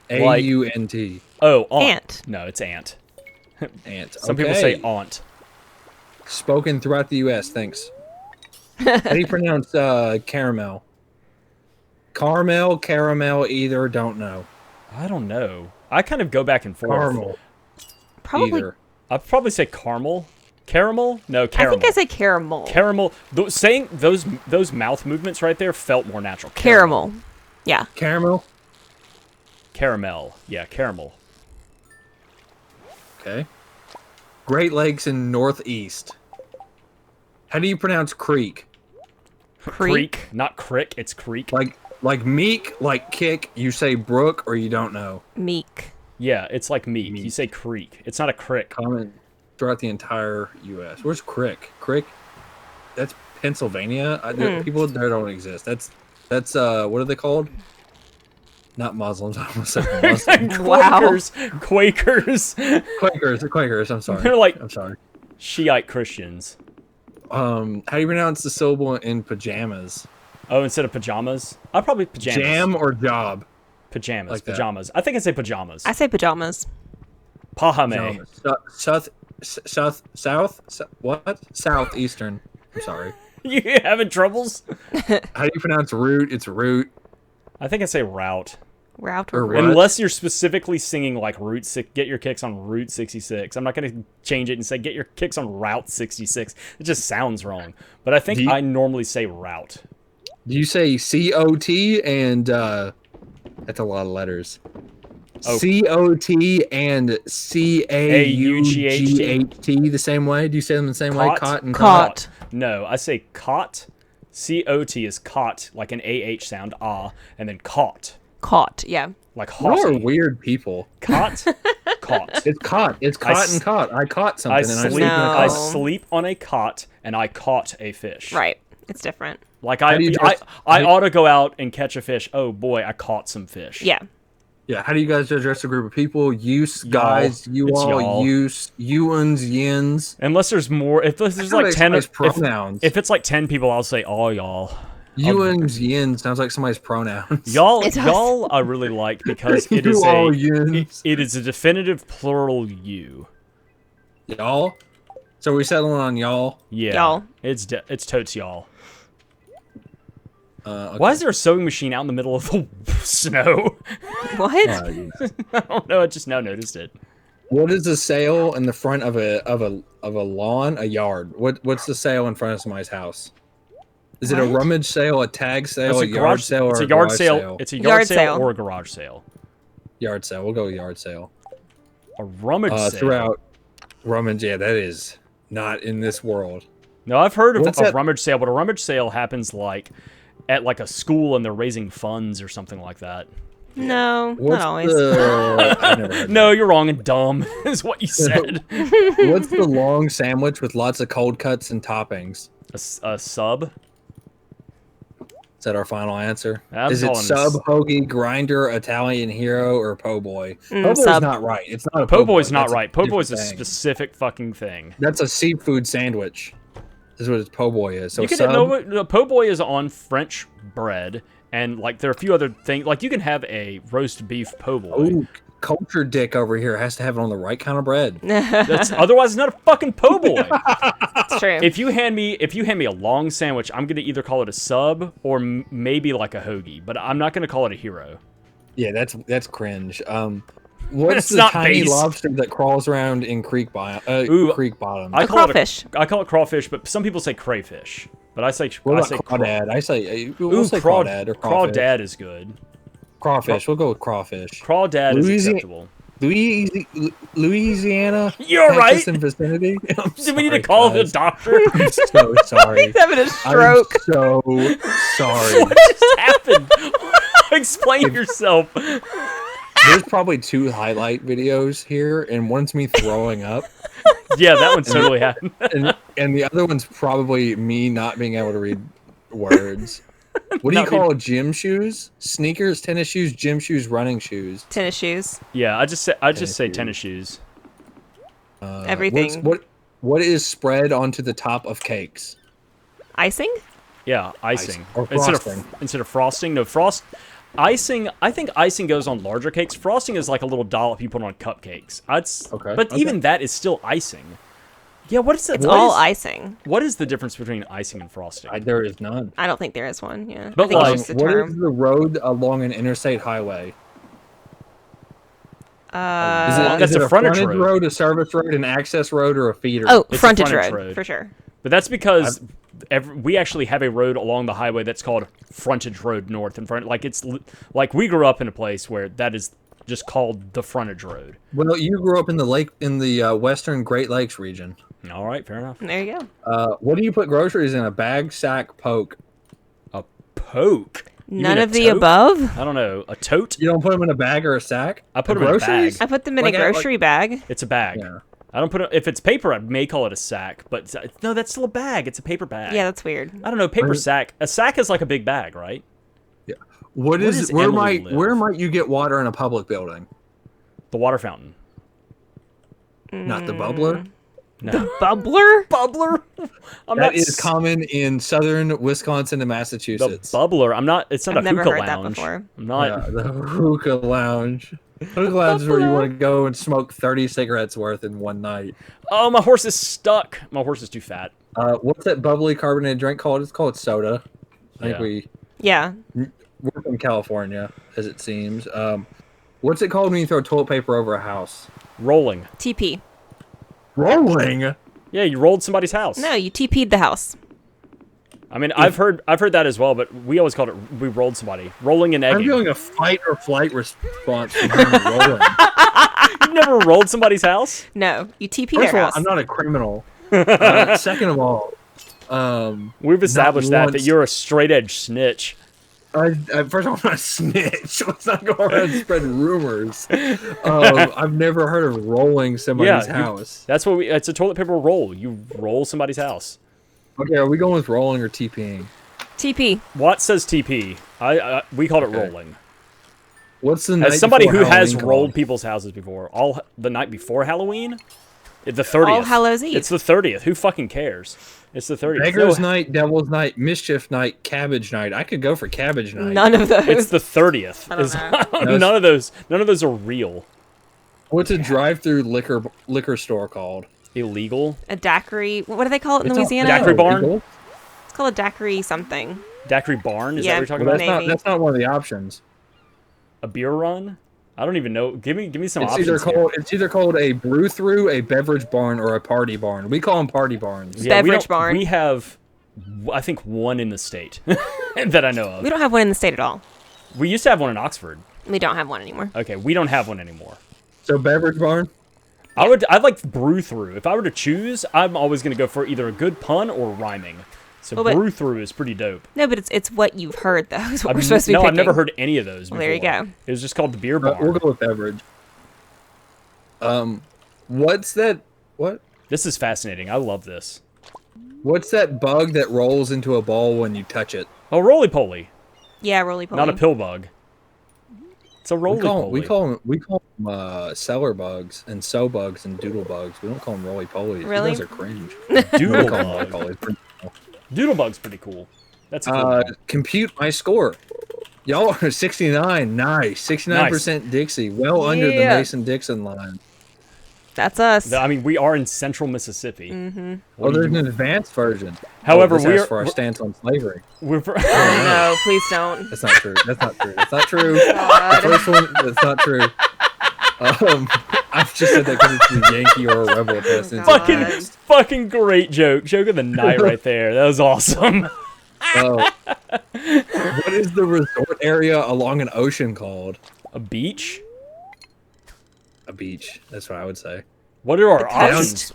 Speaker 1: A-U-N-T.
Speaker 2: Oh, aunt.
Speaker 3: Ant.
Speaker 2: No, it's ant.
Speaker 1: Ant.
Speaker 2: Some people say aunt.
Speaker 1: Spoken throughout the U.S. Thanks. How do you pronounce caramel? Caramel, either. Don't know.
Speaker 2: I don't know. I kind of go back and forth.
Speaker 1: Caramel.
Speaker 3: Probably.
Speaker 1: Either.
Speaker 2: I'd probably say caramel. Caramel? No, caramel.
Speaker 3: I think I say caramel.
Speaker 2: Caramel. Saying those mouth movements right there felt more natural.
Speaker 3: Caramel. Yeah.
Speaker 1: Caramel.
Speaker 2: Caramel. Yeah, caramel.
Speaker 1: Okay. Great Lakes in Northeast. How do you pronounce creek?
Speaker 2: Creek, not crick. It's creek.
Speaker 1: Like meek, like kick. You say brook or you don't know.
Speaker 3: Meek.
Speaker 2: Yeah, it's like meek. You say creek. It's not a crick.
Speaker 1: Common throughout the entire U.S. Where's crick? Crick? That's Pennsylvania. People there don't exist. That's what are they called? Not Muslims. I almost said Muslims.
Speaker 3: Wow.
Speaker 2: Quakers.
Speaker 1: Quakers. I'm sorry.
Speaker 2: They're like
Speaker 1: I'm sorry.
Speaker 2: Shiite Christians.
Speaker 1: How do you pronounce the syllable in pajamas?
Speaker 2: Oh, instead of pajamas? I'd probably pajamas.
Speaker 1: Jam or job?
Speaker 2: Pajamas.
Speaker 1: Like that.
Speaker 2: Pajamas. I think I say pajamas.
Speaker 3: I say pajamas.
Speaker 2: Pajame.
Speaker 1: Southeastern. I'm sorry.
Speaker 2: You having troubles?
Speaker 1: How do you pronounce root? It's root.
Speaker 2: I think I say route.
Speaker 3: Route
Speaker 1: Or
Speaker 3: or
Speaker 1: what?
Speaker 3: route.
Speaker 2: Unless you're specifically singing like get your kicks on Route 66. I'm not going to change it and say get your kicks on Route 66. It just sounds wrong. But I think I normally say route.
Speaker 1: Do you say C-O-T and that's a lot of letters.
Speaker 2: Oh.
Speaker 1: C-O-T and C-A-U-G-H-T the same way? Do you say them the same way? Cot and
Speaker 3: Caught.
Speaker 2: No, I say caught. C-O-T is caught, like an A-H sound, and then caught.
Speaker 3: Caught. Yeah.
Speaker 2: Like
Speaker 1: You are
Speaker 2: horsey.
Speaker 1: weird people.
Speaker 2: Caught, caught.
Speaker 1: It's caught. It's caught and caught. I caught something
Speaker 2: I
Speaker 1: and I
Speaker 2: sleep,
Speaker 1: sleep in a
Speaker 3: No.
Speaker 2: I
Speaker 1: caught.
Speaker 2: sleep on a cot, and I caught a fish.
Speaker 3: Right. It's different.
Speaker 2: Like
Speaker 1: How do you dress-
Speaker 2: I ought to go out and catch a fish. Oh boy, I caught some fish.
Speaker 3: Yeah.
Speaker 1: Yeah, how do you guys address a group of people? Use, guys, you
Speaker 2: It's
Speaker 1: all,
Speaker 2: y'all.
Speaker 1: use, you-uns, yins.
Speaker 2: Unless there's more, if there's
Speaker 1: Sounds
Speaker 2: like 10,
Speaker 1: somebody's pronouns.
Speaker 2: if it's like 10 people, I'll say all y'all.
Speaker 1: You-uns, yins sounds like somebody's pronouns.
Speaker 2: Y'all,
Speaker 3: It does.
Speaker 2: y'all, I really like because it
Speaker 1: You
Speaker 2: is
Speaker 1: all
Speaker 2: a,
Speaker 1: yins.
Speaker 2: it is a definitive plural you.
Speaker 1: Y'all? So we settling on y'all?
Speaker 2: Yeah,
Speaker 3: Y'all.
Speaker 2: It's totes y'all.
Speaker 1: Okay.
Speaker 2: Why is there a sewing machine out in the middle of the snow?
Speaker 3: What?
Speaker 1: Yeah.
Speaker 2: I don't know. I just now noticed it.
Speaker 1: What is the sail in the front of a lawn? A yard. What's the sail in front of somebody's house? Is it a
Speaker 3: What?
Speaker 1: rummage sale, a tag sale,
Speaker 2: It's
Speaker 1: a yard sale, or
Speaker 2: It's a
Speaker 1: a
Speaker 2: yard
Speaker 1: garage
Speaker 2: sale. It's a yard
Speaker 3: Yard
Speaker 2: sale
Speaker 3: sale.
Speaker 2: or a garage sale.
Speaker 1: Yard sale. We'll go with yard sale.
Speaker 2: A rummage sale.
Speaker 1: Throughout rummage, yeah, that is not in this world.
Speaker 2: No, I've heard of
Speaker 1: What's
Speaker 2: a
Speaker 1: that?
Speaker 2: rummage sale, but a rummage sale happens like at like a school and they're raising funds or something like that.
Speaker 3: No,
Speaker 1: What's
Speaker 3: not always.
Speaker 1: I've never heard
Speaker 2: No, you're wrong and dumb is what you said.
Speaker 1: What's the long sandwich with lots of cold cuts and toppings?
Speaker 2: A sub?
Speaker 1: Is that our final answer?
Speaker 2: I'm
Speaker 1: Is it
Speaker 2: calling
Speaker 1: sub,
Speaker 2: this-
Speaker 1: hoagie, grinder, Italian hero, or po' boy? Po' boy's
Speaker 3: sub.
Speaker 1: not right. It's not a
Speaker 2: Po' boy's not
Speaker 1: That's
Speaker 2: right. Po' boy's a
Speaker 1: different thing.
Speaker 2: specific fucking thing.
Speaker 1: That's a seafood sandwich. This is what a po' boy is. So
Speaker 2: You can
Speaker 1: sub,
Speaker 2: know what no, po' boy is on French bread, and like there are a few other things. Like you can have a roast beef po' boy.
Speaker 1: ooh, culture dick over here has to have it on the right kind of bread.
Speaker 2: That's otherwise it's not a fucking po' boy.
Speaker 3: It's true.
Speaker 2: If you hand me a long sandwich, I'm gonna either call it a sub or maybe like a hoagie, but I'm not gonna call it a hero.
Speaker 1: Yeah, that's cringe. What's
Speaker 2: It's
Speaker 1: the
Speaker 2: not
Speaker 1: tiny
Speaker 2: base.
Speaker 1: lobster that crawls around in creek bottom?
Speaker 2: Ooh,
Speaker 1: Creek bottom.
Speaker 2: I
Speaker 3: A
Speaker 2: call
Speaker 3: crawfish.
Speaker 2: I call it crawfish, but some people say crayfish. But I say
Speaker 1: What
Speaker 2: I
Speaker 1: about
Speaker 2: say
Speaker 1: crawdad? I say we'll
Speaker 2: Ooh,
Speaker 1: say crawdad or crawfish.
Speaker 2: crawdad is good.
Speaker 1: Crawfish. We'll go with crawfish.
Speaker 2: Crawdad is
Speaker 1: Louisiana-
Speaker 2: acceptable.
Speaker 1: Louisiana.
Speaker 2: You're
Speaker 1: Texas
Speaker 2: right.
Speaker 1: and vicinity. I'm
Speaker 2: Do we need to
Speaker 1: sorry,
Speaker 2: call the
Speaker 1: guys.
Speaker 2: doctor?
Speaker 1: I'm so sorry.
Speaker 3: He's having a stroke.
Speaker 1: I'm so sorry.
Speaker 2: What just happened? Explain yourself.
Speaker 1: There's probably 2 highlight videos here, and one's me throwing up.
Speaker 2: Yeah, that one totally happened.
Speaker 1: and the other one's probably me not being able to read words. What do you
Speaker 2: Not being-
Speaker 1: call gym shoes? Sneakers, tennis shoes, gym shoes, running shoes.
Speaker 3: Tennis shoes.
Speaker 2: Yeah, I just say
Speaker 1: shoes.
Speaker 2: tennis shoes.
Speaker 3: Everything.
Speaker 1: What is spread onto the top of cakes?
Speaker 3: Icing?
Speaker 2: Yeah, icing.
Speaker 1: Or
Speaker 2: Instead of frosting. No, icing. I think icing goes on larger cakes. Frosting is like a little dollop you put on cupcakes. But even that is still icing. Yeah, what is that?
Speaker 3: It's all icing.
Speaker 2: What is the difference between icing and frosting?
Speaker 1: There is none.
Speaker 3: I don't think there is one. Yeah.
Speaker 2: But
Speaker 3: I think
Speaker 2: like,
Speaker 3: it's just a
Speaker 1: What
Speaker 3: term.
Speaker 1: is the road along an interstate highway?
Speaker 2: That's
Speaker 1: is it
Speaker 2: a frontage road.
Speaker 1: road, a service road, an access road, or a feeder?
Speaker 3: Oh,
Speaker 2: It's a
Speaker 3: frontage
Speaker 2: frontage
Speaker 3: road,
Speaker 2: road.
Speaker 3: for sure.
Speaker 2: But that's because we actually have a road along the highway that's called Frontage Road North. Like we grew up in a place where that is just called the frontage road.
Speaker 1: Well, you grew up in the western Great Lakes region.
Speaker 2: All right, fair enough.
Speaker 3: There you go.
Speaker 1: What do you put groceries in? A bag, sack, poke?
Speaker 2: A poke. You
Speaker 3: None
Speaker 2: mean a
Speaker 3: of the
Speaker 2: tote?
Speaker 3: above.
Speaker 2: I don't know. A tote?
Speaker 1: You don't put them in a bag or a sack?
Speaker 2: I put them in a bag.
Speaker 3: I put them in
Speaker 1: Like
Speaker 3: a grocery bag.
Speaker 2: It's a bag.
Speaker 1: Yeah.
Speaker 2: I don't put it. If it's paper, I may call it a sack, but no, that's still a bag. It's a paper bag.
Speaker 3: Yeah, that's weird.
Speaker 2: I don't know. Paper sack. A sack is like a big bag, right?
Speaker 1: Yeah.
Speaker 2: Where does
Speaker 1: Where
Speaker 2: Emily live?
Speaker 1: might you get water in a public building?
Speaker 2: The water fountain.
Speaker 1: Not the bubbler.
Speaker 2: No.
Speaker 3: Bubbler?
Speaker 2: Bubbler.
Speaker 1: That is common in southern Wisconsin and
Speaker 2: The
Speaker 1: Massachusetts.
Speaker 2: bubbler. I'm not. It's not
Speaker 3: I've
Speaker 2: a
Speaker 3: never
Speaker 2: hookah
Speaker 3: heard that
Speaker 2: lounge.
Speaker 3: before.
Speaker 2: I'm not.
Speaker 1: Yeah, the hookah lounge. Hookah lounge is where you want to go and smoke 30 cigarettes worth in one night.
Speaker 2: Oh, my horse is stuck. My horse is too fat.
Speaker 1: What's that bubbly carbonated drink called? It's called soda. I think
Speaker 2: Yeah.
Speaker 3: Yeah.
Speaker 1: we're from California, as it seems. What's it called when you throw toilet paper over a house?
Speaker 2: Rolling.
Speaker 3: TP.
Speaker 1: Rolling.
Speaker 2: Yeah, you rolled somebody's house.
Speaker 3: No, you TP'd the house.
Speaker 2: I mean, I've heard that as well, but we always called it we rolled somebody. Rolling and
Speaker 1: I'm
Speaker 2: egging.
Speaker 1: feeling a fight or flight response from him rolling.
Speaker 2: You've never rolled somebody's house?
Speaker 3: No, you TP
Speaker 1: First of
Speaker 3: their
Speaker 1: all,
Speaker 3: house.
Speaker 1: I'm not a criminal. Second of all,
Speaker 2: We've established that
Speaker 1: once.
Speaker 2: you're a straight edge snitch.
Speaker 1: first of all, I'm not a snitch. Let's not go around and spread rumors. I've never heard of rolling somebody's house.
Speaker 2: That's what it's a toilet paper roll. You roll somebody's house.
Speaker 1: Okay, are we going with rolling or TPing?
Speaker 3: TP.
Speaker 2: Watt says TP. We called it rolling.
Speaker 1: What's the night
Speaker 2: As somebody
Speaker 1: before
Speaker 2: who has
Speaker 1: Halloween
Speaker 2: rolled
Speaker 1: called?
Speaker 2: people's houses before, the night before Halloween, the 30th.
Speaker 3: All Hallows Eve.
Speaker 2: It's the 30th. Who fucking cares? It's the 30th.
Speaker 1: Beggar's
Speaker 2: No,
Speaker 1: Night, Devil's Night, Mischief Night, Cabbage Night. I could go for Cabbage Night.
Speaker 3: None of those.
Speaker 2: It's the 30th.
Speaker 3: I don't know.
Speaker 2: None of those are real.
Speaker 1: What's a drive-through liquor store called?
Speaker 2: Illegal.
Speaker 3: A daiquiri. What do they call it in
Speaker 1: It's
Speaker 3: Louisiana?
Speaker 2: Daiquiri barn?
Speaker 1: illegal.
Speaker 3: It's called a daiquiri something.
Speaker 2: Daiquiri barn? Is
Speaker 3: Yeah.
Speaker 2: that what you're talking
Speaker 1: Well,
Speaker 2: about?
Speaker 3: Maybe.
Speaker 1: that's not one of the options.
Speaker 2: A beer run? I don't even know. Give me some
Speaker 1: It's
Speaker 2: options.
Speaker 1: it's either called a brew through, a beverage barn, or a party barn. We call them party barns.
Speaker 2: Yeah,
Speaker 3: Beverage barn.
Speaker 2: We have, I think, one in the state that I know of.
Speaker 3: We don't have one in the state at all.
Speaker 2: We used to have one in Oxford.
Speaker 3: We don't have one anymore.
Speaker 2: Okay, we don't have one anymore.
Speaker 1: So beverage barn.
Speaker 2: I'd like brew through. If I were to choose, I'm always going to go for either a good pun or rhyming. So
Speaker 3: Well, but-
Speaker 2: brew through is pretty dope.
Speaker 3: No, but it's what you've heard though. Is what we're supposed to be
Speaker 2: No,
Speaker 3: picking.
Speaker 2: I've never heard any of those.
Speaker 3: Well, there you
Speaker 2: before.
Speaker 3: go.
Speaker 2: It was just called the beer barn.
Speaker 1: We'll go with beverage. What's that?
Speaker 2: This is fascinating. I love this.
Speaker 1: What's that bug that rolls into a ball when you touch it?
Speaker 2: Oh, roly poly,
Speaker 3: Yeah, roly poly.
Speaker 2: not a pill bug. It's a roly poly.
Speaker 1: We call them cellar bugs and sow bugs and doodle bugs. We don't call them roly polies.
Speaker 3: Really?
Speaker 1: Those are cringe.
Speaker 2: doodle
Speaker 1: We call them roly
Speaker 2: bug.
Speaker 1: polies. Pretty cool.
Speaker 2: Doodle bug's pretty cool. That's a cool one.
Speaker 1: Compute my score. Y'all are 69. Nice. 69% Dixie. Well under the
Speaker 3: Yeah.
Speaker 1: Mason-Dixon line.
Speaker 3: That's us.
Speaker 2: I mean, we are in central Mississippi.
Speaker 3: Mm-hmm.
Speaker 1: Well, there's an advanced version.
Speaker 2: However,
Speaker 1: this has for our stance on slavery.
Speaker 2: we're
Speaker 3: Oh, no, please don't.
Speaker 1: That's not true. That's not true. That's not true.
Speaker 3: God.
Speaker 1: The first one, that's not true. I've just said that because it's a Yankee or a rebel test. It's
Speaker 3: God.
Speaker 2: fucking fucking great joke. Joke of the night right there. That was awesome.
Speaker 1: what is the resort area along an ocean called?
Speaker 2: A beach?
Speaker 1: A beach. That's what I would say.
Speaker 2: What are our
Speaker 3: The
Speaker 2: options?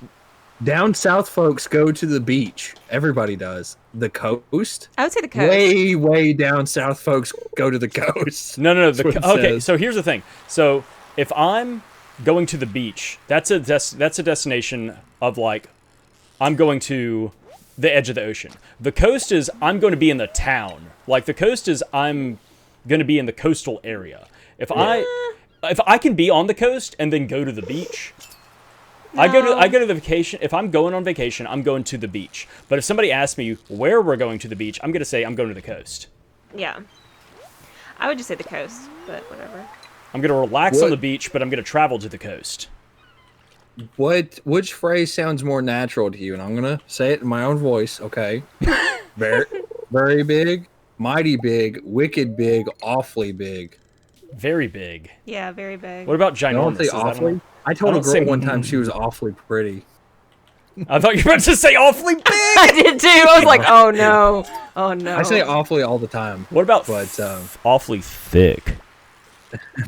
Speaker 1: Down south folks go to the beach. Everybody does. The coast?
Speaker 3: I would say the coast.
Speaker 1: Way down south folks go to the coast.
Speaker 2: No.
Speaker 1: That's what it
Speaker 2: Okay,
Speaker 1: says.
Speaker 2: so here's the thing. So if I'm going to the beach. That's a destination of like, I'm going to the edge of the ocean. The coast is I'm going to be in the town. Like the coast is I'm going to be in the coastal area. If I can be on the coast and then go to the beach.
Speaker 3: No.
Speaker 2: I go to the vacation. If I'm going on vacation, I'm going to the beach. But if somebody asks me where we're going to the beach, I'm going to say I'm going to the coast.
Speaker 3: Yeah. I would just say the coast, but whatever.
Speaker 2: I'm going to relax on the beach, but I'm going to travel to the coast.
Speaker 1: Which phrase sounds more natural to you? And I'm gonna say it in my own voice, okay? Very, very big, mighty big, wicked big, awfully big.
Speaker 2: Very big.
Speaker 3: Yeah, very big.
Speaker 2: What about
Speaker 1: I don't
Speaker 2: ginormous?
Speaker 1: say
Speaker 2: Is that
Speaker 1: awfully. I told a girl one time she was awfully pretty.
Speaker 2: I thought you were about to say awfully big.
Speaker 3: I did too. I was like, oh no, oh no.
Speaker 1: I say awfully all the time.
Speaker 2: What about awfully thick?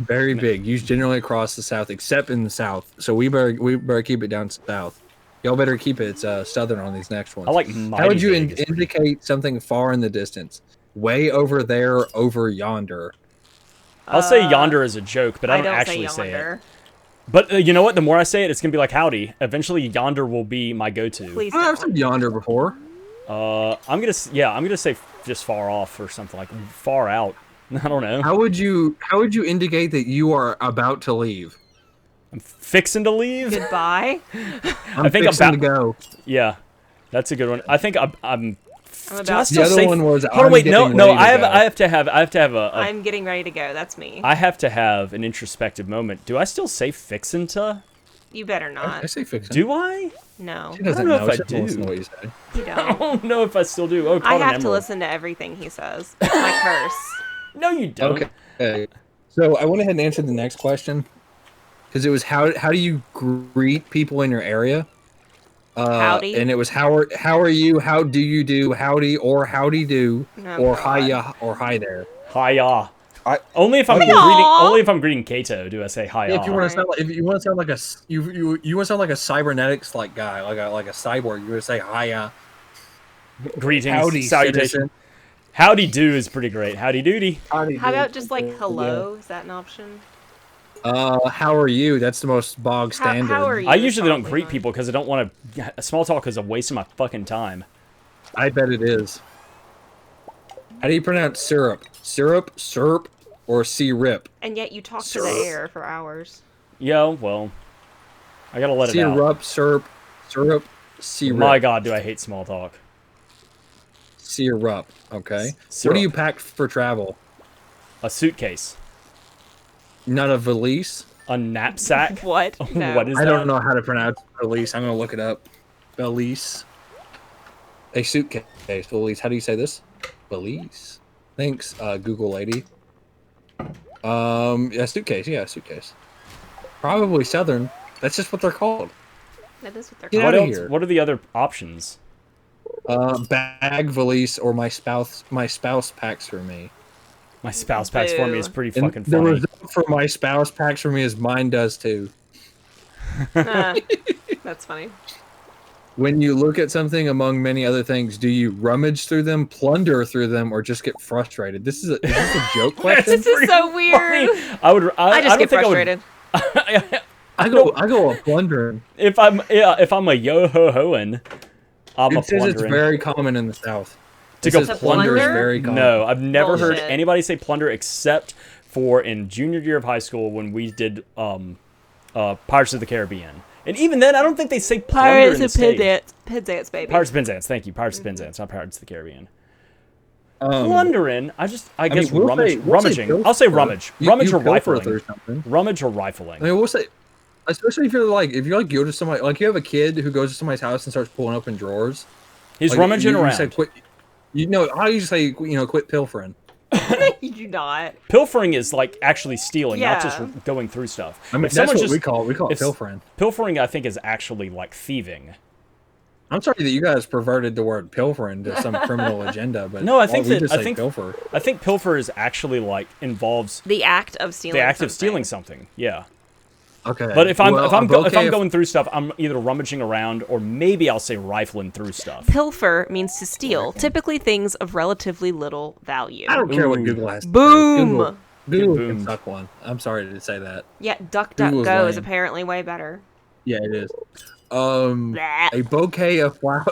Speaker 1: Very big, used generally across the South, except in the South. So we better keep it down south. Y'all better keep it southern on these next ones.
Speaker 2: I like
Speaker 1: How would you
Speaker 2: mighty big.
Speaker 1: indicate something far in the distance? Way over there, over yonder.
Speaker 2: I'll say yonder as a joke, but I don't actually say it. But you know what? The more I say it, it's gonna be like howdy. Eventually, yonder will be my go-to.
Speaker 3: Please
Speaker 1: I've
Speaker 3: don't.
Speaker 1: said yonder before.
Speaker 2: I'm gonna say just far off or something like far out. I don't know.
Speaker 1: How would you indicate that you are about to leave?
Speaker 2: I'm fixing to leave.
Speaker 3: Goodbye.
Speaker 1: I think
Speaker 2: fixing
Speaker 1: to go.
Speaker 2: Yeah, that's a good one. I think I'm.
Speaker 3: I'm
Speaker 2: Do I
Speaker 3: about.
Speaker 2: still
Speaker 1: The other
Speaker 2: say?
Speaker 1: one was,
Speaker 2: Hold on,
Speaker 1: I'm
Speaker 2: wait, no.
Speaker 1: getting ready to
Speaker 2: I
Speaker 1: go.
Speaker 2: have to have a.
Speaker 3: I'm getting ready to go. That's me.
Speaker 2: I have to have an introspective moment. Do I still say fixin' to?
Speaker 3: You better
Speaker 1: I
Speaker 3: not.
Speaker 1: say fixing.
Speaker 2: Do I?
Speaker 3: No,
Speaker 1: She doesn't
Speaker 2: I don't know if
Speaker 1: She
Speaker 2: I
Speaker 1: doesn't listen
Speaker 2: do.
Speaker 1: to what you say.
Speaker 3: you
Speaker 2: I
Speaker 3: don't.
Speaker 2: don't know if I still do. Oh,
Speaker 3: I
Speaker 2: caught an
Speaker 3: have to
Speaker 2: emerald.
Speaker 3: listen to everything he says. It's my curse.
Speaker 2: No, you don't.
Speaker 1: Okay. So I went ahead and answered the next question because it was how do you greet people in your area?
Speaker 3: Howdy.
Speaker 1: And it was how are you? How do you do? Howdy or howdy do
Speaker 3: Oh,
Speaker 1: or
Speaker 3: God.
Speaker 1: hiya or hi there.
Speaker 2: Hiya.
Speaker 1: I-
Speaker 2: Only if I'm
Speaker 3: Hiya.
Speaker 2: greeting Kato do I say hiya.
Speaker 1: If you want to sound like if you want to sound like you want to sound like a cybernetics like guy like a cyborg, you would say hiya.
Speaker 2: Greetings,
Speaker 1: Howdy,
Speaker 2: salutation.
Speaker 1: citizen.
Speaker 2: Howdy do is pretty great. Howdy doody.
Speaker 1: Howdy,
Speaker 3: How
Speaker 1: dude.
Speaker 3: about just like hello? Is that an option?
Speaker 1: How are you? That's the most bog standard.
Speaker 3: How are you?
Speaker 2: I usually don't
Speaker 3: Probably
Speaker 2: greet
Speaker 3: not.
Speaker 2: people because I don't want to. Small talk is a waste of my fucking time.
Speaker 1: I bet it is. How do you pronounce syrup? Syrup, or syrup?
Speaker 3: And yet you talk to the
Speaker 1: Syrup.
Speaker 3: air for hours.
Speaker 2: Yo, well, I gotta let it out.
Speaker 1: Syrup, syrup.
Speaker 2: My God, do I hate small talk.
Speaker 1: Syrup. Okay.
Speaker 2: Syrup.
Speaker 1: What do you pack for travel?
Speaker 2: A suitcase,
Speaker 1: Not a valise.
Speaker 2: a knapsack.
Speaker 3: What? No.
Speaker 2: What is
Speaker 1: I
Speaker 2: that?
Speaker 1: don't know how to pronounce valise. I'm gonna look it up. Valise. A suitcase. Valise. How do you say this? Valise. Thanks, Google lady. Yeah, suitcase. Yeah, suitcase. Probably Southern. That's just what they're called.
Speaker 3: That is what they're
Speaker 1: Get
Speaker 3: called.
Speaker 1: out
Speaker 2: What
Speaker 1: of
Speaker 2: else?
Speaker 1: here.
Speaker 2: What are the other options?
Speaker 1: Bag, valise, or my spouse packs for me.
Speaker 2: My spouse packs for me is
Speaker 3: Boo.
Speaker 2: pretty
Speaker 1: And
Speaker 2: fucking
Speaker 1: the
Speaker 2: funny.
Speaker 1: result for my spouse packs for me is mine does too.
Speaker 3: That's funny.
Speaker 1: When you look at something among many other things, do you rummage through them, plunder through them, or just get frustrated? Is this a joke question?
Speaker 3: This is so weird.
Speaker 2: I
Speaker 3: I just
Speaker 2: don't
Speaker 3: get
Speaker 2: think I would-
Speaker 3: frustrated.
Speaker 1: I go a plundering.
Speaker 2: if I'm a yo ho hoing, I'm a
Speaker 1: It says it's
Speaker 2: plundering.
Speaker 1: very common in the South.
Speaker 2: To
Speaker 1: It
Speaker 2: go
Speaker 1: says plunder is
Speaker 3: plunder?
Speaker 1: very common.
Speaker 2: No, I've never heard
Speaker 3: Bullshit.
Speaker 2: anybody say plunder except for in junior year of high school when we did Pirates of the Caribbean. And even then, I don't think they say plunder
Speaker 3: Pirates
Speaker 2: in the
Speaker 3: of
Speaker 2: stage.
Speaker 3: Penzance, baby.
Speaker 2: Pirates of Penzance, thank you. Pirates of Penzance, not Pirates of the Caribbean.
Speaker 1: Um,
Speaker 2: Plundering, I guess
Speaker 1: we'll say
Speaker 2: rummaging.
Speaker 1: pilfer.
Speaker 2: I'll say rummage. Rummage or
Speaker 1: pilfer
Speaker 2: rifling.
Speaker 1: through something.
Speaker 2: Rummage or rifling.
Speaker 1: I mean, we'll say, especially if you go to somebody, like you have a kid who goes to somebody's house and starts pulling open drawers.
Speaker 2: He's
Speaker 1: like,
Speaker 2: rummaging
Speaker 1: you
Speaker 2: around.
Speaker 1: Say, quit, I usually say, quit pilfering.
Speaker 3: You do not.
Speaker 2: Pilfering is like actually stealing, not
Speaker 3: Yeah.
Speaker 2: just going through stuff.
Speaker 1: I mean,
Speaker 2: If
Speaker 1: that's
Speaker 2: someone's
Speaker 1: what
Speaker 2: just-
Speaker 1: we call it
Speaker 2: if-
Speaker 1: pilfering.
Speaker 2: Pilfering, I think, is actually like thieving.
Speaker 1: I'm sorry that you guys perverted the word pilfering to some criminal agenda, but
Speaker 2: No, I think
Speaker 1: we
Speaker 2: that-
Speaker 1: just
Speaker 2: I
Speaker 1: say
Speaker 2: think-
Speaker 1: pilfer.
Speaker 2: I think pilfer is actually like involves
Speaker 3: The act of stealing.
Speaker 2: the act of
Speaker 3: something.
Speaker 2: stealing something. Yeah.
Speaker 1: Okay,
Speaker 2: But if I'm
Speaker 1: well,
Speaker 2: if I'm
Speaker 1: okay
Speaker 2: going through stuff, I'm either rummaging around or maybe I'll say rifling through stuff.
Speaker 3: Pilfer means to steal, typically things of relatively little value.
Speaker 1: I don't care what
Speaker 2: Ooh.
Speaker 1: Google has. To say.
Speaker 3: Boom.
Speaker 1: Google, Google
Speaker 2: boom.
Speaker 1: can suck one. I'm sorry to say that.
Speaker 3: Yeah,
Speaker 1: Google's
Speaker 3: DuckDuckGo is
Speaker 1: lame.
Speaker 3: apparently way better.
Speaker 1: Yeah, it is.
Speaker 3: Bleh.
Speaker 1: A bouquet of flowers.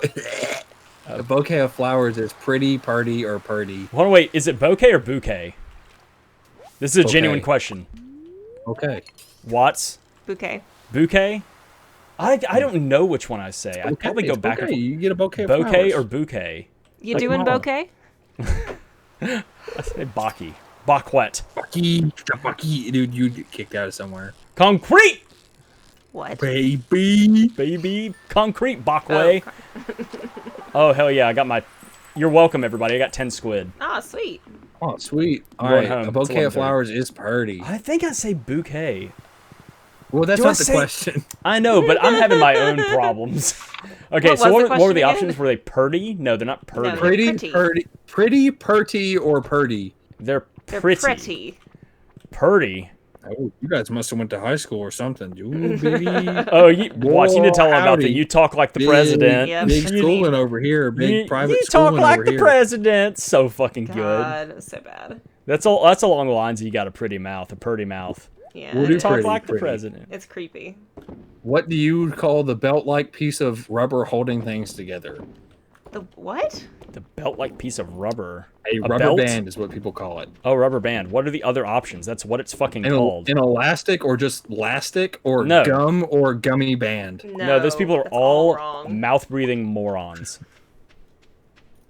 Speaker 1: A bouquet of flowers is pretty, party, or purdy.
Speaker 2: Hold on, wait. Is it bouquet or bouquet? This is a genuine
Speaker 1: Bouquet.
Speaker 2: question.
Speaker 1: Okay.
Speaker 2: Watts?
Speaker 3: Bouquet.
Speaker 2: Bouquet? I don't know which one I say. I'd probably go
Speaker 1: It's
Speaker 2: back
Speaker 1: bouquet.
Speaker 2: and
Speaker 1: You get a bouquet of
Speaker 2: bouquet
Speaker 1: flowers.
Speaker 2: or bouquet.
Speaker 3: You
Speaker 1: Like
Speaker 3: doing
Speaker 1: mama.
Speaker 3: bouquet?
Speaker 2: I say baki. Bakwet.
Speaker 1: Bucky, dude, you get kicked out of somewhere.
Speaker 2: Concrete!
Speaker 3: What?
Speaker 1: Baby.
Speaker 2: Baby. Concrete, Bakway. Oh, hell yeah. I got my... You're welcome, everybody. I got 10 squid.
Speaker 3: Ah, sweet.
Speaker 1: Oh, sweet. All
Speaker 2: Going
Speaker 1: right,
Speaker 2: home.
Speaker 1: a bouquet of
Speaker 2: It's 11:30.
Speaker 1: flowers is purdy.
Speaker 2: I think I say bouquet.
Speaker 1: Well, that's
Speaker 2: Do I
Speaker 1: not the
Speaker 2: say-
Speaker 1: question.
Speaker 2: I know, but I'm having my own problems. Okay,
Speaker 3: What
Speaker 2: so
Speaker 3: was the
Speaker 2: what were the
Speaker 3: question
Speaker 2: options?
Speaker 3: again?
Speaker 2: Were they purdy? No, they're not purdy.
Speaker 3: No.
Speaker 1: Pretty,
Speaker 3: Pretty.
Speaker 1: purty, or purdy.
Speaker 2: They're
Speaker 3: They're
Speaker 2: pretty.
Speaker 3: pretty.
Speaker 2: Purdy.
Speaker 1: Oh, you guys must have went to high school or something. Ooh, baby.
Speaker 2: Oh, watch, you need to tell them about that.
Speaker 1: Howdy.
Speaker 2: You talk like the president.
Speaker 3: Yeah.
Speaker 1: Big
Speaker 2: You
Speaker 1: schooling over here. Big private
Speaker 2: you
Speaker 1: schooling
Speaker 2: talk like
Speaker 1: over
Speaker 2: the
Speaker 1: here.
Speaker 2: president. So fucking good.
Speaker 3: God, so bad.
Speaker 2: That's all. That's along the lines of you got a pretty mouth, a purty mouth.
Speaker 3: Yeah.
Speaker 1: What
Speaker 2: You
Speaker 1: is
Speaker 2: talk
Speaker 1: pretty,
Speaker 2: like the
Speaker 1: pretty?
Speaker 2: president.
Speaker 3: It's creepy.
Speaker 1: What do you call the belt-like piece of rubber holding things together?
Speaker 3: The what?
Speaker 2: The belt-like piece of rubber.
Speaker 1: A rubber
Speaker 2: belt?
Speaker 1: band is what people call it.
Speaker 2: Oh, rubber band. What are the other options? That's what it's fucking called.
Speaker 1: An elastic or just elastic or
Speaker 2: No.
Speaker 1: gum or gummy band.
Speaker 2: No, those people are
Speaker 3: that's
Speaker 2: all
Speaker 3: wrong.
Speaker 2: mouth-breathing morons.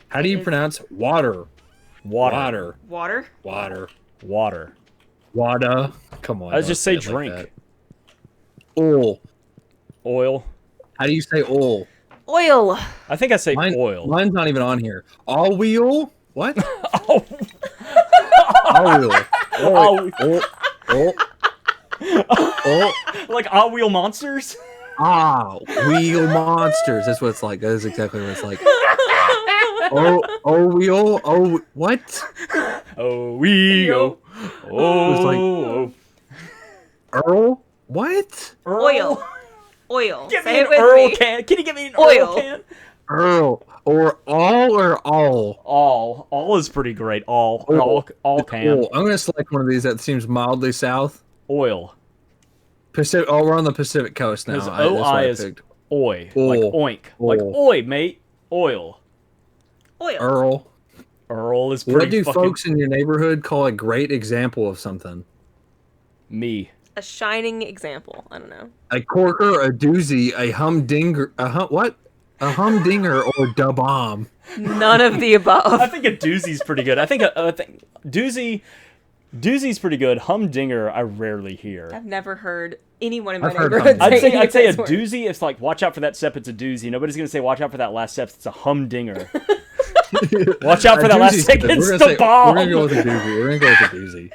Speaker 1: How do you pronounce water?
Speaker 2: Water.
Speaker 1: Water.
Speaker 3: Water?
Speaker 2: Water.
Speaker 1: Wada. Come on.
Speaker 2: I
Speaker 1: don't
Speaker 2: just say
Speaker 1: it like
Speaker 2: drink.
Speaker 1: that. Oil.
Speaker 2: Oil.
Speaker 1: How do you say oil?
Speaker 3: Oil.
Speaker 2: I think I say oil.
Speaker 1: Mine's not even on here. All wheel? What?
Speaker 2: Oh.
Speaker 1: All wheel.
Speaker 2: All-
Speaker 1: Oh.
Speaker 2: Like Ah Wheel Monsters?
Speaker 1: Wheel monsters. That's what it's like. That is exactly what it's like. Wheel. Oh, what?
Speaker 2: Oh, we go. Oh,
Speaker 1: Earl? What?
Speaker 3: Oil. Oil.
Speaker 2: Give
Speaker 3: Say
Speaker 2: me
Speaker 3: it
Speaker 2: an
Speaker 3: with
Speaker 2: Earl
Speaker 3: me.
Speaker 2: can. Can you give me an
Speaker 3: Oil.
Speaker 2: Earl can?
Speaker 1: Earl. Or all?
Speaker 2: All. All is pretty great. All can.
Speaker 1: Oil. I'm gonna select one of these that seems mildly south.
Speaker 2: Oil.
Speaker 1: Pacific. Oh, we're on the Pacific coast now.
Speaker 2: Because
Speaker 1: That's what I
Speaker 2: OI is
Speaker 1: picked.
Speaker 2: oi.
Speaker 1: Oil.
Speaker 2: Like oink. Like
Speaker 1: Oil.
Speaker 2: oi, mate. Oil.
Speaker 3: Oil.
Speaker 1: Earl.
Speaker 2: Earl is pretty
Speaker 1: What do
Speaker 2: fucking...
Speaker 1: folks in your neighborhood call a great example of something?
Speaker 2: Me.
Speaker 3: A shining example. I don't know.
Speaker 1: A corker, a doozy, a humdinger, what? A humdinger or da bomb.
Speaker 3: None of the
Speaker 2: I
Speaker 3: above.
Speaker 2: think a doozie's pretty good. I think doozy's pretty good. Humdinger, I rarely hear.
Speaker 3: I've never heard anyone in my
Speaker 1: I've heard
Speaker 3: neighborhood
Speaker 1: humdinger.
Speaker 2: I'd say a
Speaker 3: this word.
Speaker 2: doozy. It's like, watch out for that step. It's a doozy. Nobody's gonna say, watch out for that last step. It's a humdinger. Watch out for that last
Speaker 1: doozy's
Speaker 2: second.
Speaker 1: good.
Speaker 2: It's
Speaker 1: We're
Speaker 2: the bomb.
Speaker 1: gonna go with a doozy. We're gonna go with a doozy.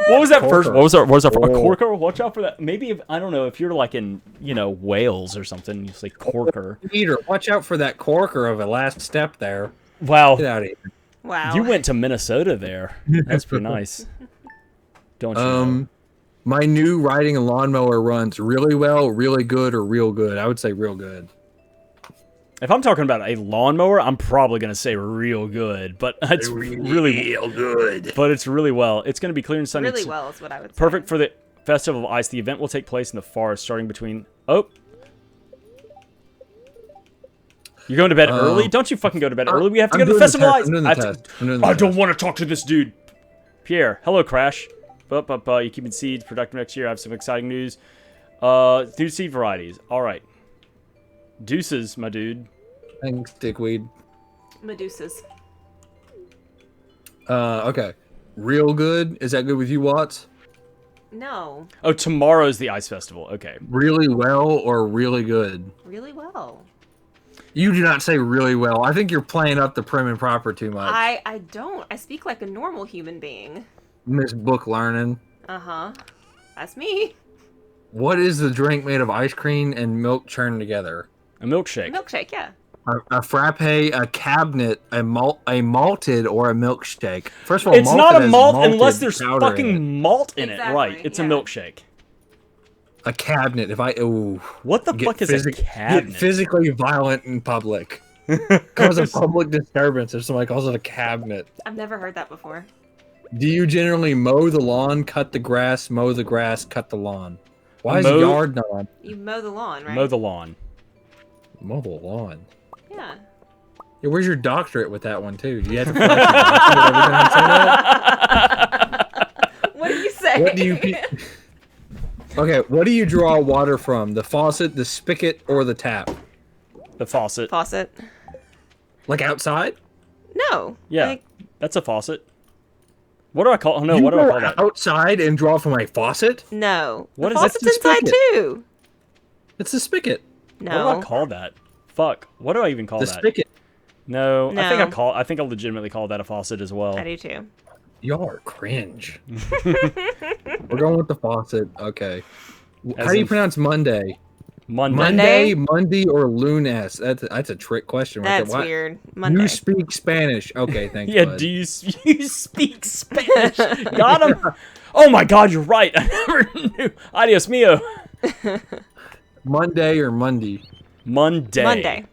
Speaker 2: What was that first?
Speaker 1: Corker.
Speaker 2: What was our a
Speaker 1: Oh.
Speaker 2: corker? Watch out for that. Maybe if, I don't know if you're like in Wales or something, you say corker.
Speaker 1: Peter, watch out for that corker of a last step there.
Speaker 2: Wow,
Speaker 1: Get out of here.
Speaker 3: Wow.
Speaker 2: you went to Minnesota there. That's pretty nice. Don't you? Know?
Speaker 1: My new riding a lawnmower runs really well, really good, or real good. I would say real good.
Speaker 2: If I'm talking about a lawnmower, I'm probably gonna say real good, but it's really
Speaker 1: real good.
Speaker 2: But it's really well. It's gonna be clear and sunny.
Speaker 3: really
Speaker 2: It's
Speaker 3: well is what I would say.
Speaker 2: perfect for the Festival of Ice. The event will take place in the forest, starting between. Oh. You're going to bed early? Don't you fucking go to bed early. We have to go to the Festival of Ice. I don't want to talk to this dude. Pierre, hello, Crash. You keeping seeds productive next year. I have some exciting news. New seed varieties. All right. Deuces, my dude.
Speaker 1: Thanks, dickweed.
Speaker 3: Medusas.
Speaker 1: Okay. Real good. Is that good with you, Watts?
Speaker 3: No.
Speaker 2: Oh, tomorrow's the Ice Festival. Okay.
Speaker 1: Really well or really good?
Speaker 3: Really well.
Speaker 1: You do not say really well. I think you're playing up the prim and proper too much.
Speaker 3: I don't. I speak like a normal human being.
Speaker 1: Miss Book Learning.
Speaker 3: Uh-huh. That's me.
Speaker 1: What is the drink made of ice cream and milk churned together?
Speaker 2: A milkshake.
Speaker 3: Milkshake, yeah.
Speaker 1: A frappe, a cabinet, a malted, or a milkshake. First of all,
Speaker 2: It's not
Speaker 1: malted
Speaker 2: a
Speaker 1: has
Speaker 2: malt
Speaker 1: malted
Speaker 2: unless there's
Speaker 1: powder in it.
Speaker 2: fucking malt in it.
Speaker 3: Exactly,
Speaker 2: Right. It's a
Speaker 3: yeah.
Speaker 2: milkshake.
Speaker 1: A cabinet.
Speaker 2: What the fuck is a
Speaker 1: Get
Speaker 2: cabinet?
Speaker 1: physically violent in public. Cause a public disturbance if somebody calls it a cabinet.
Speaker 3: I've never heard that before.
Speaker 1: Do you generally mow the lawn, cut the grass, mow the grass, cut the lawn? Why is
Speaker 2: Mow-
Speaker 1: yard not on?
Speaker 3: You mow the lawn, right?
Speaker 2: Mow the lawn.
Speaker 1: Mow the lawn.
Speaker 3: Yeah.
Speaker 1: Yeah, where's your doctorate with that one too? Do you have to flash your doctorate every time you say that?
Speaker 3: What do you say?
Speaker 1: What do you? Okay, what do you draw water from? The faucet, the spigot, or the tap?
Speaker 2: The faucet.
Speaker 3: Faucet?
Speaker 1: Like outside?
Speaker 3: No.
Speaker 2: Yeah,
Speaker 3: Like,
Speaker 2: that's a faucet. What do I call? No,
Speaker 1: You
Speaker 2: what do I
Speaker 1: go
Speaker 2: call that?
Speaker 1: outside and draw from a faucet?
Speaker 3: no.
Speaker 2: What
Speaker 3: The
Speaker 2: is that?
Speaker 3: faucet's
Speaker 1: The
Speaker 3: inside
Speaker 1: spigot.
Speaker 3: too.
Speaker 1: It's the spigot.
Speaker 2: What do I
Speaker 3: No.
Speaker 2: call that? Fuck. What do I even call
Speaker 1: The
Speaker 2: that?
Speaker 1: spigot.
Speaker 2: No, I think
Speaker 3: No.
Speaker 2: I think I'll legitimately call that a faucet as well.
Speaker 3: I do too.
Speaker 1: Y'all are cringe. We're going with the faucet. Okay.
Speaker 2: As
Speaker 1: How do you
Speaker 2: in-
Speaker 1: pronounce Monday?
Speaker 2: Monday.
Speaker 1: Monday, or lunes? That's a trick question. Right
Speaker 3: That's
Speaker 1: there. Why-
Speaker 3: weird. Monday.
Speaker 1: You speak Spanish. Okay, thanks.
Speaker 2: Yeah,
Speaker 1: bud.
Speaker 2: do you speak Spanish? Got him. Oh my God, you're right. I never knew. Adios mio.
Speaker 1: Monday or Monday?
Speaker 2: Monday.
Speaker 3: Monday.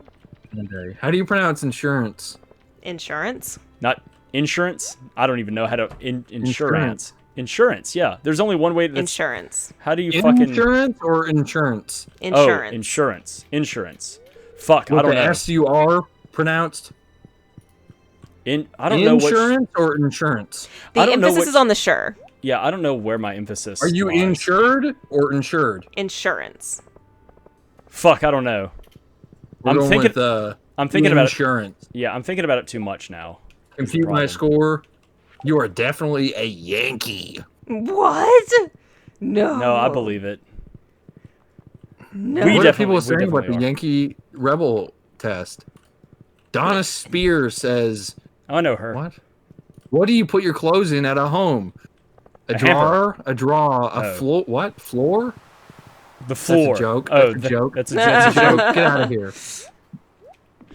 Speaker 1: Monday. How do you pronounce insurance?
Speaker 3: Insurance?
Speaker 2: Not insurance. I don't even know how to insurance. Insurance. Yeah. There's only one way.
Speaker 3: Insurance.
Speaker 2: How do you fucking?
Speaker 1: Insurance or insurance?
Speaker 3: Insurance.
Speaker 2: Oh, insurance. Insurance. Fuck. I
Speaker 1: With
Speaker 2: don't
Speaker 1: the
Speaker 2: know.
Speaker 1: S-U-R pronounced?
Speaker 2: I don't know what.
Speaker 1: Insurance or insurance?
Speaker 3: The
Speaker 2: I don't know
Speaker 3: emphasis
Speaker 2: what-
Speaker 3: is on the sure.
Speaker 2: Yeah, I don't know where my emphasis.
Speaker 1: Are you
Speaker 2: lies.
Speaker 1: insured or insured?
Speaker 3: Insurance.
Speaker 2: Fuck. I don't know.
Speaker 1: We're
Speaker 2: I'm
Speaker 1: going
Speaker 2: thinking-
Speaker 1: with
Speaker 2: I'm thinking about it.
Speaker 1: insurance.
Speaker 2: Yeah, I'm thinking about it too much now.
Speaker 1: Compute my
Speaker 2: problem.
Speaker 1: score. You are definitely a Yankee.
Speaker 3: What? No.
Speaker 2: No, I believe it.
Speaker 3: No.
Speaker 2: We
Speaker 1: What are
Speaker 2: definitely-
Speaker 1: people
Speaker 2: we
Speaker 1: saying about the
Speaker 2: definitely are.
Speaker 1: Yankee Rebel test? Donna Spears says,
Speaker 2: Oh, I know her.
Speaker 1: "What? What do you put your clothes in at a home? A
Speaker 2: A
Speaker 1: drawer, a draw, a
Speaker 2: Oh.
Speaker 1: floor. What floor?
Speaker 2: The floor.
Speaker 1: That's a joke.
Speaker 2: Oh,
Speaker 1: That's a joke.
Speaker 2: That's a
Speaker 1: That's a
Speaker 2: joke.
Speaker 1: joke. Get out of here.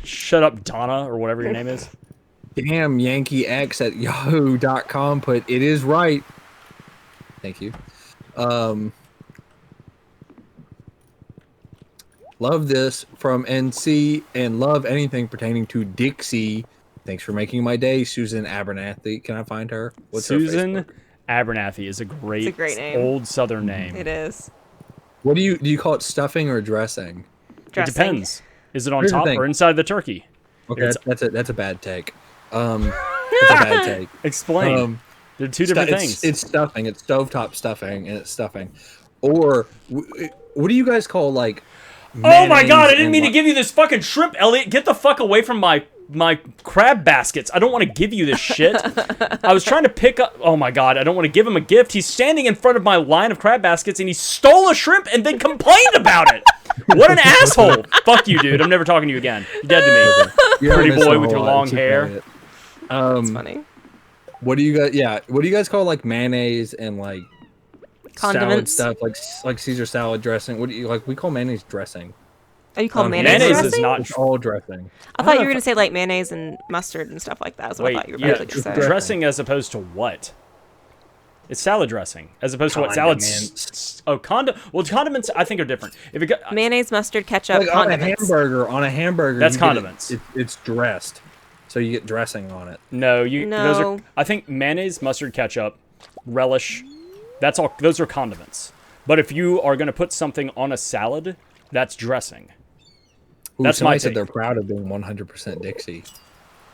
Speaker 2: Shut up, Donna, or whatever your name is.
Speaker 1: Damn, Yankee X at yahoo.com put it is right. Thank you. Love this from NC and love anything pertaining to Dixie. Thanks for making my day, Susan Abernathy. Can I find her? What's her
Speaker 2: Susan
Speaker 1: Facebook?
Speaker 2: Abernathy is a great,
Speaker 3: name.
Speaker 2: old Southern name.
Speaker 3: It is.
Speaker 1: What do you call it? Stuffing or dressing?
Speaker 2: It
Speaker 3: Dressing.
Speaker 2: depends. Is it on
Speaker 1: Here's the
Speaker 2: top
Speaker 1: thing.
Speaker 2: or inside the turkey?
Speaker 1: Okay,
Speaker 2: It's-
Speaker 1: that's a bad take. That's a bad take.
Speaker 2: Explain. They're two different things.
Speaker 1: It's stuffing. It's stovetop stuffing, and it's stuffing. Or what do you guys call like?
Speaker 2: Oh my God! I
Speaker 1: mayonnaise
Speaker 2: didn't
Speaker 1: and,
Speaker 2: mean to
Speaker 1: like-
Speaker 2: give you this fucking shrimp, Elliot. Get the fuck away from my crab baskets. I don't want to give you this shit. I was trying to pick up. Oh my God! I don't want to give him a gift. He's standing in front of my line of crab baskets, and he stole a shrimp and then complained about it. What an asshole! Fuck you, dude. I'm never talking to you again. You're dead to me.
Speaker 1: You haven't
Speaker 2: Pretty
Speaker 1: missed
Speaker 2: boy
Speaker 1: a
Speaker 2: with
Speaker 1: whole
Speaker 2: your
Speaker 1: lot.
Speaker 2: long
Speaker 1: It's okay.
Speaker 2: hair.
Speaker 3: That's funny.
Speaker 1: What do you guys? Yeah, what do you guys call like mayonnaise and like
Speaker 3: Condiments.
Speaker 1: salad stuff, like Caesar salad dressing? What do you like? We call mayonnaise dressing.
Speaker 3: Oh, you call
Speaker 1: Mayonnaise
Speaker 3: mayonnaise
Speaker 2: is
Speaker 3: dressing?
Speaker 2: not-
Speaker 1: It's all dressing.
Speaker 3: I thought you were going to say like mayonnaise and mustard and stuff like that. That's what
Speaker 2: Wait,
Speaker 3: I thought you were
Speaker 2: yeah,
Speaker 3: about to say.
Speaker 2: dressing as opposed to what? It's salad dressing as opposed to what?
Speaker 1: Condiments.
Speaker 2: Oh, condiments I think are different. If it got,
Speaker 3: Mayonnaise, mustard, ketchup,
Speaker 1: Like
Speaker 3: condiments.
Speaker 1: on a hamburger,
Speaker 2: That's
Speaker 1: you get it-
Speaker 2: condiments.
Speaker 1: it's dressed, so you get dressing on it.
Speaker 2: no, those are.
Speaker 3: No.
Speaker 2: I think mayonnaise, mustard, ketchup, relish. That's all. Those are condiments. But if you are going to put something on a salad, that's dressing.
Speaker 1: Ooh,
Speaker 2: That's
Speaker 1: somebody
Speaker 2: my
Speaker 1: said
Speaker 2: take.
Speaker 1: they're proud of being 100% Dixie.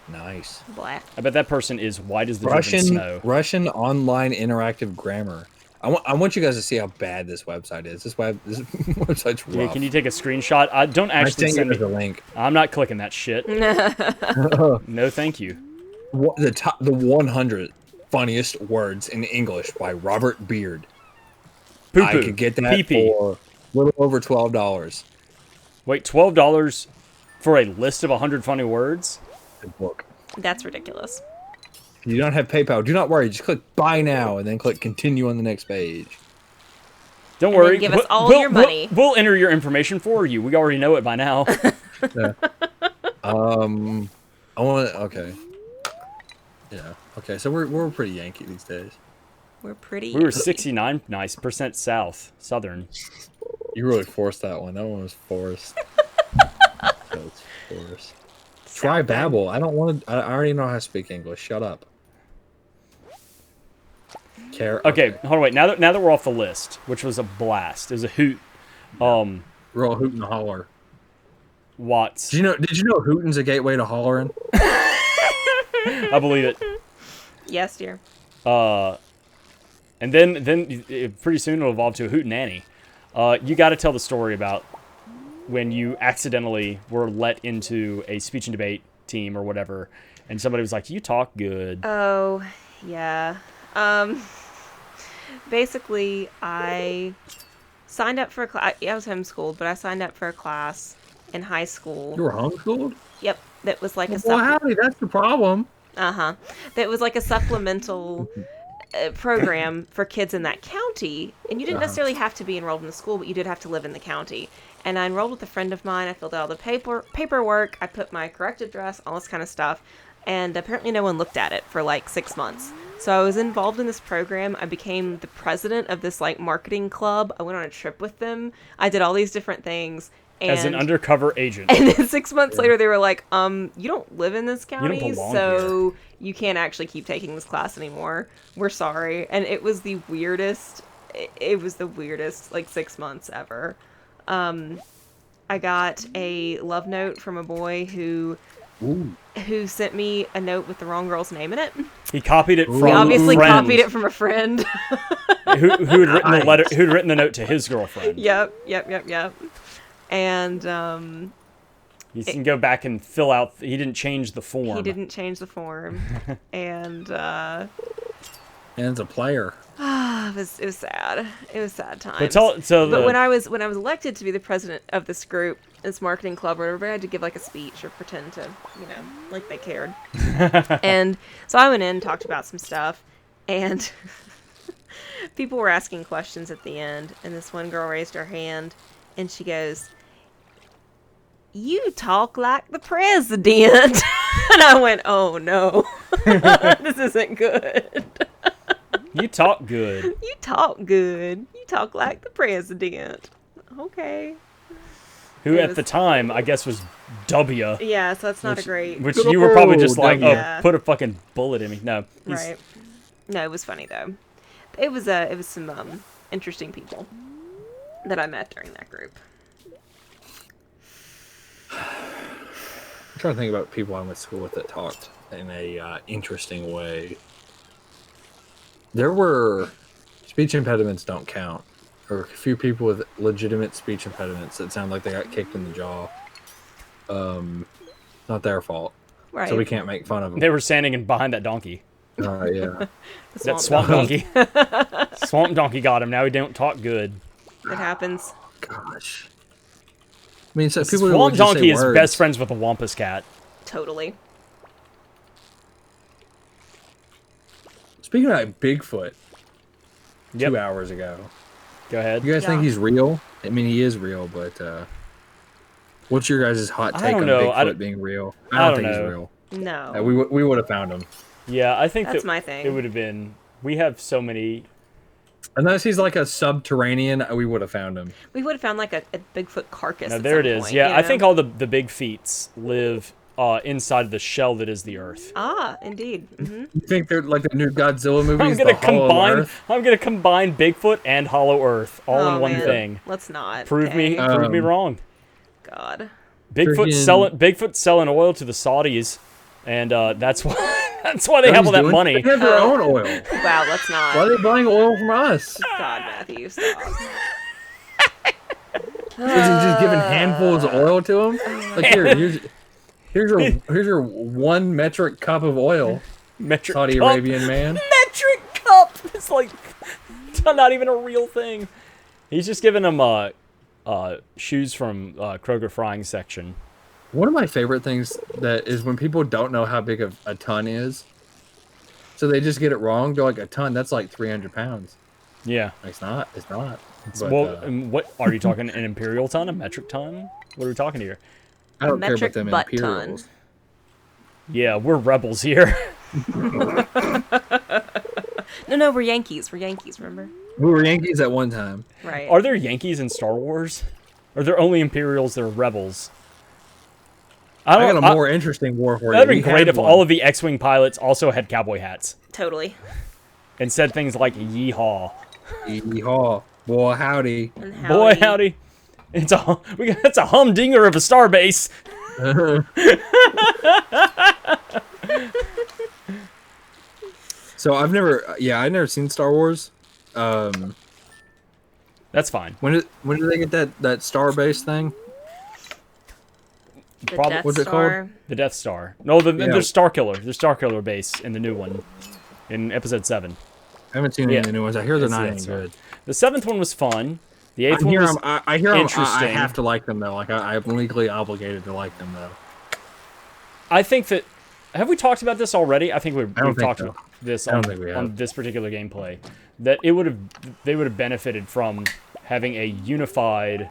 Speaker 1: Nice.
Speaker 3: Black.
Speaker 2: I bet that person is white as the driven snow.
Speaker 1: Russian online interactive grammar. I want you guys to see how bad this website is. This website's rough.
Speaker 2: Yeah, can you take a screenshot? Don't
Speaker 1: I
Speaker 2: actually
Speaker 1: sent
Speaker 2: send
Speaker 1: you
Speaker 2: me.
Speaker 1: the link.
Speaker 2: I'm not clicking that shit. No, thank you.
Speaker 1: The 100 funniest words in English by Robert Beard.
Speaker 2: Poo
Speaker 1: I
Speaker 2: poo.
Speaker 1: could get that
Speaker 2: Pee-pee.
Speaker 1: for a little over $12.
Speaker 2: Wait, $12 for a list of 100 funny words?
Speaker 1: The book.
Speaker 3: That's ridiculous.
Speaker 1: If you don't have PayPal, do not worry. Just click buy now and then click continue on the next page.
Speaker 2: Don't
Speaker 3: And
Speaker 2: worry.
Speaker 3: then give us all your money.
Speaker 2: We'll enter your information for you. We already know it by now.
Speaker 1: I want to. Okay. Yeah. Okay. So we're pretty Yankee these days.
Speaker 3: We're pretty.
Speaker 2: We were 69 nice percent southern.
Speaker 1: You really forced that one. That one was forced. That was forced. Try Babel. I don't want to. I already know how to speak English. Shut up. care.
Speaker 2: Okay, hold on, wait. Now that we're off the list, which was a blast, it was a hoot.
Speaker 1: We're all hooting and holler.
Speaker 2: Watts.
Speaker 1: Did you know hooting's a gateway to hollering?
Speaker 2: I believe it.
Speaker 3: Yes, dear.
Speaker 2: And then pretty soon it'll evolve to a hootenanny. You got to tell the story about when you accidentally were let into a speech and debate team or whatever, and somebody was like, "You talk good."
Speaker 3: Oh, yeah. Basically, I signed up for a class. I was homeschooled, but I signed up for a class in high school.
Speaker 1: You were homeschooled?
Speaker 3: Yep, that was like a
Speaker 1: Well, howdy, that's the problem.
Speaker 3: that was like a supplemental program for kids in that county, and you didn't necessarily have to be enrolled in the school, but you did have to live in the county. And I enrolled with a friend of mine. I filled out all the paperwork. I put my correct address, all this kind of stuff. And apparently no one looked at it for like 6 months. So I was involved in this program. I became the president of this like marketing club. I went on a trip with them. I did all these different things. And,
Speaker 2: As an undercover agent.
Speaker 3: And then 6 months later, they were like, you don't live in this county,
Speaker 2: belong
Speaker 3: so you can't actually keep taking this class anymore. We're sorry. And it was the weirdest, like 6 months ever. I got a love note from a boy who sent me a note with the wrong girl's name in it.
Speaker 2: He copied it from
Speaker 3: He obviously
Speaker 2: a friend
Speaker 3: copied it from a friend.
Speaker 2: who had written the letter, who'd written the note to his girlfriend.
Speaker 3: Yep. And
Speaker 2: You can go back and fill out. He didn't change the form.
Speaker 3: he didn't change the form, and
Speaker 1: And it's a player.
Speaker 3: it was sad. It was sad times.
Speaker 2: But
Speaker 3: when I was elected to be the president of this group, this marketing club, where everybody had to give like a speech or pretend to, like they cared. And so I went in, talked about some stuff, and people were asking questions at the end. And this one girl raised her hand, and she goes, "You talk like the president." And I went, "Oh no, this isn't good."
Speaker 2: You talk good.
Speaker 3: You talk good. You talk like the president. Okay.
Speaker 2: Who at the time, I guess, was W.
Speaker 3: Yeah, so that's not a great...
Speaker 2: Which you were probably just like,
Speaker 3: Yeah.
Speaker 2: put a fucking bullet in me. No.
Speaker 3: Right. No, it was funny, though. It was some interesting people that I met during that group.
Speaker 1: I'm trying to think about people I went to school with that talked in a interesting way. There were speech impediments don't count. There were a few people with legitimate speech impediments that sound like they got kicked in the jaw. Not their fault.
Speaker 3: Right.
Speaker 1: So we can't make fun of them.
Speaker 2: They were standing in behind that donkey.
Speaker 1: Yeah.
Speaker 2: That swamp donkey. Swamp donkey got him. Now he don't talk good.
Speaker 3: It happens.
Speaker 1: Gosh. I mean, so people
Speaker 2: Swamp
Speaker 1: would just say
Speaker 2: donkey is
Speaker 1: words.
Speaker 2: best friends with the Wampus cat.
Speaker 3: Totally.
Speaker 1: Speaking of like Bigfoot,
Speaker 2: Yep.
Speaker 1: 2 hours ago.
Speaker 2: Go ahead.
Speaker 1: You guys think
Speaker 3: Yeah.
Speaker 1: he's real? I mean, he is real, but what's your guys' hot
Speaker 2: I
Speaker 1: take
Speaker 2: don't
Speaker 1: on
Speaker 2: know.
Speaker 1: Bigfoot being real? I
Speaker 2: I
Speaker 1: don't
Speaker 2: don't
Speaker 1: think
Speaker 2: know.
Speaker 1: he's real.
Speaker 3: No.
Speaker 1: We would have found him.
Speaker 2: Yeah, I think
Speaker 3: That's
Speaker 2: that
Speaker 3: my thing.
Speaker 2: It would have been. We have so many.
Speaker 1: Unless he's like a subterranean, we would have found him.
Speaker 3: We would have found like a Bigfoot carcass.
Speaker 2: No,
Speaker 3: at
Speaker 2: there it
Speaker 3: some
Speaker 2: is.
Speaker 3: point,
Speaker 2: Yeah,
Speaker 3: you
Speaker 2: I
Speaker 3: know?
Speaker 2: think all the big feats live inside of the shell that is the Earth.
Speaker 3: Ah, indeed. Mm-hmm.
Speaker 1: You think they're like the new Godzilla movie?
Speaker 2: I'm gonna combine Bigfoot and Hollow Earth all in one thing.
Speaker 3: Let's not.
Speaker 2: Prove
Speaker 3: okay?
Speaker 2: me wrong.
Speaker 3: God.
Speaker 2: Bigfoot selling oil to the Saudis, and that's why they have all that money.
Speaker 1: They have their own oil.
Speaker 3: Wow, let's not.
Speaker 1: Why are they buying oil from us?
Speaker 3: God, Matthew, stop.
Speaker 1: Is he just giving handfuls of oil to them? Like here's your 1 metric cup of oil,
Speaker 2: Metric
Speaker 1: Saudi
Speaker 2: cup.
Speaker 1: Arabian man.
Speaker 2: Metric cup. It's like not even a real thing. He's just giving them shoes from Kroger frying section.
Speaker 1: One of my favorite things that is when people don't know how big a ton is, so they just get it wrong. They're like, a ton, that's like 300 pounds.
Speaker 2: Yeah.
Speaker 1: It's not. But,
Speaker 2: Well, what are you talking? An imperial ton? A metric ton? What are we talking here?
Speaker 1: I don't care about
Speaker 3: metric
Speaker 1: them
Speaker 3: butt
Speaker 1: imperials.
Speaker 2: Yeah, we're rebels here.
Speaker 3: No, we're Yankees. We're Yankees, remember?
Speaker 1: We were Yankees at one time.
Speaker 3: Right.
Speaker 2: Are there Yankees in Star Wars? Are there only Imperials that are rebels?
Speaker 1: I got a more interesting war for you.
Speaker 2: That'd be
Speaker 1: We
Speaker 2: great
Speaker 1: had
Speaker 2: if
Speaker 1: one.
Speaker 2: all of the X-Wing pilots also had cowboy hats.
Speaker 3: Totally.
Speaker 2: and said things like "yeehaw."
Speaker 1: Yeehaw. Boy, howdy.
Speaker 3: And
Speaker 2: Boy, howdy! It's a humdinger of a starbase.
Speaker 1: So I've never seen Star Wars.
Speaker 2: That's fine.
Speaker 1: When did they get that Starbase thing?
Speaker 3: The
Speaker 2: Prob-
Speaker 3: Death
Speaker 1: what's it called?
Speaker 3: Star.
Speaker 2: The Death Star. No,
Speaker 1: Yeah.
Speaker 2: there's Starkiller. There's Starkiller base in the new one, in Episode 7.
Speaker 1: I haven't seen any of
Speaker 2: Yeah.
Speaker 1: the new ones. I hear they're
Speaker 2: It's the
Speaker 1: not
Speaker 2: Death
Speaker 1: any
Speaker 2: Star.
Speaker 1: good.
Speaker 2: The 7th one was fun. The 8th
Speaker 1: I
Speaker 2: one
Speaker 1: hear
Speaker 2: was
Speaker 1: them. I hear them. I
Speaker 2: interesting.
Speaker 1: have to like them though. Like I'm legally obligated to like them though.
Speaker 2: I think that. Have we talked about this already? I think we've
Speaker 1: think
Speaker 2: talked
Speaker 1: so.
Speaker 2: about this
Speaker 1: I don't
Speaker 2: on,
Speaker 1: think we have.
Speaker 2: on this particular gameplay. That they would have benefited from having a unified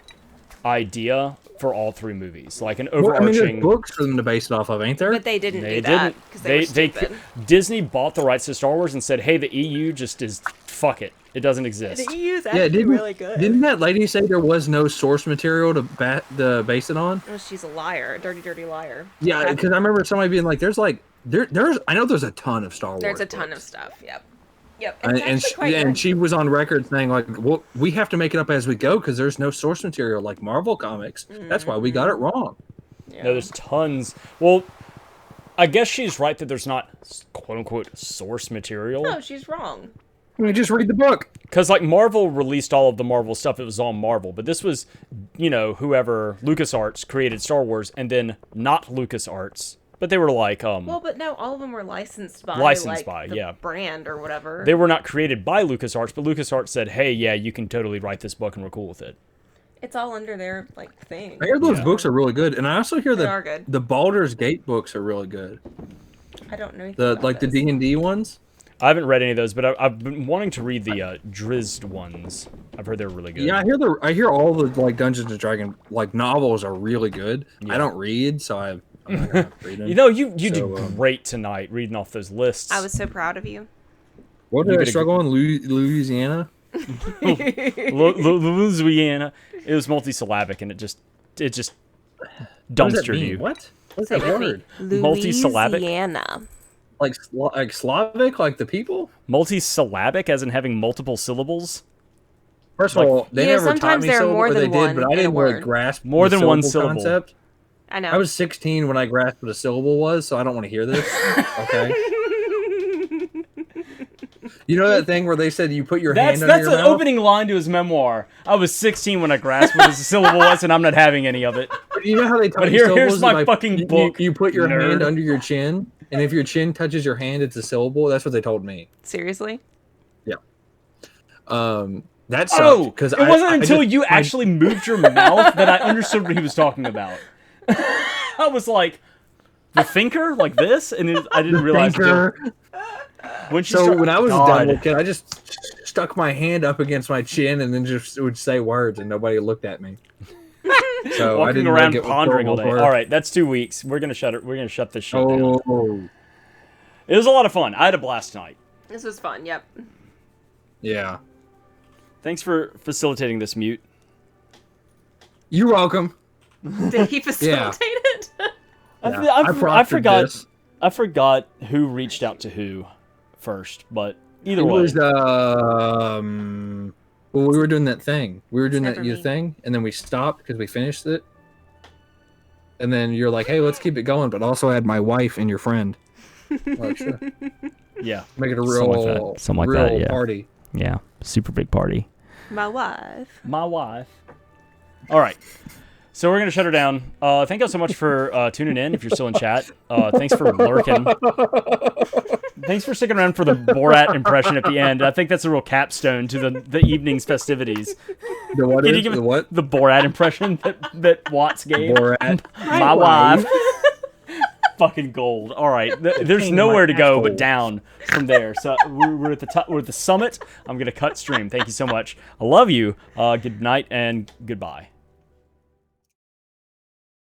Speaker 2: idea for all 3 movies, like an
Speaker 1: Well, I mean,
Speaker 2: overarching.
Speaker 1: there's books for them to base it off of, ain't there?
Speaker 3: But they didn't
Speaker 2: They
Speaker 3: do that
Speaker 2: didn't.
Speaker 3: because they were stupid.
Speaker 2: Disney bought the rights to Star Wars and said, "Hey, the EU just is fuck it. It doesn't exist."
Speaker 3: The EU is
Speaker 1: Yeah,
Speaker 3: actually
Speaker 1: didn't
Speaker 3: really good.
Speaker 1: didn't that lady say there was no source material to base it on?
Speaker 3: Oh, she's a liar, a dirty, dirty liar.
Speaker 1: Yeah, because I remember somebody being like, "There's like there's I know there's a ton of Star Wars.
Speaker 3: There's a ton of
Speaker 1: books."
Speaker 3: stuff. Yep. Yep.
Speaker 1: And,
Speaker 3: It's actually quite good.
Speaker 1: she was on record saying like, "Well, we have to make it up as we go because there's no source material like Marvel comics. That's why we got it wrong."
Speaker 3: Yeah.
Speaker 2: No, there's tons. Well, I guess she's right that there's not quote unquote source material.
Speaker 3: No, she's wrong.
Speaker 1: I mean, just read the book.
Speaker 2: Because, like, Marvel released all of the Marvel stuff. It was on Marvel. But this was, whoever, LucasArts created Star Wars, and then not LucasArts. But they were like,
Speaker 3: Well, but no, all of them were licensed by the
Speaker 2: yeah.
Speaker 3: brand or whatever.
Speaker 2: They were not created by LucasArts, but LucasArts said, hey, yeah, you can totally write this book and we're cool with it.
Speaker 3: It's all under their thing.
Speaker 1: I hear those
Speaker 2: Yeah.
Speaker 1: books are really good, and I also hear
Speaker 3: They
Speaker 1: that
Speaker 3: are good.
Speaker 1: the Baldur's Gate books are really good.
Speaker 3: I don't know anything
Speaker 1: The
Speaker 3: about
Speaker 1: like the
Speaker 3: this.
Speaker 1: D&D ones.
Speaker 2: I haven't read any of those, but I've been wanting to read the Drizzt ones. I've heard they're really good.
Speaker 1: Yeah, I hear all the like Dungeons and Dragons like novels are really good.
Speaker 2: Yeah.
Speaker 1: I don't read, so I'm not gonna read them.
Speaker 2: You
Speaker 1: So,
Speaker 2: did great tonight reading off those lists.
Speaker 3: I was so proud of you.
Speaker 1: What
Speaker 2: you
Speaker 1: did I
Speaker 2: did a
Speaker 1: struggle on? Louisiana?
Speaker 2: Louisiana. It was multisyllabic, and it just
Speaker 1: What does that
Speaker 2: dumpstered
Speaker 1: mean?
Speaker 2: you.
Speaker 1: What? What's
Speaker 3: Say
Speaker 1: that
Speaker 3: with me.
Speaker 1: word?
Speaker 2: Multisyllabic?
Speaker 3: Louisiana.
Speaker 1: Like Slavic, like the people?
Speaker 2: Multisyllabic, as in having multiple syllables.
Speaker 1: First
Speaker 2: Like-
Speaker 1: of all, they
Speaker 3: You know,
Speaker 1: never taught
Speaker 3: sometimes
Speaker 1: me
Speaker 3: there are
Speaker 1: syllable,
Speaker 3: more
Speaker 1: or they
Speaker 3: than
Speaker 1: did,
Speaker 3: one
Speaker 1: but I
Speaker 3: in a
Speaker 1: didn't really
Speaker 3: word.
Speaker 1: grasp
Speaker 2: More
Speaker 1: the
Speaker 2: than one
Speaker 1: syllable
Speaker 2: syllable.
Speaker 1: concept.
Speaker 3: I know.
Speaker 1: I was 16 when I grasped what a syllable was, so I don't want to hear this. Okay. You know that thing where they said you put your hand
Speaker 2: That's
Speaker 1: under your
Speaker 2: an
Speaker 1: mouth?
Speaker 2: opening line to his memoir. I was 16 when I grasped what a syllable was, and I'm not having any of it.
Speaker 1: You know how they taught
Speaker 2: But
Speaker 1: you
Speaker 2: here's
Speaker 1: syllables?
Speaker 2: my
Speaker 1: Like,
Speaker 2: fucking
Speaker 1: you-
Speaker 2: book,
Speaker 1: You put your hand
Speaker 2: nerd.
Speaker 1: under your chin, and if your chin touches your hand, it's a syllable. That's what they told me.
Speaker 3: Seriously?
Speaker 1: That sucked
Speaker 2: Oh,
Speaker 1: because
Speaker 2: it wasn't until you actually moved your mouth that I understood what he was talking about. I was like, the thinker, like this, and I didn't realize. When she
Speaker 1: So when I was a
Speaker 2: God.
Speaker 1: dumb kid, I just stuck my hand up against my chin and then just would say words, and nobody looked at me. So I
Speaker 2: walking
Speaker 1: didn't
Speaker 2: around
Speaker 1: really get what
Speaker 2: pondering all day.
Speaker 1: syllables were.
Speaker 2: All right, that's 2 weeks. We're gonna shut it. We're gonna shut this shit down.
Speaker 1: Oh,
Speaker 2: It was a lot of fun. I had a blast tonight.
Speaker 3: This was fun, yep.
Speaker 1: yeah.
Speaker 2: Thanks for facilitating this, Mute.
Speaker 1: You're welcome.
Speaker 3: Did he facilitate it?
Speaker 1: Yeah,
Speaker 2: I
Speaker 1: proctored
Speaker 2: forgot.
Speaker 1: this.
Speaker 2: I forgot who reached out to who first, but either
Speaker 1: It
Speaker 2: way.
Speaker 1: was well, we were doing that thing. We were doing
Speaker 3: It's
Speaker 1: that
Speaker 3: never me.
Speaker 1: thing, and then we stopped because we finished it. And then you're like, "Hey, let's keep it going," but also add my wife and your friend. Like, sure.
Speaker 2: Yeah.
Speaker 1: Make it a
Speaker 2: Something like
Speaker 1: real,
Speaker 2: that. Something like
Speaker 1: real
Speaker 2: that, yeah.
Speaker 1: party.
Speaker 2: Yeah. Super big party.
Speaker 3: My wife.
Speaker 2: My wife. All right. So we're going to shut her down. Thank you so much for tuning in if you're still in chat. Thanks for lurking. Thanks for sticking around for the Borat impression at the end. I think that's a real capstone to the evening's festivities.
Speaker 1: The what
Speaker 2: Can
Speaker 1: is?
Speaker 2: you give
Speaker 1: The
Speaker 2: it
Speaker 1: what?
Speaker 2: the Borat impression that Watts gave?
Speaker 1: Borat.
Speaker 2: My wife. Fucking gold. All right. There's
Speaker 1: King
Speaker 2: nowhere to
Speaker 1: my
Speaker 2: go
Speaker 1: asshole.
Speaker 2: but down from there. So we're at the top. We're at the summit. I'm gonna cut stream. Thank you so much. I love you. Good night and goodbye.